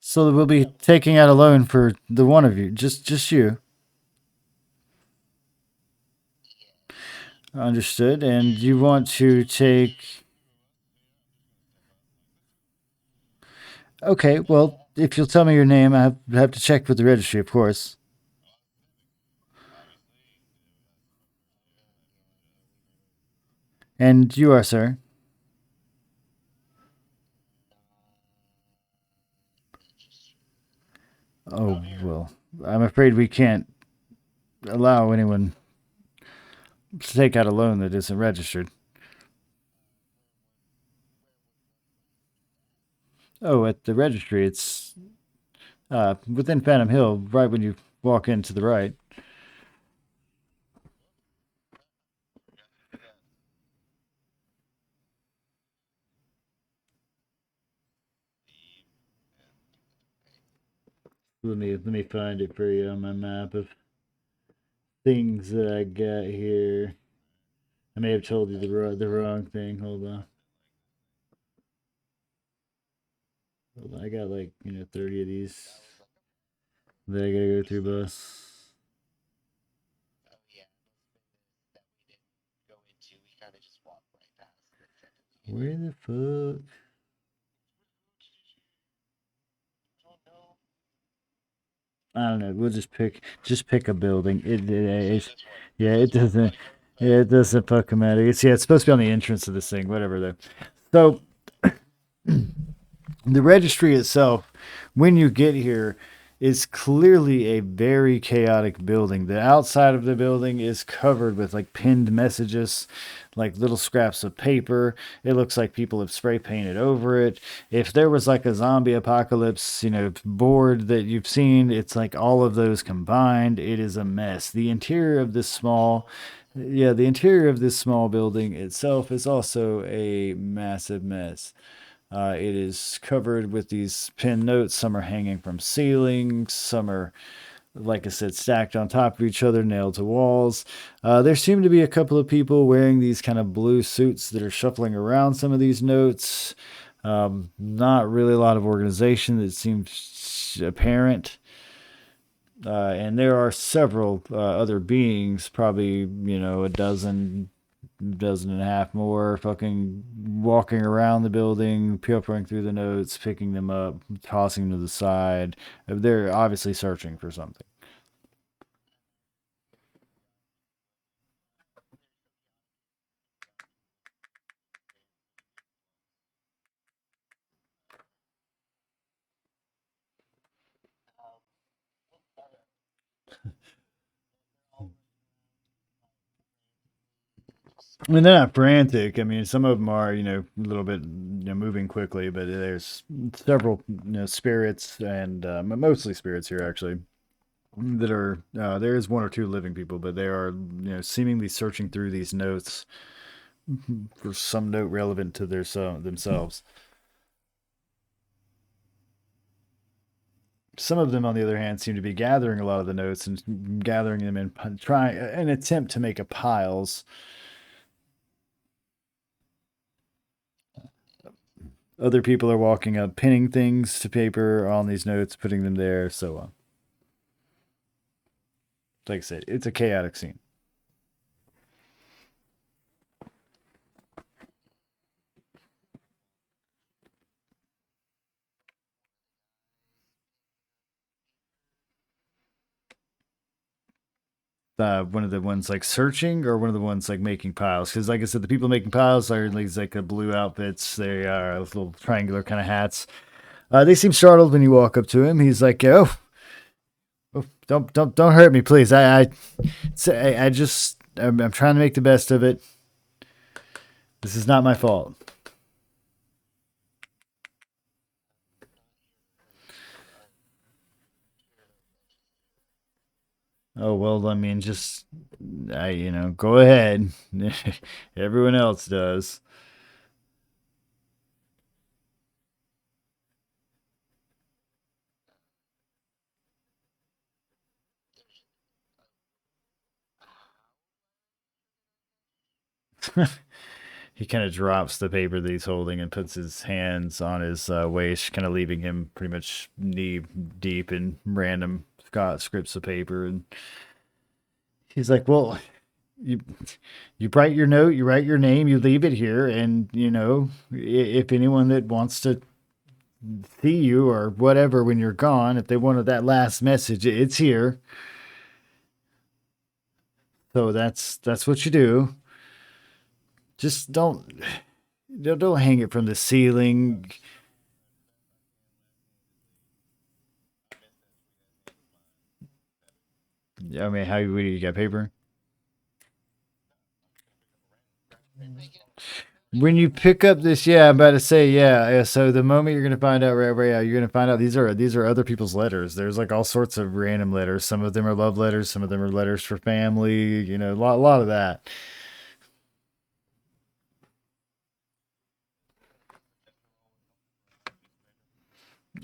So we'll be taking out a loan for the one of you, just you. Understood. And you want to take. Okay, well, if you'll tell me your name, have to check with the registry, of course. And you are, sir. Oh, well, I'm afraid we can't allow anyone to take out a loan that isn't registered. Oh, at the registry, it's within Phantom Hill, right when you walk in to the right. Let me find it for you on my map of things that I got here. I may have told you the wrong thing. Hold on. Hold on. I got like 30 of these that I gotta go through, boss. Where the fuck? I don't know. We'll just pick a building. Yeah, it doesn't it doesn't fucking matter. It's supposed to be on the entrance of this thing, whatever though. So the registry itself, when you get here, is clearly a very chaotic building. The outside of the building is covered with like pinned messages, like little scraps of paper. It looks like people have spray painted over it. If there was like a zombie apocalypse, board that you've seen, it's like all of those combined. It is a mess. The interior of this small building itself is also a massive mess. It is covered with these pin notes. Some are hanging from ceilings. Some are, like I said, stacked on top of each other, nailed to walls. There seem to be a couple of people wearing these kind of blue suits that are shuffling around some of these notes. Not really a lot of organization that seems apparent. And there are several other beings, probably, a dozen and a half more, fucking walking around the building, pilfering through the notes, picking them up, tossing them to the side. They're obviously searching for something. I mean, they're not frantic. I mean, some of them are, a little bit, moving quickly, but there's several, spirits and mostly spirits here, actually, that are, there is one or two living people, but they are, seemingly searching through these notes for some note relevant to themselves. Some of them, on the other hand, seem to be gathering a lot of the notes and gathering them in trying an attempt to make a piles. Other people are walking up, pinning things to paper on these notes, putting them there, so on. Like I said, it's a chaotic scene. One of the ones like searching, or one of the ones like making piles. Because, like I said, the people making piles are in these like blue outfits. They are little triangular kind of hats. They seem startled when you walk up to him. He's like, "Oh, don't hurt me, please. I just I'm trying to make the best of it. This is not my fault." Oh well, I mean, just go ahead. Everyone else does. He kind of drops the paper that he's holding and puts his hands on his waist, kind of leaving him pretty much knee deep in random Scott scripts of paper. And he's like, "Well, you you write your note, you write your name, you leave it here, and if anyone that wants to see you or whatever when you're gone, if they wanted that last message, it's here. So that's what you do. Just don't hang it from the ceiling." I mean, how you got paper? When you pick up this, yeah, I'm about to say, yeah, yeah. So the moment you're gonna find out, right, yeah, you're gonna find out these are other people's letters. There's like all sorts of random letters. Some of them are love letters. Some of them are letters for family. A lot of that.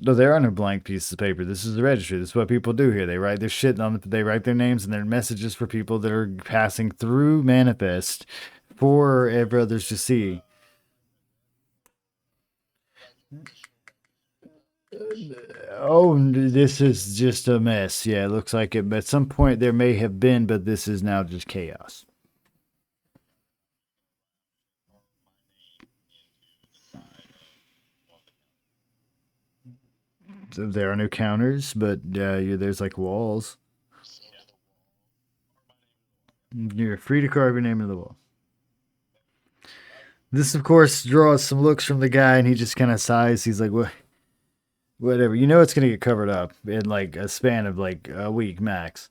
No, there are no blank pieces of paper. This is the registry. This is what people do here. They write their shit on. They write their names and their messages for people that are passing through Manifest for others to see. Oh, this is just a mess. Yeah, it looks like it. At some point there may have been, but this is now just chaos. So there are no counters, but there's like walls. You're free to carve your name into the wall. This, of course, draws some looks from the guy, and he just kind of sighs. He's like, "What? Whatever. You know it's gonna get covered up in like a span of like a week max."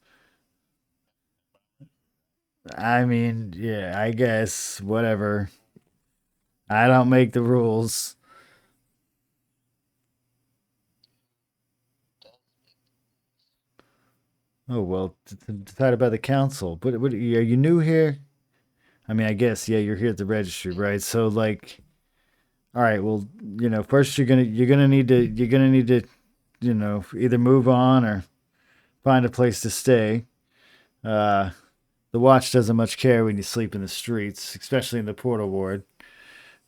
I mean, yeah, I guess whatever. I don't make the rules. Oh well, decided by the council. What? Are you new here? I mean, I guess yeah, you're here at the registry, right? So like, all right, well, first you're gonna need to either move on or find a place to stay. Uh, the watch doesn't much care when you sleep in the streets, especially in the portal ward.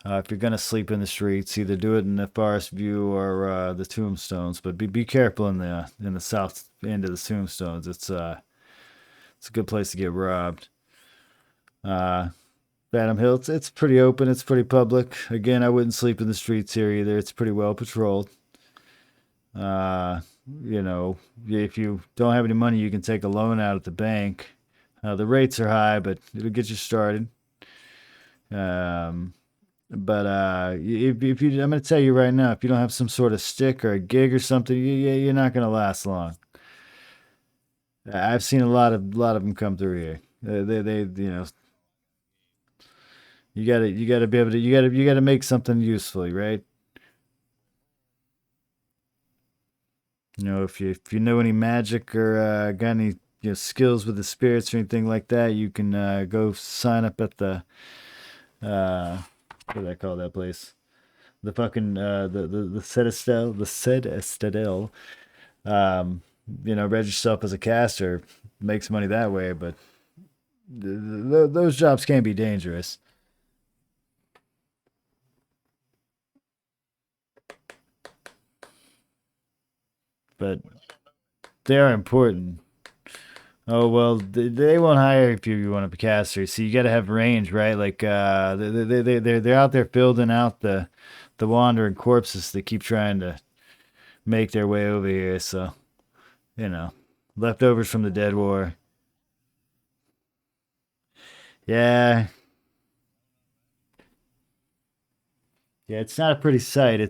If you're gonna sleep in the streets, either do it in the Forest View or the Tombstones. But be careful in the south end of the Tombstones. It's a good place to get robbed. Uh, Bantam Hill, it's pretty open. It's pretty public. Again, I wouldn't sleep in the streets here either. It's pretty well patrolled. Uh, you know, if you don't have any money, you can take a loan out at the bank. The rates are high, but it'll get you started. Um, but if you, I'm gonna tell you right now, if you don't have some sort of stick or a gig or something, you're not gonna last long. I've seen a lot of them come through here. You gotta be able to, you gotta make something useful, right? If you know any magic or got any skills with the spirits or anything like that, you can go sign up at the what do they call that place? The fucking the Cedestadel. Um, register yourself as a caster, makes money that way, but those jobs can be dangerous. But they are important. Oh well, they won't hire if you want to be caster. So you got to have range, right? Like they're out there building out the wandering corpses that keep trying to make their way over here. So you know, leftovers from the Dead War. Yeah, yeah, it's not a pretty sight.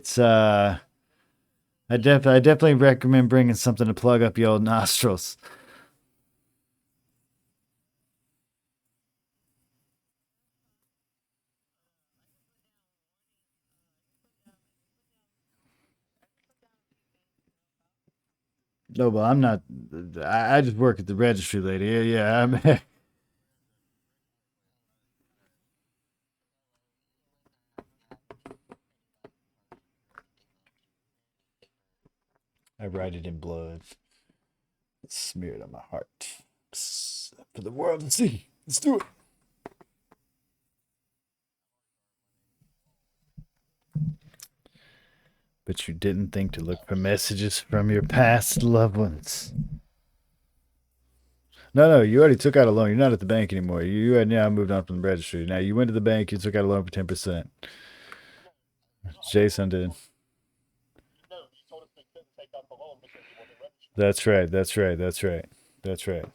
I definitely recommend bringing something to plug up your old nostrils. No, but I'm not. I just work at the registry, lady. Yeah, yeah. I write it in blood. It's smeared on my heart. Psst, for the world to see. Let's do it. But you didn't think to look for messages from your past loved ones. No, no, you already took out a loan. You're not at the bank anymore. You had now moved on from the registry. Now you went to the bank. You took out a loan for 10%. Jason did. That's right. That's right. That's right. That's right.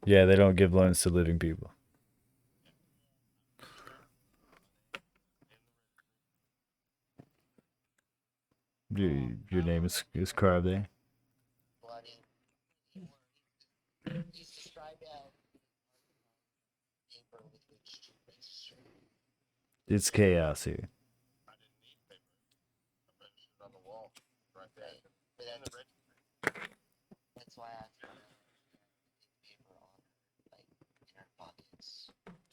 Yeah, they don't give loans to living people. Your name is carved there. It's chaos here.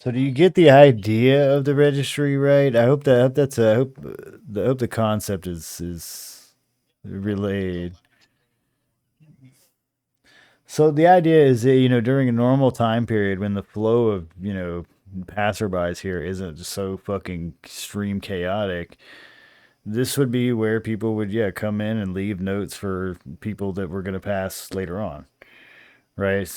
So do you get the idea of the registry right? I hope that's I hope the concept is relayed. So the idea is that, during a normal time period when the flow of, passerbys here isn't so fucking extreme chaotic, this would be where people would, yeah, come in and leave notes for people that were going to pass later on, right?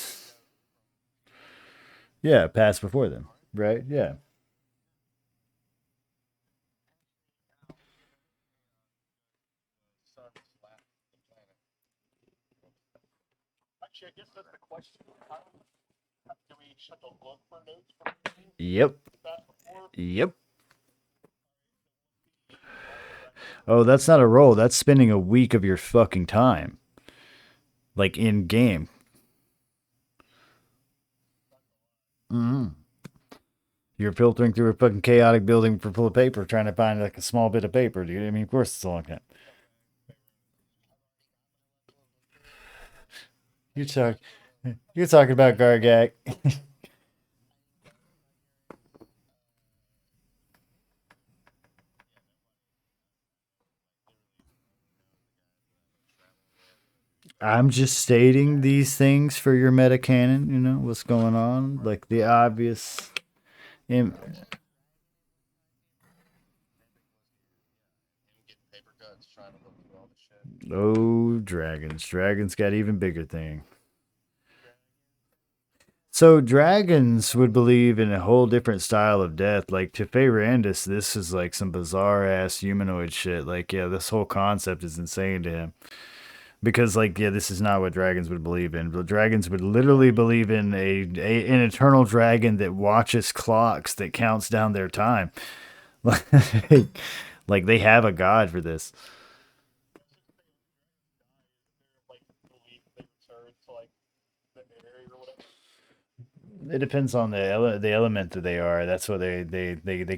Yeah, pass before them, right? Yeah. Yep. Yep. Oh, that's not a roll. That's spending a week of your fucking time, like in game. Mm-hmm. You're filtering through a fucking chaotic building for full of paper, trying to find like a small bit of paper, dude. I mean, of course it's a long time. You're talking, you're talking about Gargak. I'm just stating these things for your meta canon. You know what's going on, like the obvious. Im- oh, dragons! Dragons got even bigger thing. So dragons would believe in a whole different style of death. Like to Randus, this is like some bizarre ass humanoid shit. Like, yeah, this whole concept is insane to him. Because like, yeah, this is not what dragons would believe in. But dragons would literally believe in an eternal dragon that watches clocks that counts down their time. Like they have a god for this. It depends on the element that they are. That's what they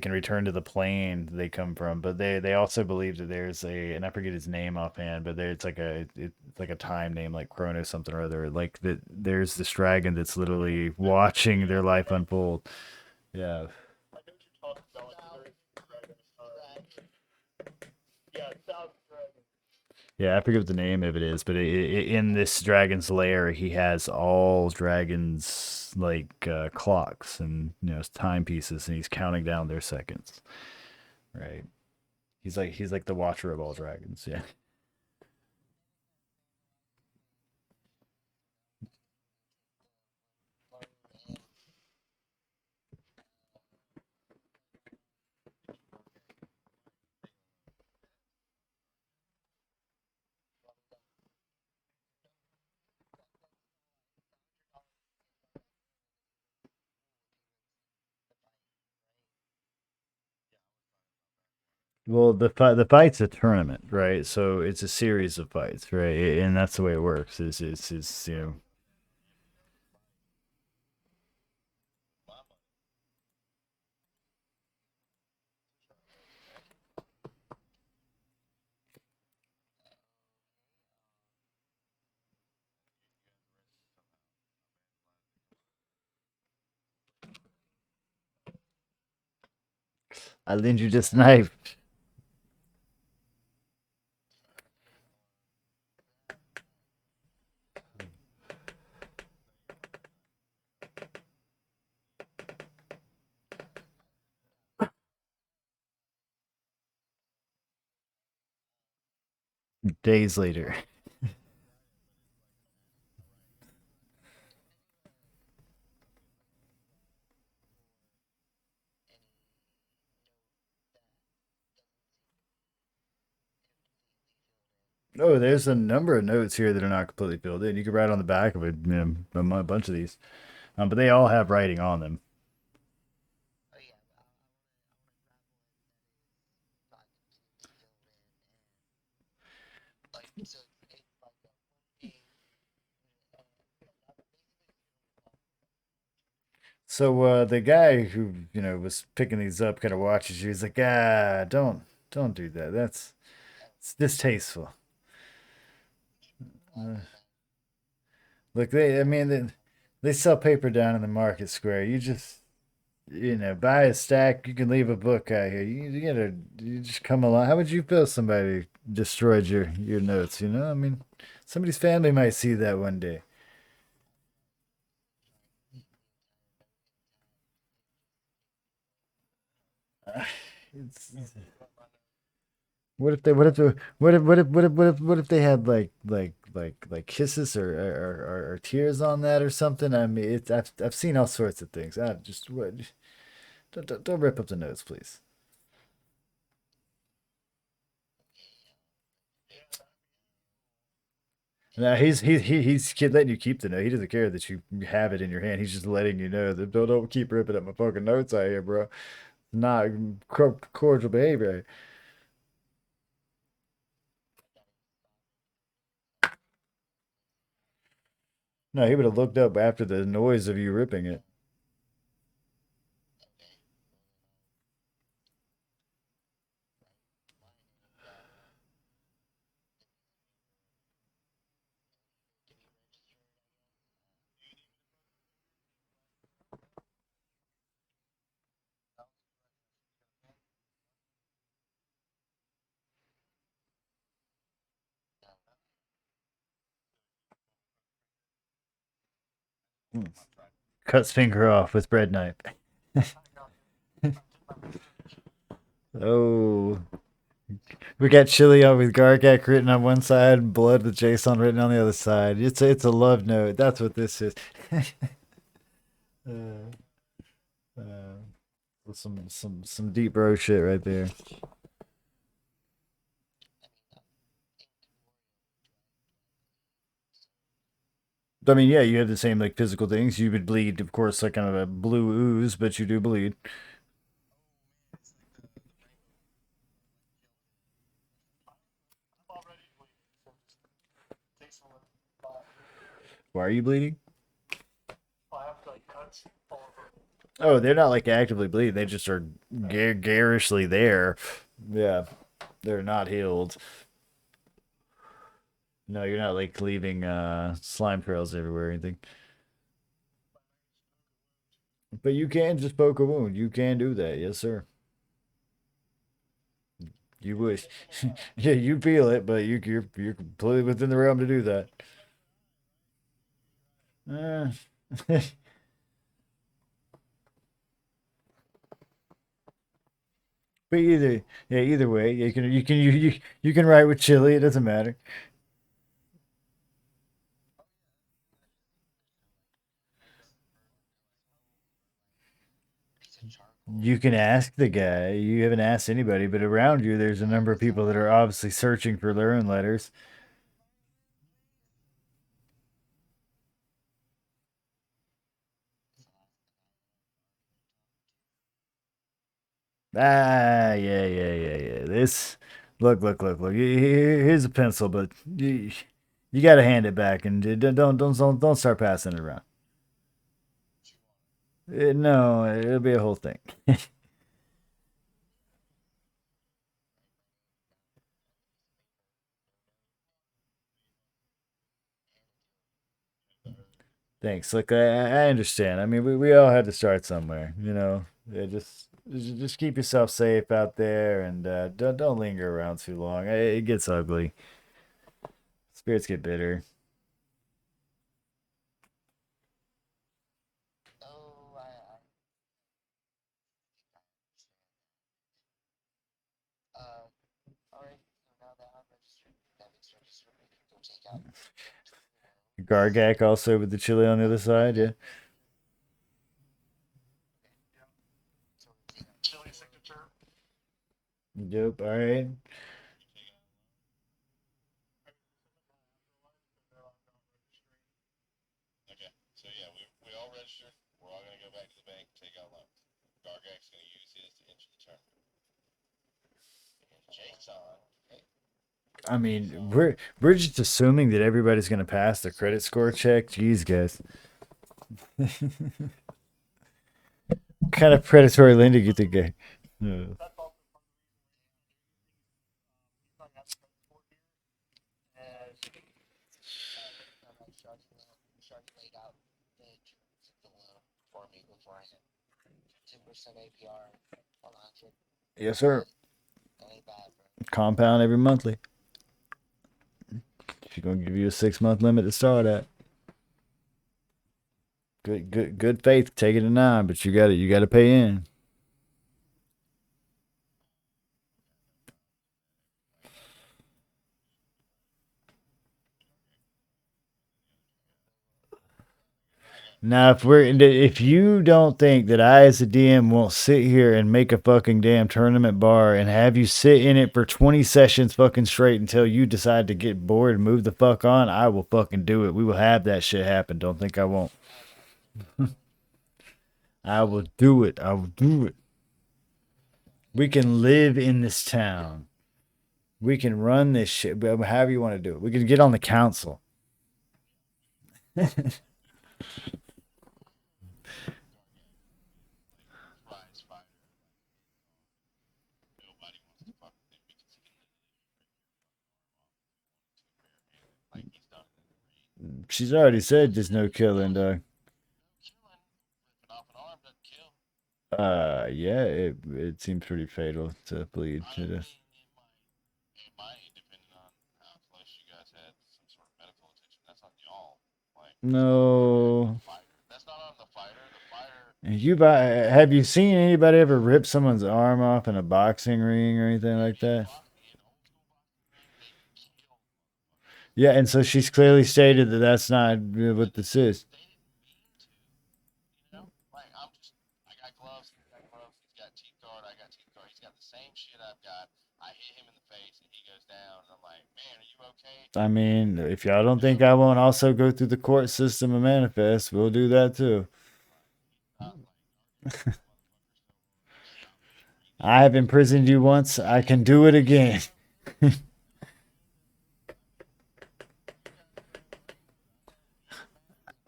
can return to the plane they come from. But they also believe that there's a, and I forget his name offhand, but it's like it's like a time name like Chronos something or other. Like that there's this dragon that's literally watching their life unfold. Yeah. Yeah, I forget what the name of it is, but in this dragon's lair, he has all dragons like clocks and timepieces, and he's counting down their seconds. Right. He's like the watcher of all dragons. Yeah. Well, the fight's a tournament, right? So it's a series of fights, right? And that's the way it works. Is I lend you this knife days later. Oh, there's a number of notes here that are not completely filled in. You could write on the back of it, a bunch of these, but they all have writing on them. So the guy who was picking these up kind of watches you. He's like, don't do that. It's distasteful. Uh, look, I mean, they sell paper down in the market square. You just Buy a stack. You can leave a book out here. You just come along. How would you feel if somebody destroyed your notes? I mean, somebody's family might see that one day. It's, what if they had like kisses or tears on that or something? I mean, I've seen all sorts of things. I just what don't rip up the notes, please. No, he's letting you keep the note. He doesn't care that you have it in your hand. He's just letting you know that don't keep ripping up my fucking notes out here, bro. Not cordial behavior. No, he would have looked up after the noise of you ripping it. Hmm. Cuts finger off with bread knife. Oh, we got chili on with Gargak written on one side and blood with Jason written on the other side. It's a love note. That's what this is. uh, uh, some deep bro shit right there. I mean, yeah, you have the same like physical things. You would bleed, of course, like kind of a blue ooze, but you do bleed. Why are you bleeding? Oh, they're not like actively bleeding. They just are garishly there. Yeah, they're not healed. No, you're not like leaving slime trails everywhere or anything. But you can just poke a wound. You can do that. Yes, sir. You wish. Yeah, you feel it, but you're completely within the realm to do that. Uh, but either way, you can write with chili. It doesn't matter. You can ask the guy. You haven't asked anybody, but around you, there's a number of people that are obviously searching for their own letters. Yeah. This, look. Here's a pencil, but you got to hand it back and don't start passing it around. No, it'll be a whole thing. Thanks. Look, I understand. I mean, we all had to start somewhere, you know. Yeah, just keep yourself safe out there and don't linger around too long. It gets ugly. Spirits get bitter. Gargak also with the chili on the other side. Yeah. Yep. All right. I mean, we're just assuming that everybody's gonna pass the credit score check. Jeez, guys. What kind of predatory lending you think? Yes, sir. Compound every monthly. She's gonna give you a 6 month limit to start at. Good faith. Take it to 9, but you got it. You got to pay in. Now, if you don't think that I as a DM won't sit here and make a fucking damn tournament bar and have you sit in it for 20 sessions fucking straight until you decide to get bored and move the fuck on, I will fucking do it. We will have that shit happen. Don't think I won't. I will do it. I will do it. We can live in this town. We can run this shit, however you want to do it. We can get on the council. She's already said there's no killing, dog. Yeah, it seems pretty fatal to bleed to this. No. Have you seen anybody ever rip someone's arm off in a boxing ring or anything like that? Yeah, and so she's clearly stated that that's not what this is. I mean, if y'all don't think I won't also go through the court system and manifest, we'll do that too. I have imprisoned you once. I can do it again.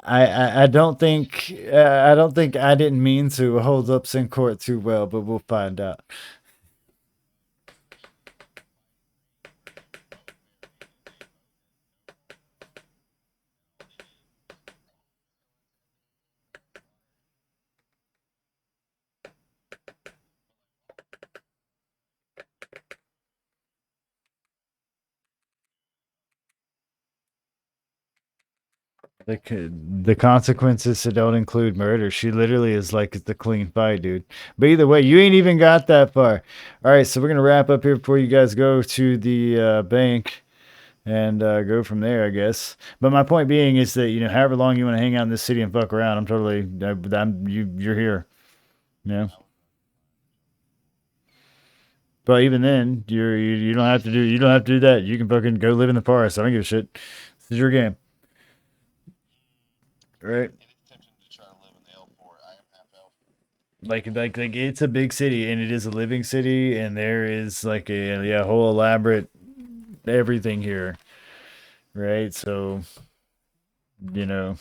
I don't think I didn't mean to hold up in court too well, but we'll find out. The consequences that don't include murder. She literally is like it's the clean fight, dude. But either way, you ain't even got that far. All right, so we're gonna wrap up here before you guys go to the bank and go from there, I guess. But my point being is that however long you want to hang out in this city and fuck around, I'm totally, you're here. Yeah. But even then, you don't have to do that. You can fucking go live in the forest. I don't give a shit. This is your game, right? Like it's a big city and it is a living city and there is like a yeah whole elaborate everything here, right? So you know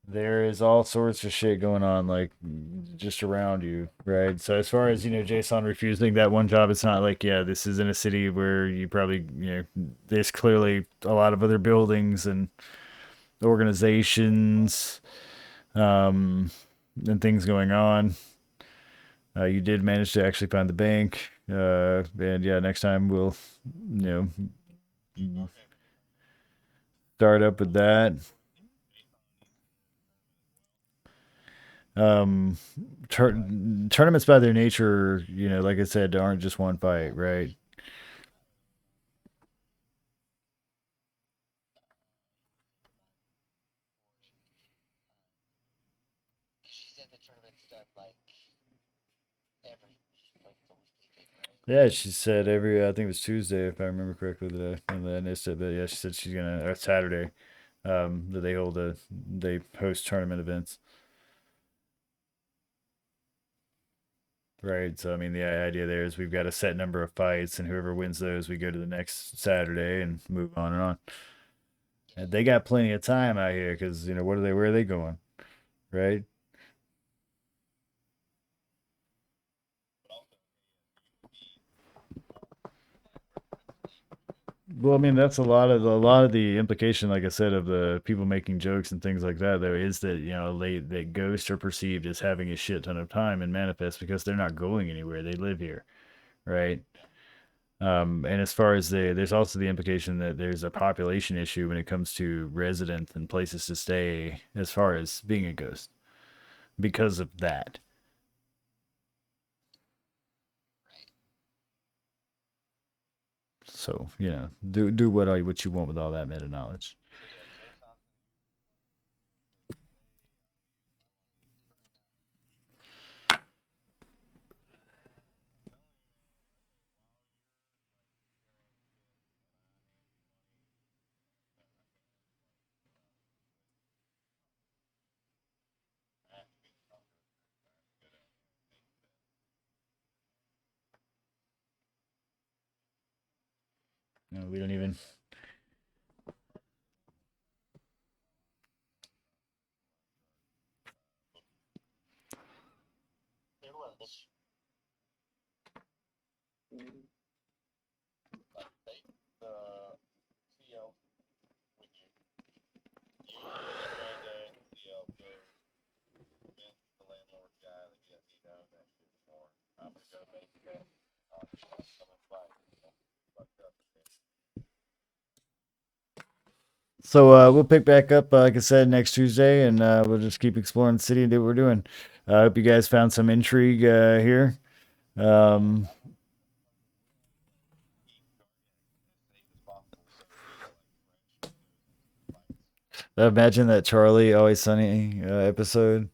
there is all sorts of shit going on like just around you, right? So as far as Jason refusing that one job, it's not like yeah this is in a city where you probably there's clearly a lot of other buildings and organizations um and things going on. You did manage to actually find the bank. And yeah, next time we'll, start up with that. Um, tournaments by their nature, like I said, aren't just one fight, right? Yeah, she said I think it was Tuesday, if I remember correctly, that I missed it. But yeah, she said she's gonna, or Saturday, that they host tournament events. Right. So I mean, the idea there is we've got a set number of fights, and whoever wins those, we go to the next Saturday and move on and on. And they got plenty of time out here because where are they going, right? Well, I mean, that's a lot of the implication, like I said, of the people making jokes and things like that, though, is that that ghosts are perceived as having a shit ton of time and manifest because they're not going anywhere; they live here, right? And as far as there's also the implication that there's a population issue when it comes to residents and places to stay, as far as being a ghost, because of that. So do what you want with all that meta knowledge. We don't even. So we'll pick back up, like I said, next Tuesday, and we'll just keep exploring the city and do what we're doing. I hope you guys found some intrigue here. Um, Imagine that Charlie Always Sunny episode.